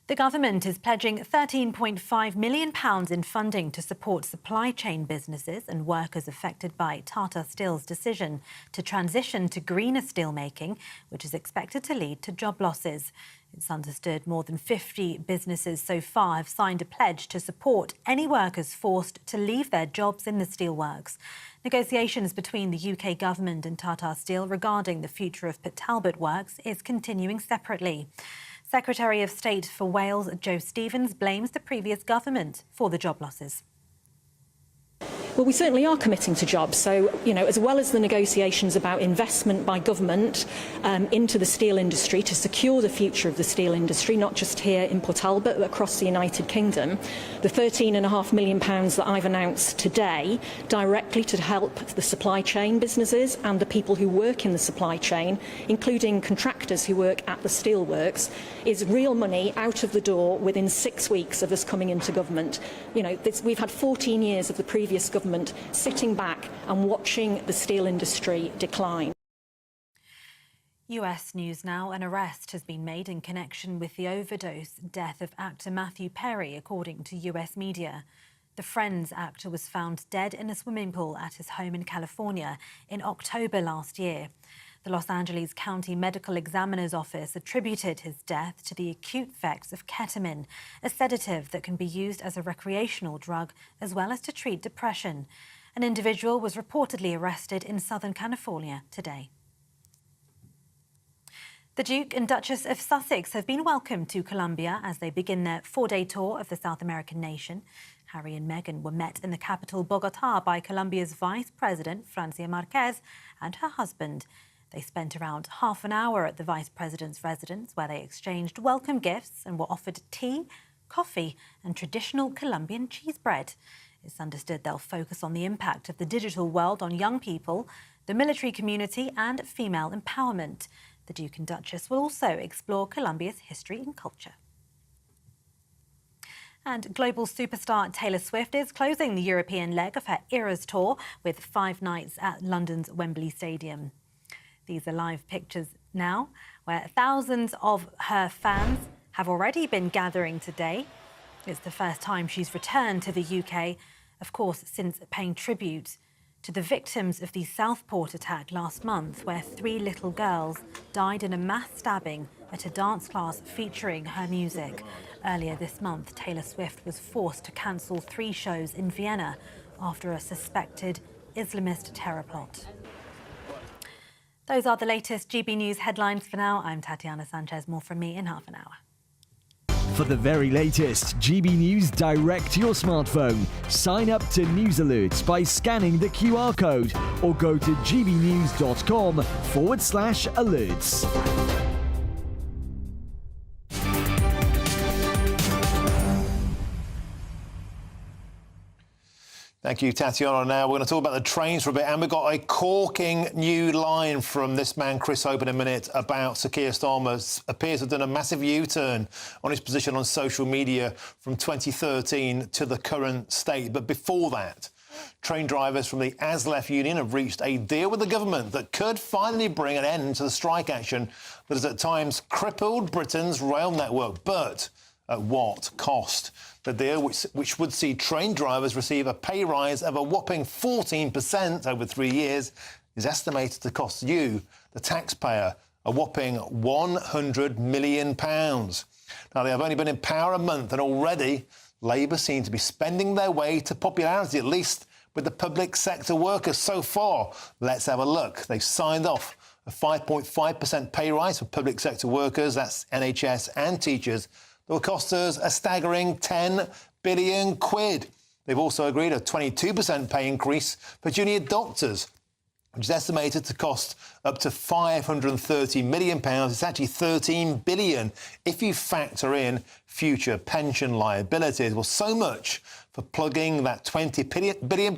Speaker 1: The government is pledging £13.5 million in funding to support supply chain businesses and workers affected by Tata Steel's decision to transition to greener steelmaking, which is expected to lead to job losses. It's understood more than 50 businesses so far have signed a pledge to support any workers forced to leave their jobs in the steelworks. Negotiations between the UK government and Tata Steel regarding the future of Port Talbot Works is continuing separately. Secretary of State for Wales, Joe Stevens, blames the previous government for the job losses.
Speaker 8: Well, we certainly are committing to jobs. So, as well as the negotiations about investment by government into the steel industry to secure the future of the steel industry, not just here in Port Talbot, but across the United Kingdom, the £13.5 million that I've announced today directly to help the supply chain businesses and the people who work in the supply chain, including contractors who work at the steelworks, is real money out of the door within 6 weeks of us coming into government. We've had 14 years of the previous government sitting back and watching the steel industry decline.
Speaker 1: US News now. An arrest has been made in connection with the overdose death of actor Matthew Perry, according to US media. The Friends actor was found dead in a swimming pool at his home in California in October last year. The Los Angeles County Medical Examiner's Office attributed his death to the acute effects of ketamine, a sedative that can be used as a recreational drug as well as to treat depression. An individual was reportedly arrested in Southern California today. The Duke and Duchess of Sussex have been welcomed to Colombia as they begin their 4-day tour of the South American nation. Harry and Meghan were met in the capital, Bogotá, by Colombia's Vice President, Francia Marquez, and her husband. They spent around half an hour at the Vice President's residence, where they exchanged welcome gifts and were offered tea, coffee and traditional Colombian cheese bread. It's understood they'll focus on the impact of the digital world on young people, the military community and female empowerment. The Duke and Duchess will also explore Colombia's history and culture. And global superstar Taylor Swift is closing the European leg of her Eras tour with 5 nights at London's Wembley Stadium. These are live pictures now, where thousands of her fans have already been gathering today. It's the first time she's returned to the UK, of course, since paying tribute to the victims of the Southport attack last month, where 3 little girls died in a mass stabbing at a dance class featuring her music. Earlier this month, Taylor Swift was forced to cancel 3 shows in Vienna after a suspected Islamist terror plot. Those are the latest GB News headlines for now. I'm Tatiana Sanchez. More from me in half an hour.
Speaker 9: For the very latest GB News direct to your smartphone, sign up to News Alerts by scanning the QR code or go to gbnews.com/alerts.
Speaker 3: Thank you, Tatiana. Now we're going to talk about the trains for a bit, and we've got a corking new line from this man, Chris Hope, in a minute about Sir Keir Starmer. Appears to have done a massive U-turn on his position on social media from 2013 to the current state. But before that, train drivers from the ASLEF union have reached a deal with the government that could finally bring an end to the strike action that has at times crippled Britain's rail network. But at what cost? The deal, which would see train drivers receive a pay rise of a whopping 14% over 3 years, is estimated to cost you, the taxpayer, a whopping £100 million. Now, they have only been in power a month, and already Labour seem to be spending their way to popularity, at least with the public sector workers so far. Let's have a look. They've signed off a 5.5% pay rise for public sector workers, that's NHS and teachers, that will cost us a staggering £10 billion. They've also agreed a 22% pay increase for junior doctors. which is estimated to cost up to £530 million. It's actually £13 billion if you factor in future pension liabilities. Well, so much for plugging that £20 billion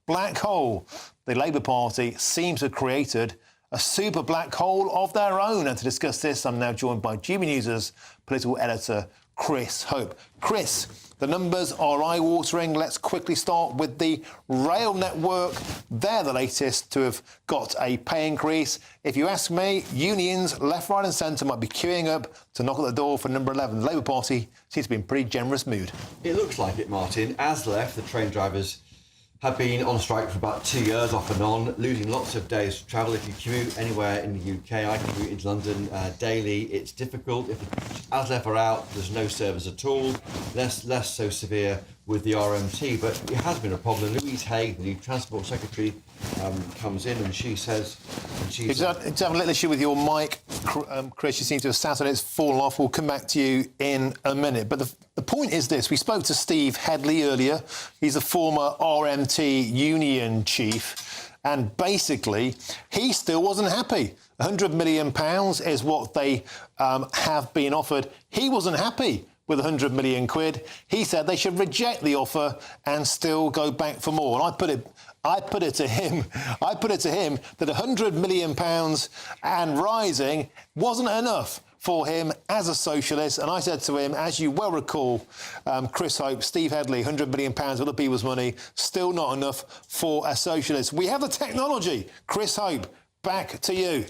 Speaker 3: black hole. The Labour Party seems to have created a super black hole of their own. And to discuss this, I'm now joined by GB News' political editor, Chris Hope. Chris, the numbers are eye-watering. Let's quickly start with the rail network. They're the latest to have got a pay increase. If you ask me, unions left, right and centre might be queuing up to knock at the door for number 11. The Labour Party seems to be in pretty generous mood.
Speaker 4: It looks like it, Martin. ASLEF, the train drivers, have been on strike for about 2 years, off and on, losing lots of days to travel. If you commute anywhere in the UK, I commute into London daily, it's difficult. If the ASLEF are out, there's no service at all, less so severe with the RMT, but it has been a problem. Louise Haigh, the new Transport Secretary, comes in and she says... She's
Speaker 3: having a little issue with your mic, Chris. You seem to have sat on it, it's fallen off. We'll come back to you in a minute. But the point is this. We spoke to Steve Headley earlier. He's the former RMT union chief. And basically, he still wasn't happy. £100 million is what they have been offered. He wasn't happy with 100 million quid. He said they should reject the offer and still go back for more. And I put it to him that 100 million pounds and rising wasn't enough for him as a socialist. And I said to him, as you well recall, Chris Hope, Steve Headley, £100 million of other people's money, still not enough for a socialist. We have the technology. Chris Hope, back to you.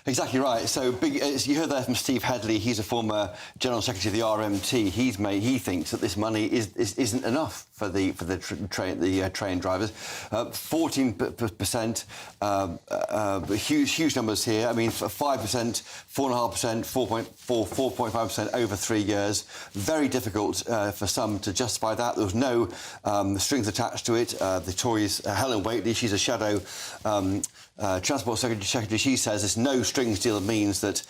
Speaker 4: Exactly right. So you heard there from Steve Headley. He's a former General Secretary of the RMT. He thinks that this money isn't enough for the train drivers. 14%, huge numbers here. I mean, 5%, 4.5%, 4.5% over 3 years. Very difficult for some to justify that. There was no strings attached to it. The Tories, Helen Whately, she's a shadow Transport Secretary, she says there's no strings deal means that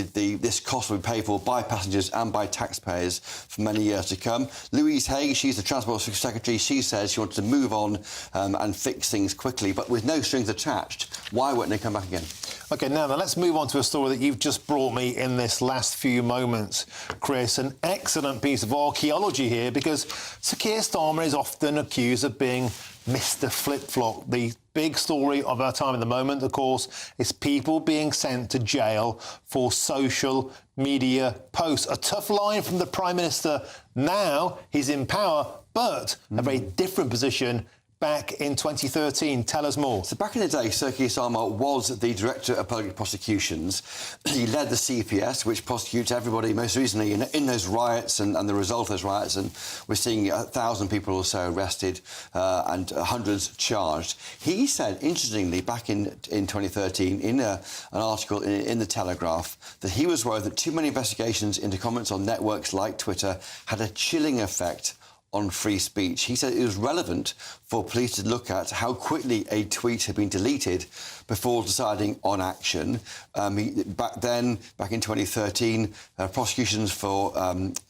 Speaker 4: this cost will be paid for by passengers and by taxpayers for many years to come. Louise Haigh, she's the Transport Secretary, she says she wants to move on and fix things quickly, but with no strings attached. Why wouldn't they come back again?
Speaker 3: OK, now let's move on to a story that you've just brought me in this last few moments, Chris. An excellent piece of archaeology here, because Sir Keir Starmer is often accused of being Mr. Flip-Flop. The big story of our time at the moment, of course, is people being sent to jail for social media posts. A tough line from the Prime Minister now. He's in power, but a very different position back in 2013. Tell us more.
Speaker 4: So back in the day, Sir Keir Starmer was the Director of Public Prosecutions. He led the CPS, which prosecutes everybody most recently in those riots and the result of those riots. And we're seeing 1,000 people or so arrested and hundreds charged. He said, interestingly, back in 2013, in an article in The Telegraph, that he was worried that too many investigations into comments on networks like Twitter had a chilling effect on free speech. He said it was relevant for police to look at how quickly a tweet had been deleted before deciding on action. Back in 2013, prosecutions for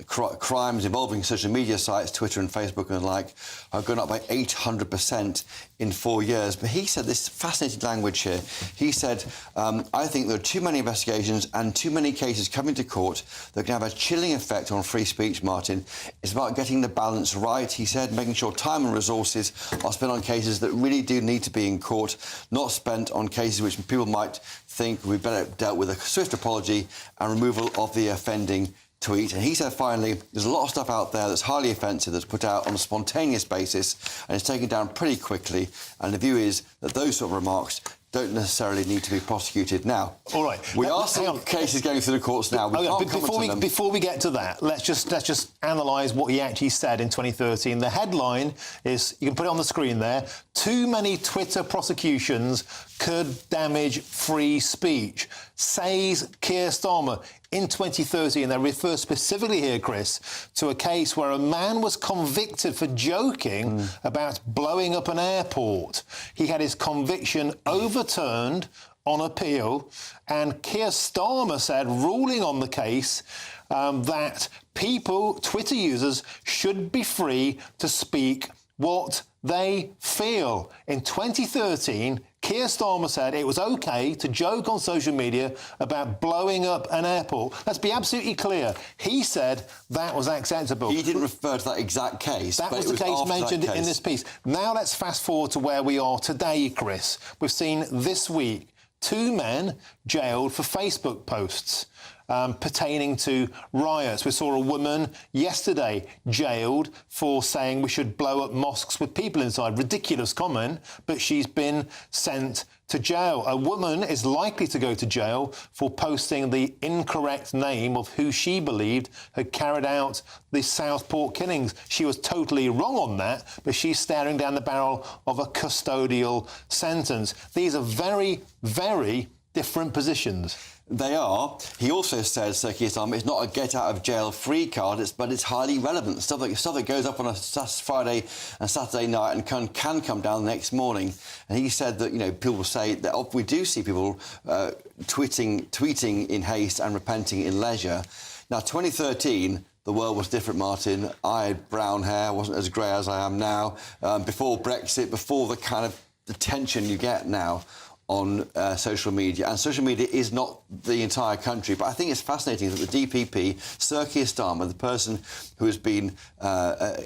Speaker 4: crimes involving social media sites, Twitter and Facebook and the like, have gone up by 800% in 4 years. But he said this fascinating language here. He said, I think there are too many investigations and too many cases coming to court that can have a chilling effect on free speech, Martin. It's about getting the balance right, he said, making sure time and resources are spent on cases that really do need to be in court, not spent on cases which people might think would be better dealt with a swift apology and removal of the offending tweet. And he said, finally, there's a lot of stuff out there that's highly offensive that's put out on a spontaneous basis and is taken down pretty quickly. And the view is that those sort of remarks don't necessarily need to be prosecuted now.
Speaker 3: All right.
Speaker 4: We are seeing cases going through the courts now.
Speaker 3: Before we get to that, let's just analyse what he actually said in 2013. The headline is, you can put it on the screen there, too many Twitter prosecutions could damage free speech, says Keir Starmer. In 2013, they refer specifically here, Chris, to a case where a man was convicted for joking about blowing up an airport. He had his conviction overturned on appeal, and Keir Starmer said, ruling on the case, that Twitter users, should be free to speak what they feel. In 2013, Keir Starmer said it was OK to joke on social media about blowing up an airport. Let's be absolutely clear. He said that was acceptable.
Speaker 4: He didn't refer to that exact case.
Speaker 3: That was the case mentioned in this piece. Now let's fast forward to where we are today, Chris. We've seen this week 2 men jailed for Facebook posts pertaining to riots. We saw a woman yesterday jailed for saying we should blow up mosques with people inside. Ridiculous comment, but she's been sent to jail. A woman is likely to go to jail for posting the incorrect name of who she believed had carried out the Southport killings. She was totally wrong on that, but she's staring down the barrel of a custodial sentence. These are very, very different positions.
Speaker 4: They are. He also says, Sir Keir Starmer, it's not a get-out-of-jail-free card, but it's highly relevant. Stuff that goes up on a Friday and Saturday night and can come down the next morning. And he said that, people say that we do see people tweeting in haste and repenting in leisure. Now, 2013... the world was different, Martin. I had brown hair, wasn't as grey as I am now. Before Brexit, before the kind of the tension you get now on social media. And social media is not the entire country, but I think it's fascinating that the DPP, Sir Keir Starmer, the person who has been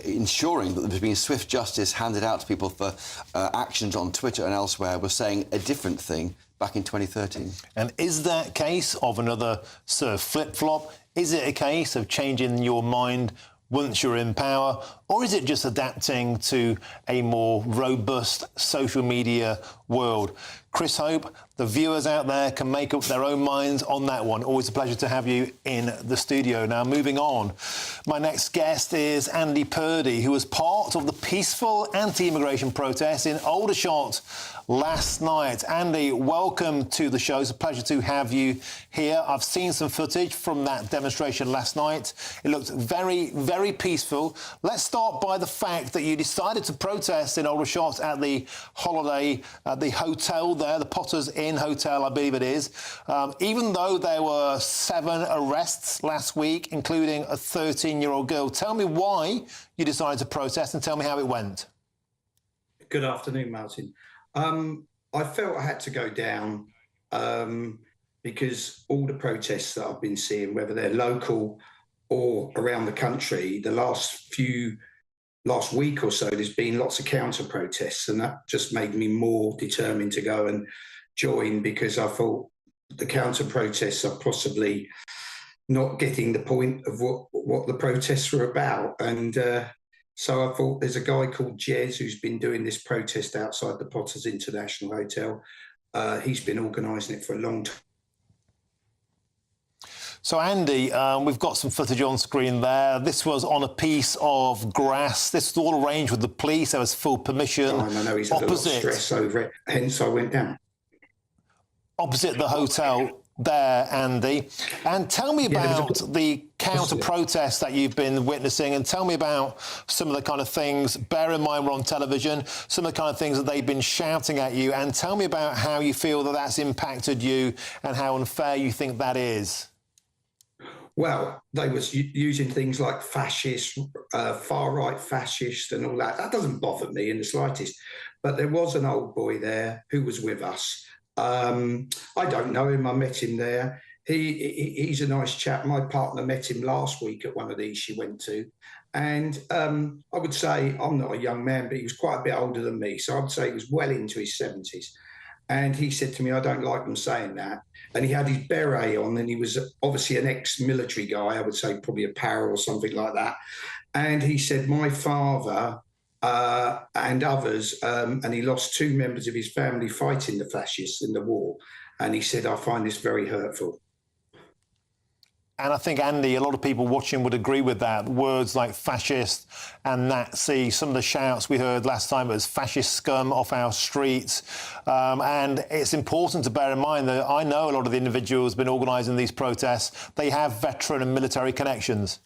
Speaker 4: ensuring that there's been swift justice handed out to people for actions on Twitter and elsewhere, was saying a different thing back in 2013.
Speaker 3: And is that case of another sort of flip-flop? Is it a case of changing your mind once you're in power, or is it just adapting to a more robust social media world? Chris Hope, the viewers out there can make up their own minds on that one. Always a pleasure to have you in the studio. Now, moving on, my next guest is Andy Purdy, who was part of the peaceful anti-immigration protest in Aldershot last night. Andy, welcome to the show. It's a pleasure to have you here. I've seen some footage from that demonstration last night. It looked very, very peaceful. Let's start by the fact that you decided to protest in Aldershot at the holiday, the hotel there, the Potters Inn Hotel, I believe it is. Even though there were 7 arrests last week, including a 13-year-old girl. Tell me why you decided to protest and tell me how it went.
Speaker 7: Good afternoon, Martin. I felt I had to go down because all the protests that I've been seeing, whether they're local or around the country, the last week or so, there's been lots of counter protests, and that just made me more determined to go and join, because I thought the counter protests are possibly not getting the point of what the protests were about. And so I thought, there's a guy called Jez who's been doing this protest outside the Potters International Hotel. He's been organising it for a long time.
Speaker 3: So, Andy, we've got some footage on screen there. This was on a piece of grass. This was all arranged with the police. There was full permission.
Speaker 7: I know he's had a lot of stress over it, hence I went down.
Speaker 3: Opposite the hotel there, Andy. And tell me about the counter-protests that you've been witnessing, and tell me about some of the kind of things, bear in mind we're on television, some of the kind of things that they've been shouting at you, and tell me about how you feel that that's impacted you and how unfair you think that is.
Speaker 7: Well, they was using things like fascist, far-right fascist and all that. That doesn't bother me in the slightest. But there was an old boy there who was with us. I don't know him. I met him there. He's a nice chap. My partner met him last week at one of these she went to. And I would say, I'm not a young man, but he was quite a bit older than me. So I'd say he was well into his 70s. And he said to me, I don't like them saying that. And he had his beret on, and he was obviously an ex-military guy, I would say probably a para or something like that. And he said, my father and others, and he lost 2 members of his family fighting the fascists in the war. And he said, I find this very hurtful.
Speaker 3: And I think, Andy, a lot of people watching would agree with that. Words like fascist and Nazi, some of the shouts we heard last time was fascist scum off our streets. And it's important to bear in mind that I know a lot of the individuals who've been organising these protests, they have veteran and military connections.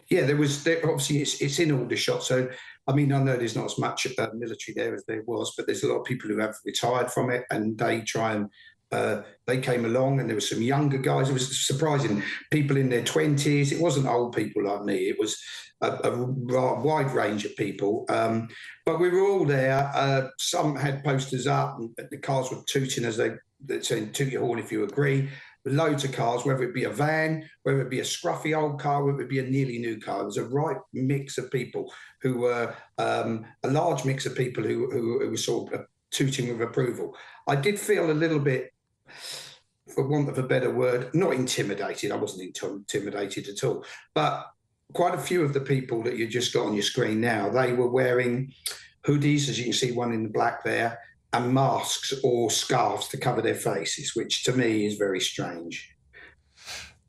Speaker 7: Yeah, obviously it's in Aldershot. So, I mean, I know there's not as much military there as there was, but there's a lot of people who have retired from it, and they try and They came along, and there were some younger guys. It was surprising. People in their 20s. It wasn't old people like me. It was a wide range of people. But we were all there. Some had posters up, and the cars were tooting as they saying, "Toot your horn if you agree." Loads of cars, whether it be a van, whether it be a scruffy old car, whether it be a nearly new car. There was a right mix of people who were a large mix of people who were sort of tooting with approval. I did feel a little bit, for want of a better word, not intimidated. I wasn't intimidated at all. But quite a few of the people that you just got on your screen now, they were wearing hoodies, as you can see, one in the black there, and masks or scarves to cover their faces, which to me is very strange.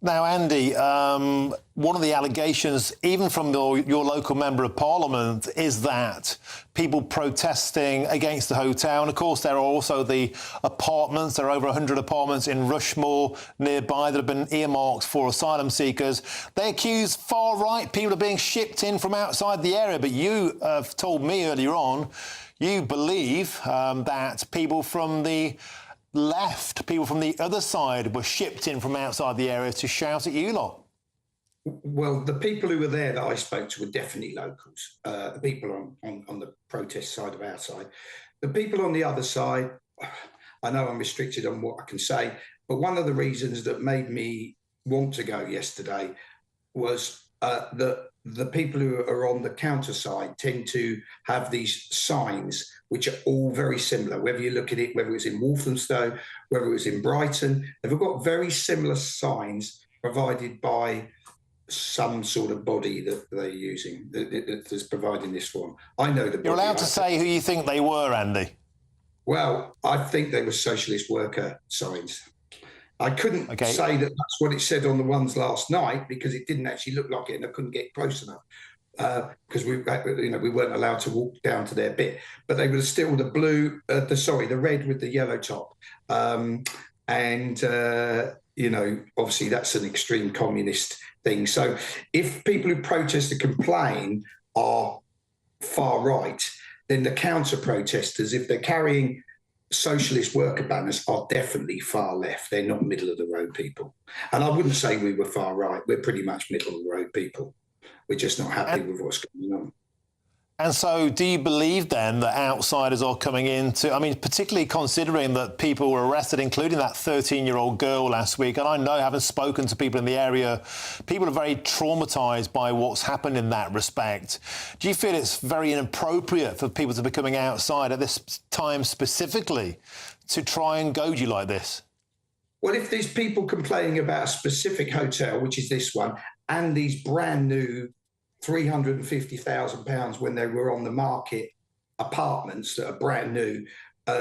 Speaker 3: Now, Andy, one of the allegations, even from your local Member of Parliament, is that people protesting against the hotel, and of course there are also the apartments, there are over 100 apartments in Rushmore nearby that have been earmarked for asylum seekers. They accuse far-right people of being shipped in from outside the area, but you have told me earlier on you believe that people from the left, people from the other side, were shipped in from outside the area to shout at you lot.
Speaker 7: Well, the people who were there that I spoke to were definitely locals. The people on the protest side of our side. The people on the other side, I know I'm restricted on what I can say, but one of the reasons that made me want to go yesterday was that the people who are on the counter side tend to have these signs which are all very similar, whether you look at it, whether it's in Walthamstow, whether it was in Brighton. They've got very similar signs provided by some sort of body that they're using, that's providing this for them. I know the body.
Speaker 3: You're allowed to say who you think they were, Andy.
Speaker 7: Well, I think they were socialist worker signs. I couldn't say that that's what it said on the ones last night because it didn't actually look like it, and I couldn't get close enough because we weren't allowed to walk down to their bit. But they were still the red with the yellow top, obviously that's an extreme communist thing. So if people who protest and complain are far right, then the counter protesters, if they're carrying socialist worker banners, are definitely far left. They're not middle of the road people. And I wouldn't say we were far right. We're pretty much middle of the road people. We're just not happy with what's going on.
Speaker 3: And so do you believe then that outsiders are coming into, I mean, particularly considering that people were arrested, including that 13-year-old girl last week, and I know, having spoken to people in the area, people are very traumatised by what's happened in that respect. Do you feel it's very inappropriate for people to be coming outside at this time specifically to try and goad you like this?
Speaker 7: Well, if there's people complaining about a specific hotel, which is this one, and these brand new £350,000 when they were on the market apartments that are brand new,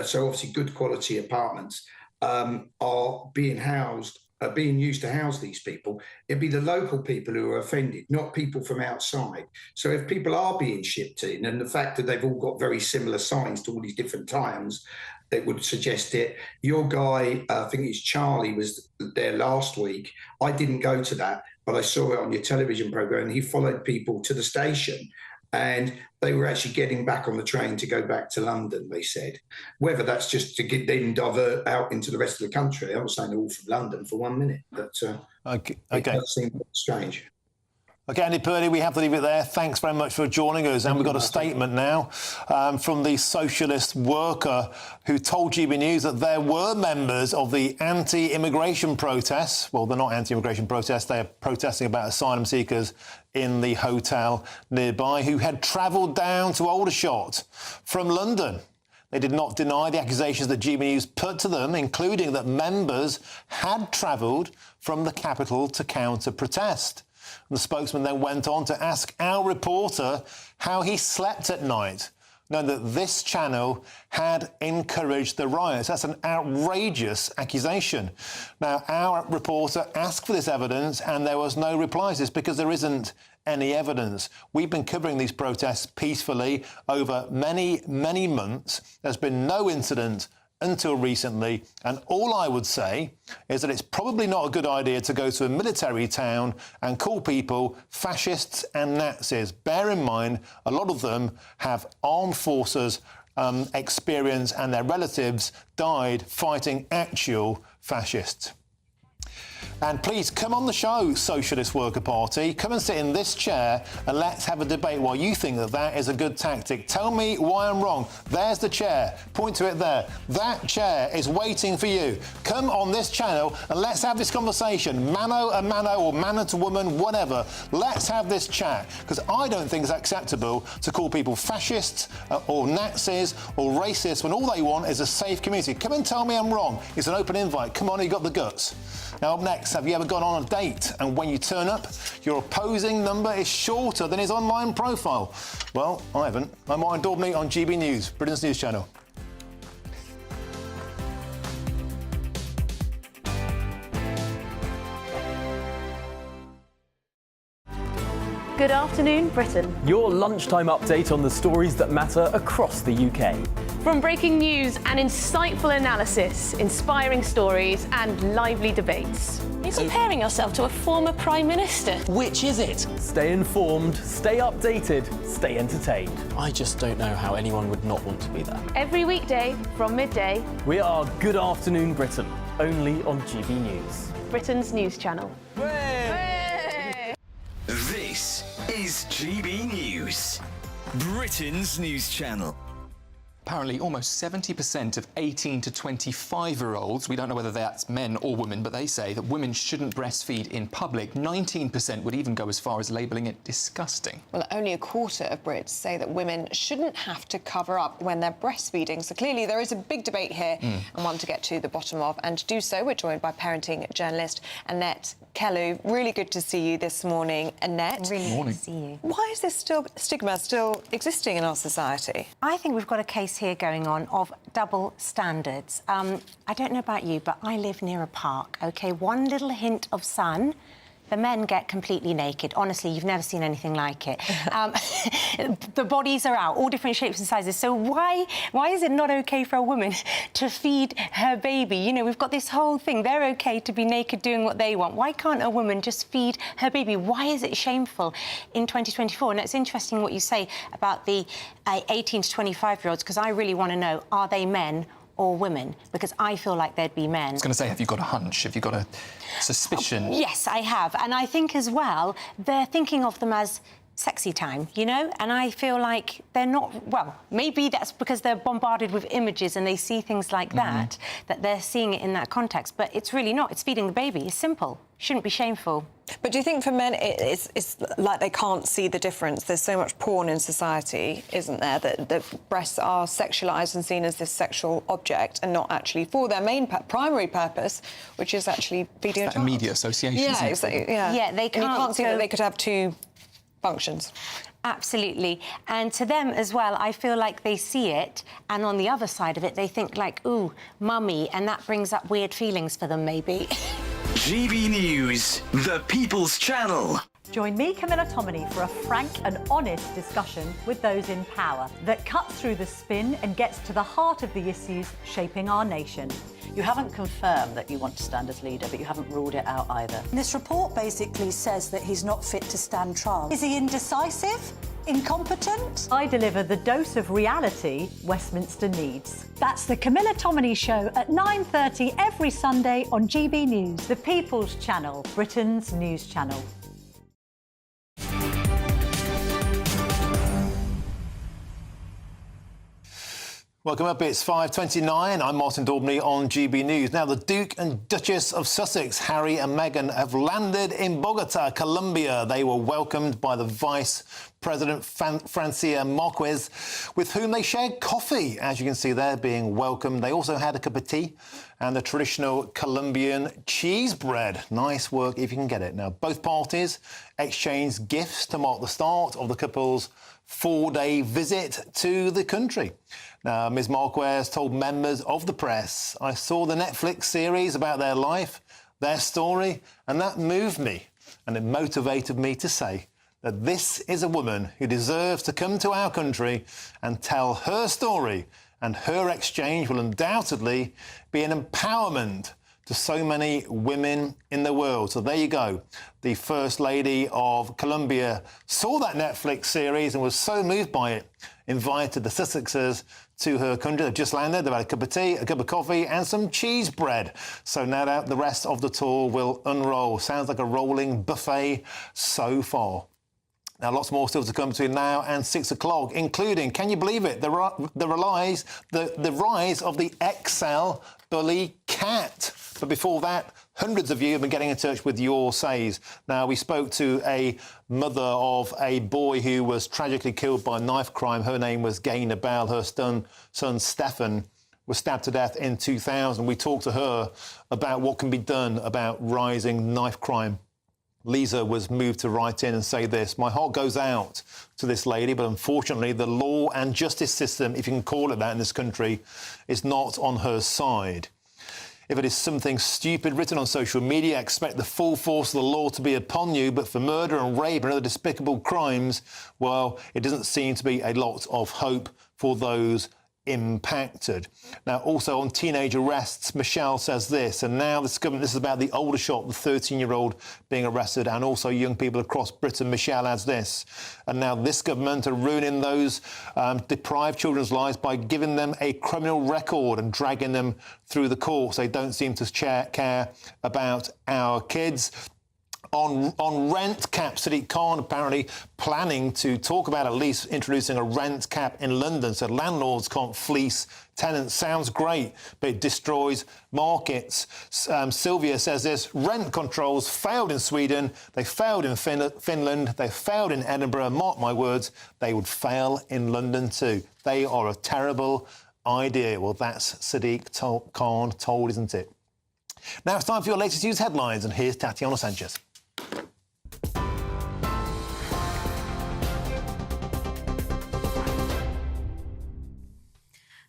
Speaker 7: so obviously good quality apartments, are being used to house these people, it'd be the local people who are offended, not people from outside. So if people are being shipped in, and the fact that they've all got very similar signs to all these different times, it would suggest it. Your guy, I think it's Charlie, was there last week. I didn't go to that, but I saw it on your television programme, and he followed people to the station, and they were actually getting back on the train to go back to London, they said. Whether that's just to get them divert out into the rest of the country, I'm not saying they're all from London for 1 minute, but it does seem strange.
Speaker 3: OK, Andy Purdy, we have to leave it there. Thanks very much for joining us. And we've got a statement now from the socialist worker who told GB News that there were members of the anti-immigration protests. Well, they're not anti-immigration protests. They're protesting about asylum seekers in the hotel nearby who had travelled down to Aldershot from London. They did not deny the accusations that GB News put to them, including that members had travelled from the capital to counter-protest. The spokesman then went on to ask our reporter how he slept at night, knowing that this channel had encouraged the riots. That's an outrageous accusation. Now, our reporter asked for this evidence and there was no replies. It's because there isn't any evidence. We've been covering these protests peacefully over many, many months. There's been no incident until recently, and all I would say is that it's probably not a good idea to go to a military town and call people fascists and Nazis. Bear in mind, a lot of them have armed forces experience and their relatives died fighting actual fascists. And please come on the show, Socialist Worker Party. Come and sit in this chair and let's have a debate why you think that that is a good tactic. Tell me why I'm wrong. There's the chair. Point to it there. That chair is waiting for you. Come on this channel and let's have this conversation. Mano a mano or man to woman, whatever. Let's have this chat. Because I don't think it's acceptable to call people fascists or Nazis or racists when all they want is a safe community. Come and tell me I'm wrong. It's an open invite. Come on, you got the guts. Now, up next, have you ever gone on a date and when you turn up, your opposing number is shorter than his online profile? Well, I haven't. I'm Martin Daubney on GB News, Britain's news channel.
Speaker 13: Good afternoon, Britain.
Speaker 18: Your lunchtime update on the stories that matter across the UK.
Speaker 13: From breaking news and insightful analysis, inspiring stories and lively debates. You're comparing yourself to a former Prime Minister.
Speaker 18: Which is it? Stay informed, stay updated, stay entertained.
Speaker 19: I just don't know how anyone would not want to be there.
Speaker 13: Every weekday from midday.
Speaker 18: We are Good Afternoon Britain, only on GB News.
Speaker 13: Britain's news channel.
Speaker 21: This is GB News, Britain's news channel.
Speaker 23: Apparently, almost 70% of 18 to 25-year-olds, we don't know whether that's men or women, but they say that women shouldn't breastfeed in public. 19% would even go as far as labelling it disgusting.
Speaker 24: Well, only a quarter of Brits say that women shouldn't have to cover up when they're breastfeeding. So clearly there is a big debate here and one to get to the bottom of. And to do so, we're joined by parenting journalist Annette Kellu. Really good to see you this morning, Annette.
Speaker 27: Really good to see you.
Speaker 24: Why is this stigma still existing in our society?
Speaker 27: I think we've got a case here going on of double standards. I don't know about you, but I live near a park, OK? One little hint of sun, the men get completely naked. Honestly, you've never seen anything like it. The bodies are out, all different shapes and sizes. So why is it not OK for a woman to feed her baby? You know, we've got this whole thing. They're OK to be naked doing what they want. Why can't a woman just feed her baby? Why is it shameful in 2024? And it's interesting what you say about the 18 to 25-year-olds, because I really want to know, are they men or women? Because I feel like they'd be men.
Speaker 23: I was going to say, have you got a hunch? Have you got a suspicion?
Speaker 27: Yes, I have. And I think as well, they're thinking of them as sexy time, you know? And I feel like they're not... Well, maybe that's because they're bombarded with images and they see things like that they're seeing it in that context. But it's really not. It's feeding the baby. It's simple. Shouldn't be shameful.
Speaker 24: But do you think for men it's like they can't see the difference? There's so much porn in society, isn't there, that breasts are sexualised and seen as this sexual object and not actually for their main primary purpose, which is actually feeding a child.
Speaker 23: Media association.
Speaker 24: Yeah, exactly. Yeah,
Speaker 27: they can't.
Speaker 24: And you can't see that they could have two functions.
Speaker 27: Absolutely. And to them as well, I feel like they see it, and on the other side of it, they think like, ooh, mummy, and that brings up weird feelings for them, maybe.
Speaker 21: GB News, the People's Channel.
Speaker 28: Join me, Camilla Tominey, for a frank and honest discussion with those in power that cuts through the spin and gets to the heart of the issues shaping our nation.
Speaker 29: You haven't confirmed that you want to stand as leader, but you haven't ruled it out either.
Speaker 30: This report basically says that he's not fit to stand trial. Is he indecisive? Incompetent?
Speaker 28: I deliver the dose of reality Westminster needs. That's the Camilla Tominey Show at 9:30 every Sunday on GB News, the People's Channel, Britain's news channel.
Speaker 3: Welcome up, it's 5:29. I'm Martin Daubney on GB News. Now, the Duke and Duchess of Sussex, Harry and Meghan, have landed in Bogota, Colombia. They were welcomed by the Vice President Francia Marquez, with whom they shared coffee. As you can see, they're being welcomed. They also had a cup of tea and the traditional Colombian cheese bread. Nice work if you can get it. Now, both parties exchanged gifts to mark the start of the couple's 4-day visit to the country. Now, Ms Marquez told members of the press, "I saw the Netflix series about their life, their story, and that moved me. And it motivated me to say that this is a woman who deserves to come to our country and tell her story, and her exchange will undoubtedly be an empowerment to so many women in the world." So there you go. The First Lady of Colombia saw that Netflix series and was so moved by it, invited the Sussexes to her country. They've just landed. They've had a cup of tea, a cup of coffee and some cheese bread. So no doubt the rest of the tour will unroll. Sounds like a rolling buffet so far. Now, lots more still to come between now and 6 o'clock, including, can you believe it, the rise of the XL bully cat. But before that, hundreds of you have been getting in touch with your says. Now, we spoke to a mother of a boy who was tragically killed by knife crime. Her name was Gaynor Bell. Her son Stefan was stabbed to death in 2000. We talked to her about what can be done about rising knife crime. Lisa was moved to write in and say this: my heart goes out to this lady, but unfortunately the law and justice system, if you can call it that in this country, is not on her side. If it is something stupid written on social media, expect the full force of the law to be upon you, but for murder and rape and other despicable crimes, well, it doesn't seem to be a lot of hope for those impacted. Now, also on teenage arrests, Michelle says this, and now this is about the older shot, the 13-year-old being arrested, and also young people across Britain. Michelle adds this, and now this government are ruining those deprived children's lives by giving them a criminal record and dragging them through the courts. They don't seem to care about our kids. On rent cap, Sadiq Khan apparently planning to talk about at least introducing a rent cap in London so landlords can't fleece tenants. Sounds great, but it destroys markets. Sylvia says this: rent controls failed in Sweden, they failed in Finland, they failed in Edinburgh. Mark my words, they would fail in London too. They are a terrible idea. Well, that's Sadiq Khan told, isn't it? Now it's time for your latest news headlines, and here's Tatiana Sanchez.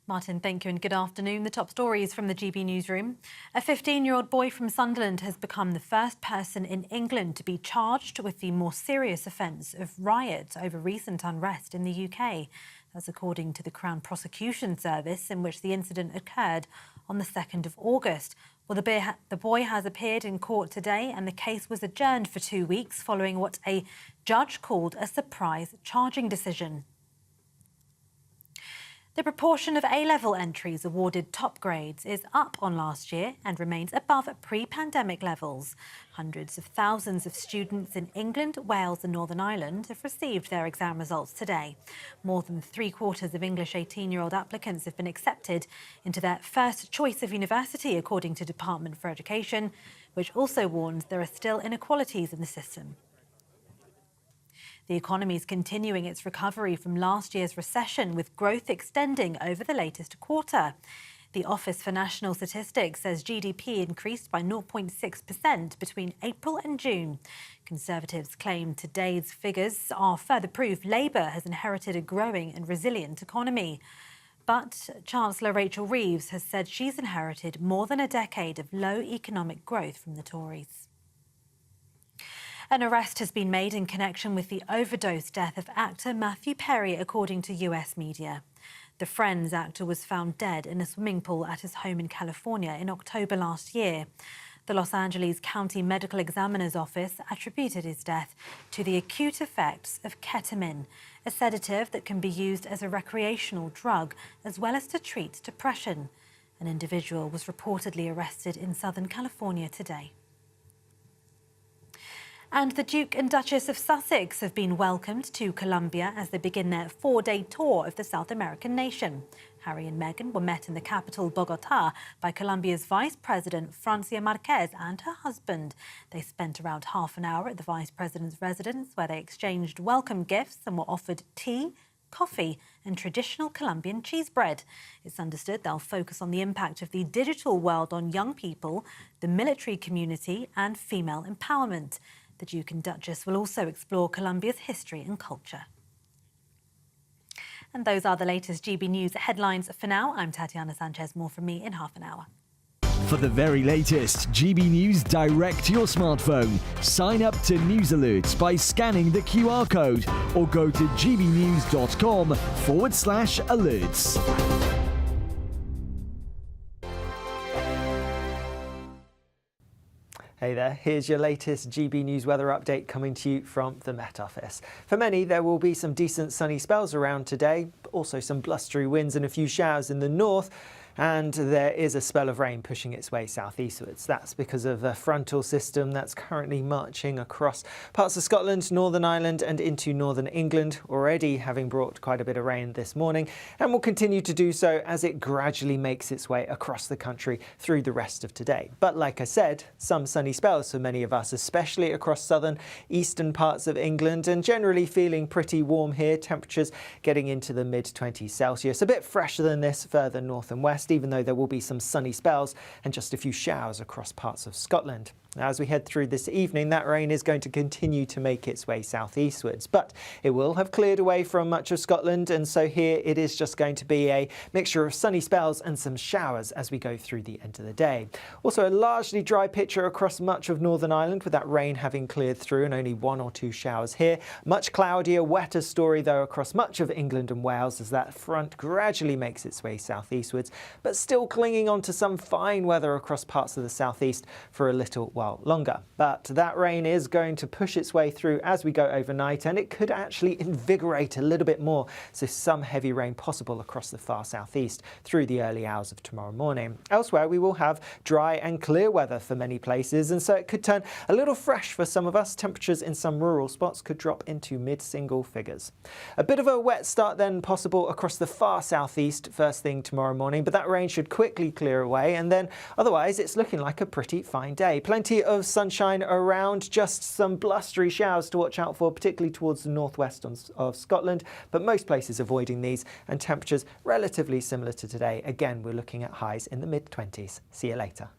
Speaker 1: Martin, thank you and good afternoon. The top stories from the GB newsroom. A 15-year-old boy from Sunderland has become the first person in England to be charged with the more serious offence of riot over recent unrest in the UK. That's according to the Crown Prosecution Service, in which the incident occurred on the 2nd of August. Well, the boy has appeared in court today and the case was adjourned for 2 weeks following what a judge called a surprise charging decision. The proportion of A-level entries awarded top grades is up on last year and remains above pre-pandemic levels. Hundreds of thousands of students in England, Wales and Northern Ireland have received their exam results today. More than 3/4 of English 18-year-old applicants have been accepted into their first choice of university, according to Department for Education, which also warns there are still inequalities in the system. The economy is continuing its recovery from last year's recession, with growth extending over the latest quarter. The Office for National Statistics says GDP increased by 0.6% between April and June. Conservatives claim today's figures are further proof Labour has inherited a growing and resilient economy. But Chancellor Rachel Reeves has said she's inherited more than a decade of low economic growth from the Tories. An arrest has been made in connection with the overdose death of actor Matthew Perry, according to US media. The Friends actor was found dead in a swimming pool at his home in California in October last year. The Los Angeles County Medical Examiner's Office attributed his death to the acute effects of ketamine, a sedative that can be used as a recreational drug as well as to treat depression. An individual was reportedly arrested in Southern California today. And the Duke and Duchess of Sussex have been welcomed to Colombia as they begin their 4-day tour of the South American nation. Harry and Meghan were met in the capital, Bogotá, by Colombia's Vice President, Francia Marquez, and her husband. They spent around half an hour at the Vice President's residence, where they exchanged welcome gifts and were offered tea, coffee and traditional Colombian cheese bread. It's understood they'll focus on the impact of the digital world on young people, the military community and female empowerment. The Duke and Duchess will also explore Colombia's history and culture. And those are the latest GB News headlines for now. I'm Tatiana Sanchez. More from me in half an hour.
Speaker 9: For the very latest GB News direct to your smartphone, sign up to News Alerts by scanning the QR code or go to gbnews.com/alerts.
Speaker 2: Hey there, here's your latest GB News weather update coming to you from the Met Office. For many, there will be some decent sunny spells around today, but also some blustery winds and a few showers in the north. And there is a spell of rain pushing its way southeastwards. That's because of a frontal system that's currently marching across parts of Scotland, Northern Ireland and into northern England, already having brought quite a bit of rain this morning, and will continue to do so as it gradually makes its way across the country through the rest of today. But like I said, some sunny spells for many of us, especially across southern, eastern parts of England, and generally feeling pretty warm here, temperatures getting into the mid-20s Celsius, a bit fresher than this further north and west, even though there will be some sunny spells and just a few showers across parts of Scotland. Now, as we head through this evening, that rain is going to continue to make its way southeastwards, but it will have cleared away from much of Scotland, and so here it is just going to be a mixture of sunny spells and some showers as we go through the end of the day. Also, a largely dry picture across much of Northern Ireland, with that rain having cleared through and only 1 or 2 showers here. Much cloudier, wetter story though across much of England and Wales as that front gradually makes its way southeastwards, but still clinging on to some fine weather across parts of the southeast for a little while longer. But that rain is going to push its way through as we go overnight, and it could actually invigorate a little bit more, so some heavy rain possible across the far southeast through the early hours of tomorrow morning. Elsewhere, we will have dry and clear weather for many places, and so it could turn a little fresh for some of us. Temperatures in some rural spots could drop into mid-single figures. A bit of a wet start then possible across the far southeast first thing tomorrow morning, but that rain should quickly clear away, and then otherwise it's looking like a pretty fine day. Plenty of sunshine around, just some blustery showers to watch out for, particularly towards the northwest of Scotland, but most places avoiding these, and temperatures relatively similar to today. Again, we're looking at highs in the mid-20s. See you later.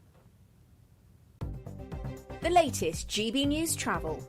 Speaker 5: The latest GB News travel.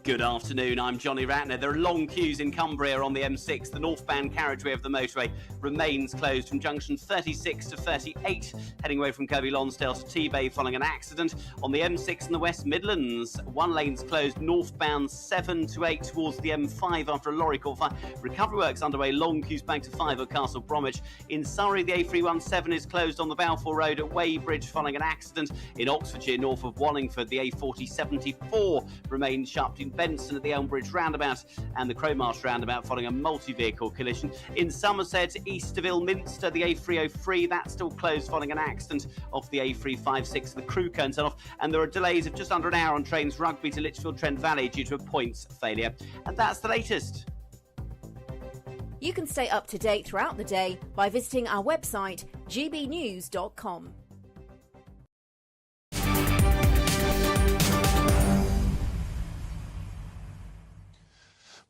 Speaker 10: Good afternoon, I'm Johnny Ratner. There are long queues in Cumbria on the M6. The northbound carriageway of the motorway remains closed from junction 36 to 38, heading away from Kirby Lonsdale to T-Bay following an accident. On the M6 in the West Midlands, one lane's closed northbound 7 to 8 towards the M5 after a lorry caught fire. Recovery works underway, long queues back to 5 at Castle Bromwich. In Surrey, the A317 is closed on the Balfour Road at Weybridge following an accident. In Oxfordshire, north of Wallingford, the A4074 remains shut in Benson at the Elmbridge roundabout and the Crowmarsh roundabout following a multi-vehicle collision. In Somerset, east of Ilminster, the A303, that's still closed following an accident off the A356. The crew can turn off, and there are delays of just under an hour on trains Rugby to Lichfield Trent Valley due to a points failure. And that's the latest.
Speaker 5: You can stay up to date throughout the day by visiting our website, gbnews.com.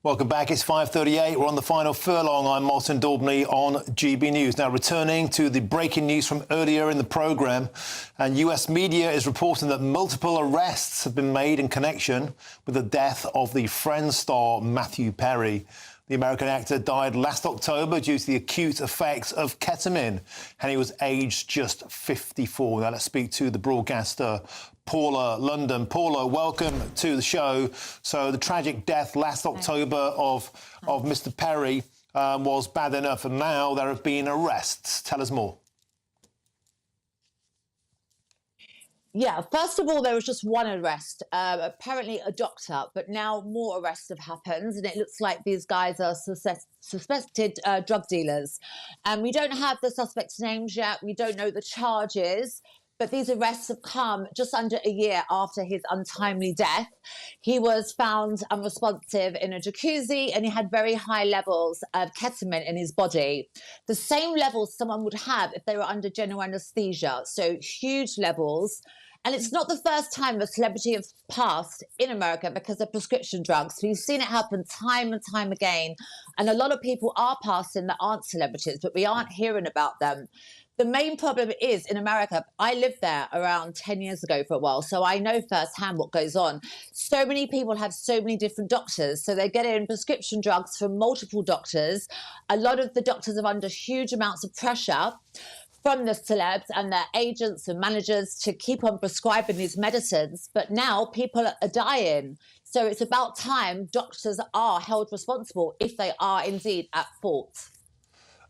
Speaker 3: Welcome back. It's 5:38. We're on the final furlong. I'm Martin Daubney on GB News. Now, returning to the breaking news from earlier in the programme, and US media is reporting that multiple arrests have been made in connection with the death of the Friends star Matthew Perry. The American actor died last October due to the acute effects of ketamine, and he was aged just 54. Now, let's speak to the broadcaster, Paula London. Paula, welcome to the show. So the tragic death last October of Mr. Perry was bad enough, and now there have been arrests. Tell us more.
Speaker 11: Yeah, first of all, there was just one arrest, apparently a doctor, but now more arrests have happened, and it looks like these guys are suspected drug dealers. And we don't have the suspects' names yet. We don't know the charges. But these arrests have come just under a year after his untimely death. He was found unresponsive in a jacuzzi, and he had very high levels of ketamine in his body. The same levels someone would have if they were under general anesthesia. So huge levels. And it's not the first time a celebrity has passed in America because of prescription drugs. We've seen it happen time and time again. And a lot of people are passing that aren't celebrities, but we aren't hearing about them. The main problem is in America, I lived there around 10 years ago for a while, so I know firsthand what goes on. So many people have so many different doctors, so they're getting prescription drugs from multiple doctors. A lot of the doctors are under huge amounts of pressure from the celebs and their agents and managers to keep on prescribing these medicines. But now people are dying. So it's about time doctors are held responsible if they are indeed at fault.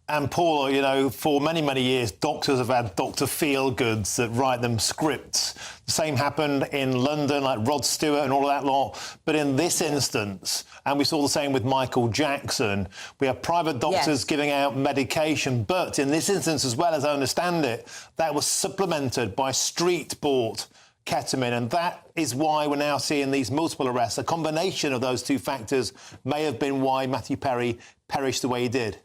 Speaker 3: And Paul, you know, for many, many years, doctors have had Dr. Feelgoods that write them scripts. The same happened in London, like Rod Stewart and all of that lot. But in this instance, and we saw the same with Michael Jackson, we have private doctors giving out medication. But in this instance, as well as I understand it, that was supplemented by street-bought ketamine. And that is why we're now seeing these multiple arrests. A combination of those two factors may have been why Matthew Perry perished the way he did.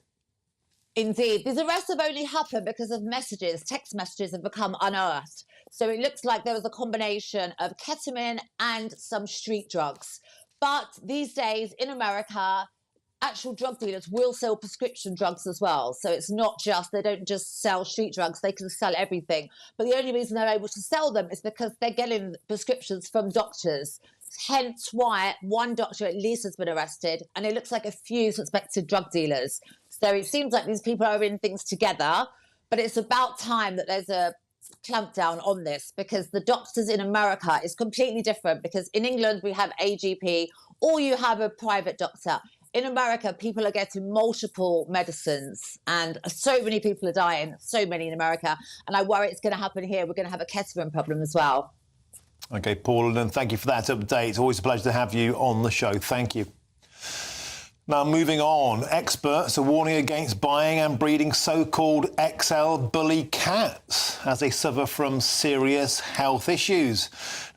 Speaker 11: Indeed. These arrests have only happened because of messages. Text messages have become unearthed. So it looks like there was a combination of ketamine and some street drugs. But these days in America, actual drug dealers will sell prescription drugs as well. So it's not just, they don't just sell street drugs, they can sell everything. But the only reason they're able to sell them is because they're getting prescriptions from doctors. Hence why one doctor at least has been arrested, and it looks like a few suspected drug dealers. So it seems like these people are in things together, but it's about time that there's a clampdown on this, because the doctors in America is completely different, because in England we have a GP or you have a private doctor. In America, people are getting multiple medicines, and so many people are dying, so many in America. And I worry it's going to happen here. We're going to have a ketamine problem as well.
Speaker 3: OK, Paul, and thank you for that update. It's always a pleasure to have you on the show. Thank you. Now, moving on, experts are warning against buying and breeding so-called XL bully cats as they suffer from serious health issues.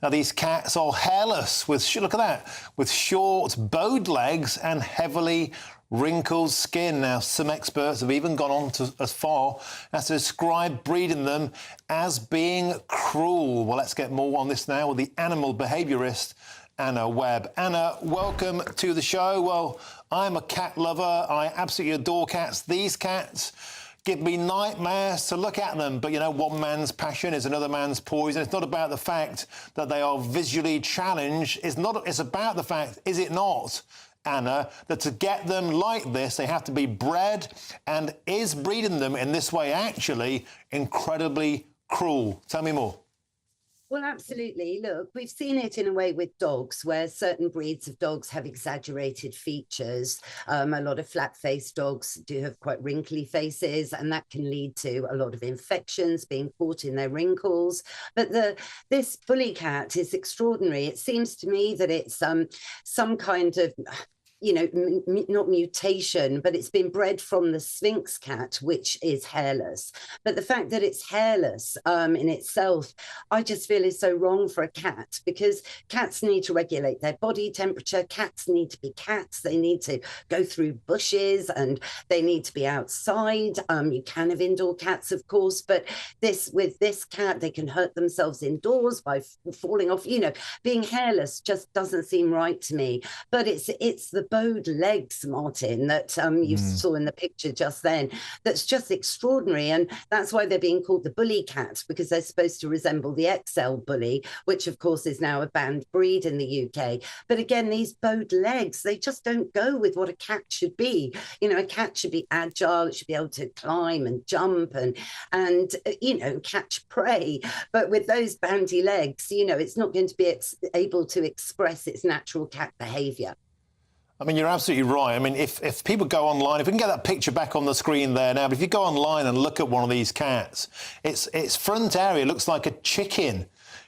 Speaker 3: Now, these cats are hairless with, look at that, with short, bowed legs and heavily wrinkled skin. Now, some experts have even gone on to as far as to describe breeding them as being cruel. Well, let's get more on this now with the animal behaviourist Anna Webb. Anna, welcome to the show. Well, I'm a cat lover. I absolutely adore cats. These cats give me nightmares to look at them. But, you know, one man's passion is another man's poison. It's not about the fact that they are visually challenged. It's about the fact, is it not, Anna, that to get them like this, they have to be bred, and is breeding them in this way actually incredibly cruel? Tell me more.
Speaker 6: Well, absolutely. Look, we've seen it in a way with dogs, where certain breeds of dogs have exaggerated features. A lot of flat-faced dogs do have quite wrinkly faces, and that can lead to a lot of infections being caught in their wrinkles. But this bully cat is extraordinary. It seems to me that it's some kind of, you know, not mutation, but it's been bred from the Sphinx cat, which is hairless. But the fact that it's hairless in itself, I just feel is so wrong for a cat, because cats need to regulate their body temperature. Cats need to be cats. They need to go through bushes and they need to be outside. You can have indoor cats, of course, but with this cat, they can hurt themselves indoors by falling off. You know, being hairless just doesn't seem right to me. But it's the bowed legs, Martin, that you saw in the picture just then. That's just extraordinary. And that's why they're being called the bully cat, because they're supposed to resemble the XL bully, which of course is now a banned breed in the UK. But again, these bowed legs, they just don't go with what a cat should be. You know, a cat should be agile, it should be able to climb and jump and you know, catch prey. But with those bandy legs, you know, it's not going to be able to express its natural cat behaviour.
Speaker 3: I mean, you're absolutely right. I mean, if people go online, if we can get that picture back on the screen there now, but if you go online and look at one of these cats, its front area looks like a chicken.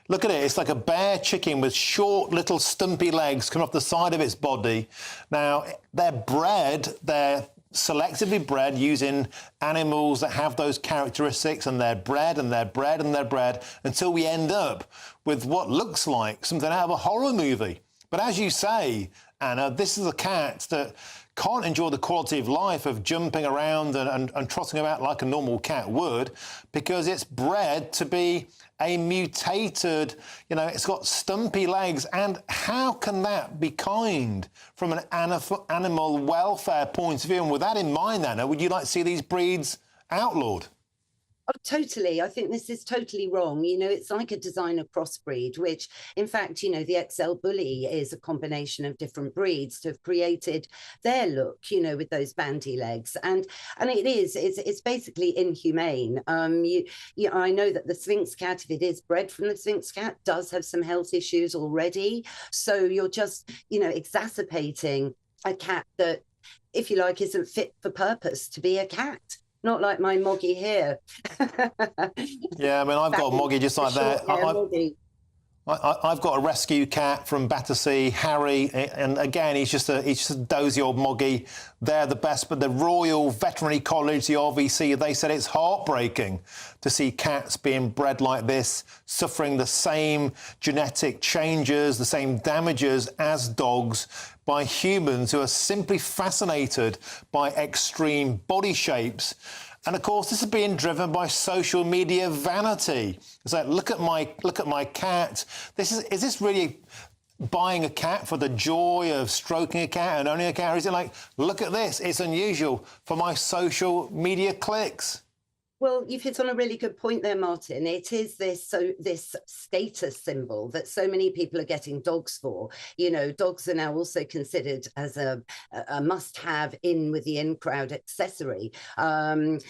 Speaker 3: Look at it. It's like a bare chicken with short little stumpy legs coming off the side of its body. Now, they're selectively bred using animals that have those characteristics, and they're bred and they're bred and they're bred until we end up with what looks like something out of a horror movie. But as you say, Anna, this is a cat that can't enjoy the quality of life of jumping around and trotting about like a normal cat would, because it's bred to be a mutated, you know, it's got stumpy legs. And how can that be kind from an animal welfare point of view? And with that in mind, Anna, would you like to see these breeds outlawed?
Speaker 6: Oh, totally. I think this is totally wrong. You know, it's like a designer crossbreed, which, in fact, you know, the XL bully is a combination of different breeds to have created their look, you know, with those bandy legs. And it's basically inhumane. I know that the Sphinx cat, if it is bred from the Sphinx cat, does have some health issues already. So you're just, you know, exacerbating a cat that, if you like, isn't fit for purpose to be a cat. Not like my Moggy here.
Speaker 3: Yeah, I mean, I've got a Moggy just like that.
Speaker 6: Moggy.
Speaker 3: I've got a rescue cat from Battersea, Harry, and again, he's just a dozy old Moggy. They're the best, but the Royal Veterinary College, the RVC, they said it's heartbreaking to see cats being bred like this, suffering the same genetic changes, the same damages as dogs by humans who are simply fascinated by extreme body shapes. And of course, this is being driven by social media vanity. It's like, look at my cat. Is this really buying a cat for the joy of stroking a cat and owning a cat? Or is it like, look at this, it's unusual for my social media clicks?
Speaker 6: Well, you've hit on a really good point there, Martin. It is this status symbol that so many people are getting dogs for. You know, dogs are now also considered as a must-have in with the in-crowd accessory. And,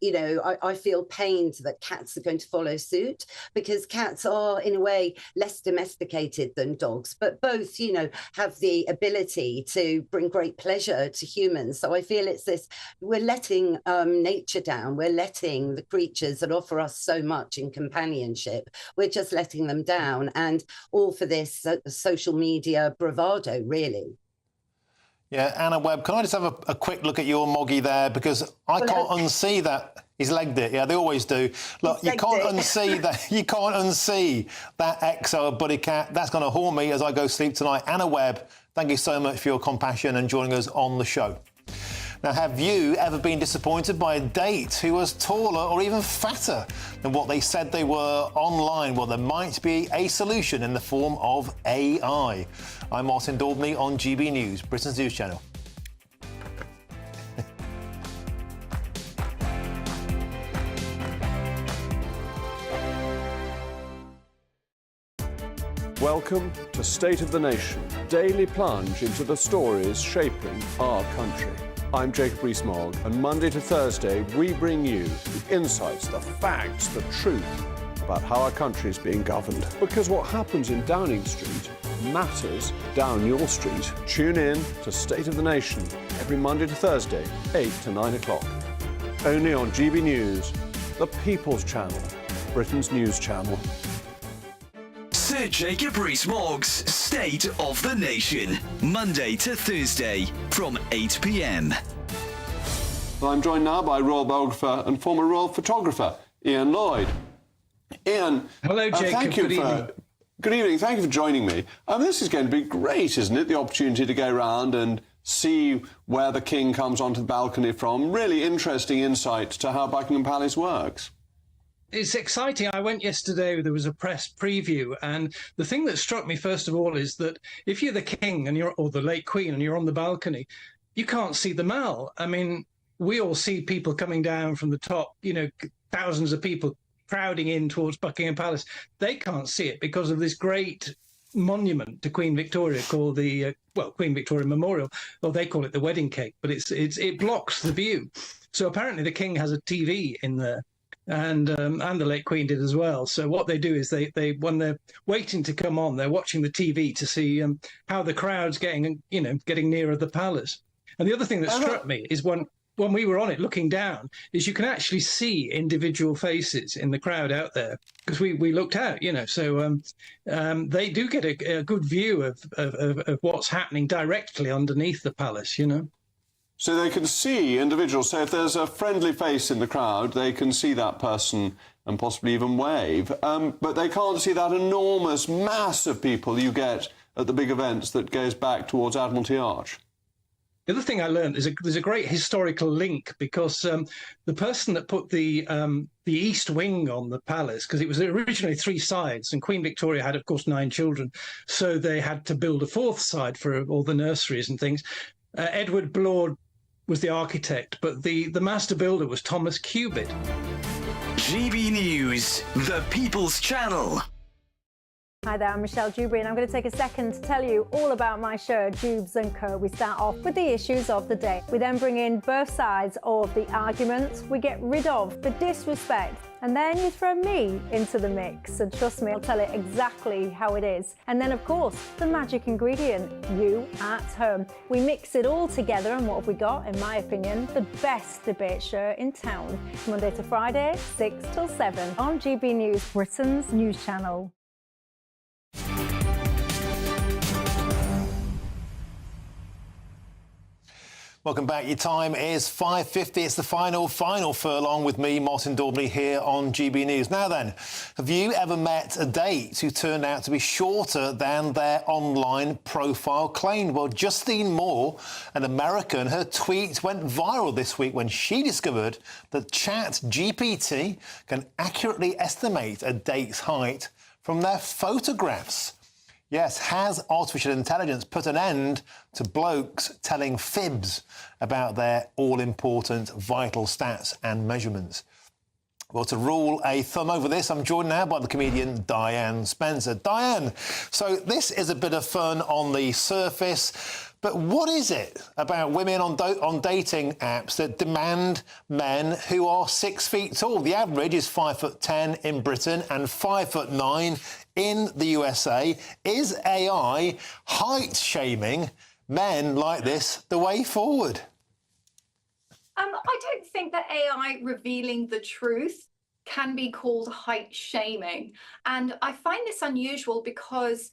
Speaker 6: you know, I feel pained that cats are going to follow suit, because cats are, in a way, less domesticated than dogs, but both, you know, have the ability to bring great pleasure to humans. So I feel it's this, we're letting nature down. We're letting the creatures that offer us so much in companionship, we're just letting them down, and all for this social media bravado, really.
Speaker 3: Yeah, Anna Webb, can I just have a quick look at your Moggy there? Because I can't unsee that. He's legged it, yeah, they always do. Look, you can't unsee that. You can't unsee that exo buddy cat. That's going to haunt me as I go sleep tonight. Anna Webb, thank you so much for your compassion and joining us on the show. Now, have you ever been disappointed by a date who was taller or even fatter than what they said they were online? Well, there might be a solution in the form of AI. I'm Martin Daubney on GB News, Britain's news channel.
Speaker 8: Welcome to State of the Nation, daily plunge into the stories shaping our country. I'm Jacob Rees-Mogg, and Monday to Thursday we bring you the insights, the facts, the truth about how our country is being governed. Because what happens in Downing Street matters down your street. Tune in to State of the Nation every Monday to Thursday, 8 to 9 o'clock. Only on GB News, the People's Channel, Britain's news channel.
Speaker 21: Sir Jacob Rees-Mogg's State of the Nation, Monday to Thursday from 8 p.m.
Speaker 8: Well, I'm joined now by royal biographer and former royal photographer, Ian Lloyd. Ian,
Speaker 12: hello, Jacob.
Speaker 8: Thank you good evening. Thank you for joining me. This is going to be great, isn't it? The opportunity to go around and see where the King comes onto the balcony from. Really interesting insight to how Buckingham Palace works.
Speaker 12: It's exciting. I went yesterday, there was a press preview, and the thing that struck me first of all is that if you're the King and or the late Queen and you're on the balcony, you can't see the Mall. I mean, we all see people coming down from the top, you know, thousands of people crowding in towards Buckingham Palace. They can't see it because of this great monument to Queen Victoria called the Queen Victoria Memorial, or they call it the wedding cake, but it blocks the view. So apparently the King has a TV in there. And the late Queen did as well. So what they do is they when they're waiting to come on, they're watching the TV to see how the crowd's getting nearer the palace. And the other thing that struck me is when we were on it looking down, is you can actually see individual faces in the crowd out there, because we looked out, you know. So they do get a good view of what's happening directly underneath the palace, you know.
Speaker 8: So they can see individuals. So if there's a friendly face in the crowd, they can see that person and possibly even wave. But they can't see that enormous mass of people you get at the big events that goes back towards Admiralty Arch.
Speaker 12: The other thing I learned is there's a great historical link, because the person that put the east wing on the palace, because it was originally 3 sides, and Queen Victoria had, of course, 9 children, so they had to build a 4th side for all the nurseries and things. Edward Blord was the architect, but the master builder was Thomas Cubitt.
Speaker 21: GB News, the People's Channel.
Speaker 4: Hi there, I'm Michelle Dewberry and I'm going to take a second to tell you all about my show, Dubes & Co. We start off with the issues of the day. We then bring in both sides of the arguments. We get rid of the disrespect. And then you throw me into the mix. And trust me, I'll tell it exactly how it is. And then, of course, the magic ingredient, you at home. We mix it all together and what have we got, in my opinion, the best debate show in town. Monday to Friday, 6 till 7 on GB News, Britain's news channel.
Speaker 3: Welcome back. Your time is 5:50. It's the final furlong with me, Martin Daubney, here on GB News. Now then, have you ever met a date who turned out to be shorter than their online profile claimed? Well, Justine Moore, an American, her tweet went viral this week when she discovered that ChatGPT can accurately estimate a date's height from their photographs. Yes, has artificial intelligence put an end to blokes telling fibs about their all-important vital stats and measurements? Well, to rule a thumb over this, I'm joined now by the comedian Diane Spencer. Diane, so this is a bit of fun on the surface, but what is it about women on dating apps that demand men who are 6 feet tall? The average is 5'10" in Britain and 5'9" in the USA. Is AI height shaming men like this the way forward?
Speaker 7: I don't think that AI revealing the truth can be called height shaming. And I find this unusual because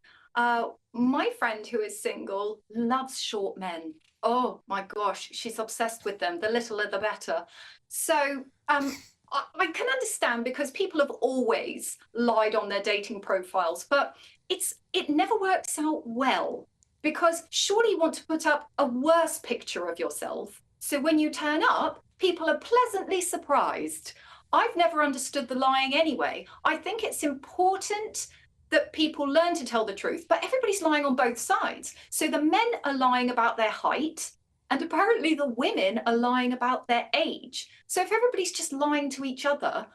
Speaker 7: my friend who is single loves short men. Oh my gosh, she's obsessed with them. The littler the better. So I can understand because people have always lied on their dating profiles, but it never works out well because surely you want to put up a worse picture of yourself. So when you turn up, people are pleasantly surprised. I've never understood the lying anyway. I think it's important that people learn to tell the truth, but everybody's lying on both sides. So the men are lying about their height, and apparently the women are lying about their age. So if everybody's just lying to each other,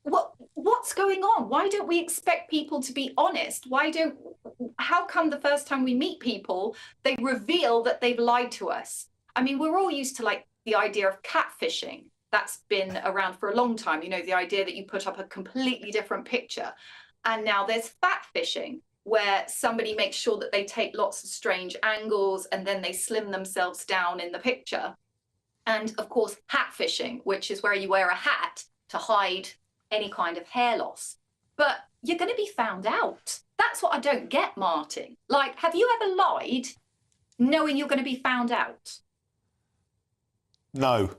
Speaker 7: what's going on? Why don't we expect people to be honest? How come the first time we meet people, they reveal that they've lied to us? I mean, we're all used to like the idea of catfishing. That's been around for a long time. You know, the idea that you put up a completely different picture. And now there's fat fishing, where somebody makes sure that they take lots of strange angles and then they slim themselves down in the picture. And of course, hat fishing, which is where you wear a hat to hide any kind of hair loss. But you're going to be found out. That's what I don't get, Martin. Like, have you ever lied knowing you're going to be found out?
Speaker 3: No.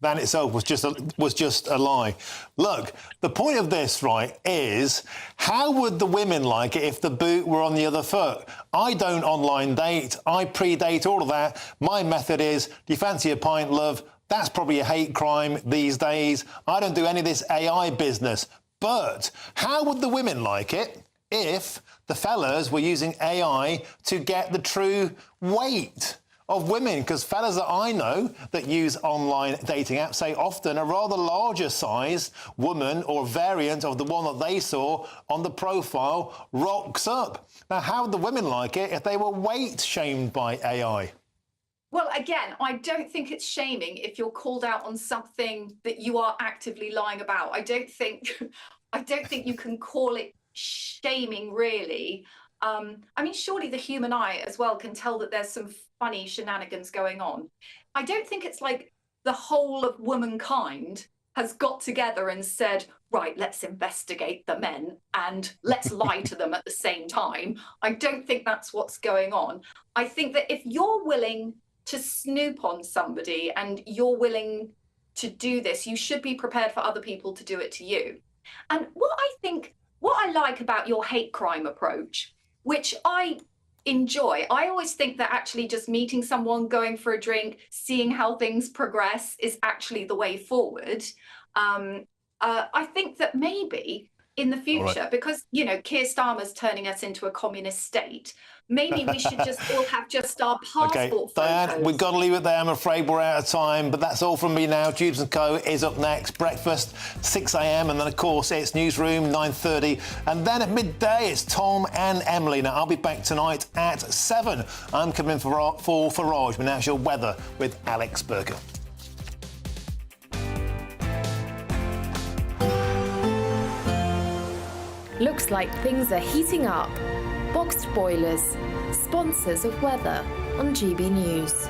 Speaker 3: That in itself was just a lie. Look, the point of this, right, is how would the women like it if the boot were on the other foot? I don't online date. I predate all of that. My method is, do you fancy a pint, love? That's probably a hate crime these days. I don't do any of this AI business. But how would the women like it if the fellas were using AI to get the true weight of women? Because fellas that I know that use online dating apps say often a rather larger size woman or variant of the one that they saw on the profile rocks up. Now, how would the women like it if they were weight shamed by AI?
Speaker 7: Well, again, I don't think it's shaming if you're called out on something that you are actively lying about. I don't think you can call it shaming, really. I mean, surely the human eye as well can tell that there's some funny shenanigans going on. I don't think it's like the whole of womankind has got together and said, right, let's investigate the men and let's lie to them at the same time. I don't think that's what's going on. I think that if you're willing to snoop on somebody and you're willing to do this, you should be prepared for other people to do it to you. And what I like about your hate crime approach, which I enjoy, I always think that actually just meeting someone, going for a drink, seeing how things progress is actually the way forward. I think that maybe in the future, because, you know, Keir Starmer's turning us into a communist state. Maybe we should just all have just our passport photos.
Speaker 3: Diane, we've got to leave it there. I'm afraid we're out of time, but that's all from me now. Jubes & Co. is up next. Breakfast, 6 a.m, and then, of course, it's Newsroom, 9:30. And then at midday, it's Tom and Emily. Now, I'll be back tonight at 7. I'm coming in for Farage, but now it's your weather with Alex Burker.
Speaker 14: Looks like things are heating up. Boxed boilers, sponsors of weather on GB News.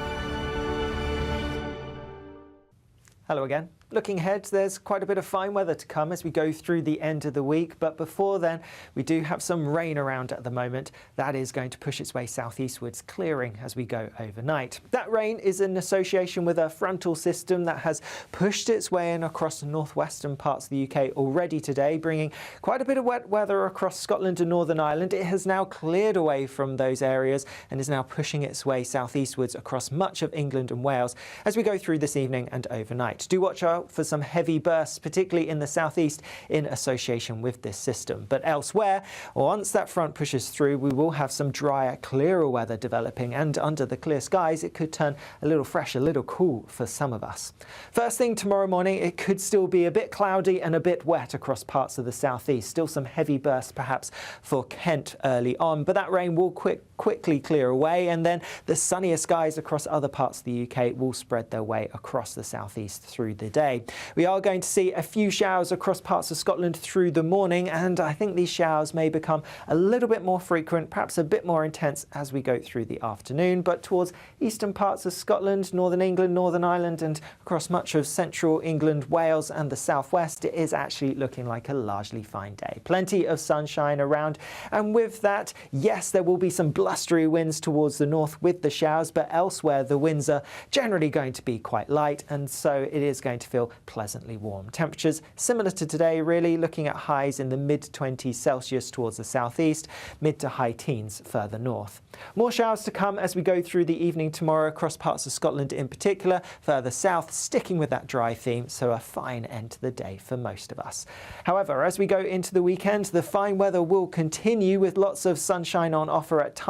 Speaker 2: Hello again. Looking ahead, there's quite a bit of fine weather to come as we go through the end of the week. But before then, we do have some rain around at the moment. That is going to push its way southeastwards, clearing as we go overnight. That rain is in association with a frontal system that has pushed its way in across the northwestern parts of the UK already today, bringing quite a bit of wet weather across Scotland and Northern Ireland. It has now cleared away from those areas and is now pushing its way southeastwards across much of England and Wales as we go through this evening and overnight. Do watch out for some heavy bursts, particularly in the southeast, in association with this system. But elsewhere, once that front pushes through, we will have some drier, clearer weather developing, and under the clear skies, it could turn a little fresh, a little cool for some of us. First thing tomorrow morning, it could still be a bit cloudy and a bit wet across parts of the southeast. Still some heavy bursts perhaps for Kent early on, but that rain will quickly clear away, and then the sunnier skies across other parts of the UK will spread their way across the southeast through the day. We are going to see a few showers across parts of Scotland through the morning, and I think these showers may become a little bit more frequent, perhaps a bit more intense as we go through the afternoon. But towards eastern parts of Scotland, northern England, Northern Ireland, and across much of central England, Wales and the southwest, it is actually looking like a largely fine day. Plenty of sunshine around, and with that, yes, there will be some blustery winds towards the north with the showers, but elsewhere the winds are generally going to be quite light, and so it is going to feel pleasantly warm. Temperatures similar to today, really, looking at highs in the mid-20s Celsius towards the southeast, mid to high teens further north. More showers to come as we go through the evening tomorrow across parts of Scotland in particular, further south, sticking with that dry theme, so a fine end to the day for most of us. However, as we go into the weekend, the fine weather will continue with lots of sunshine on offer at times.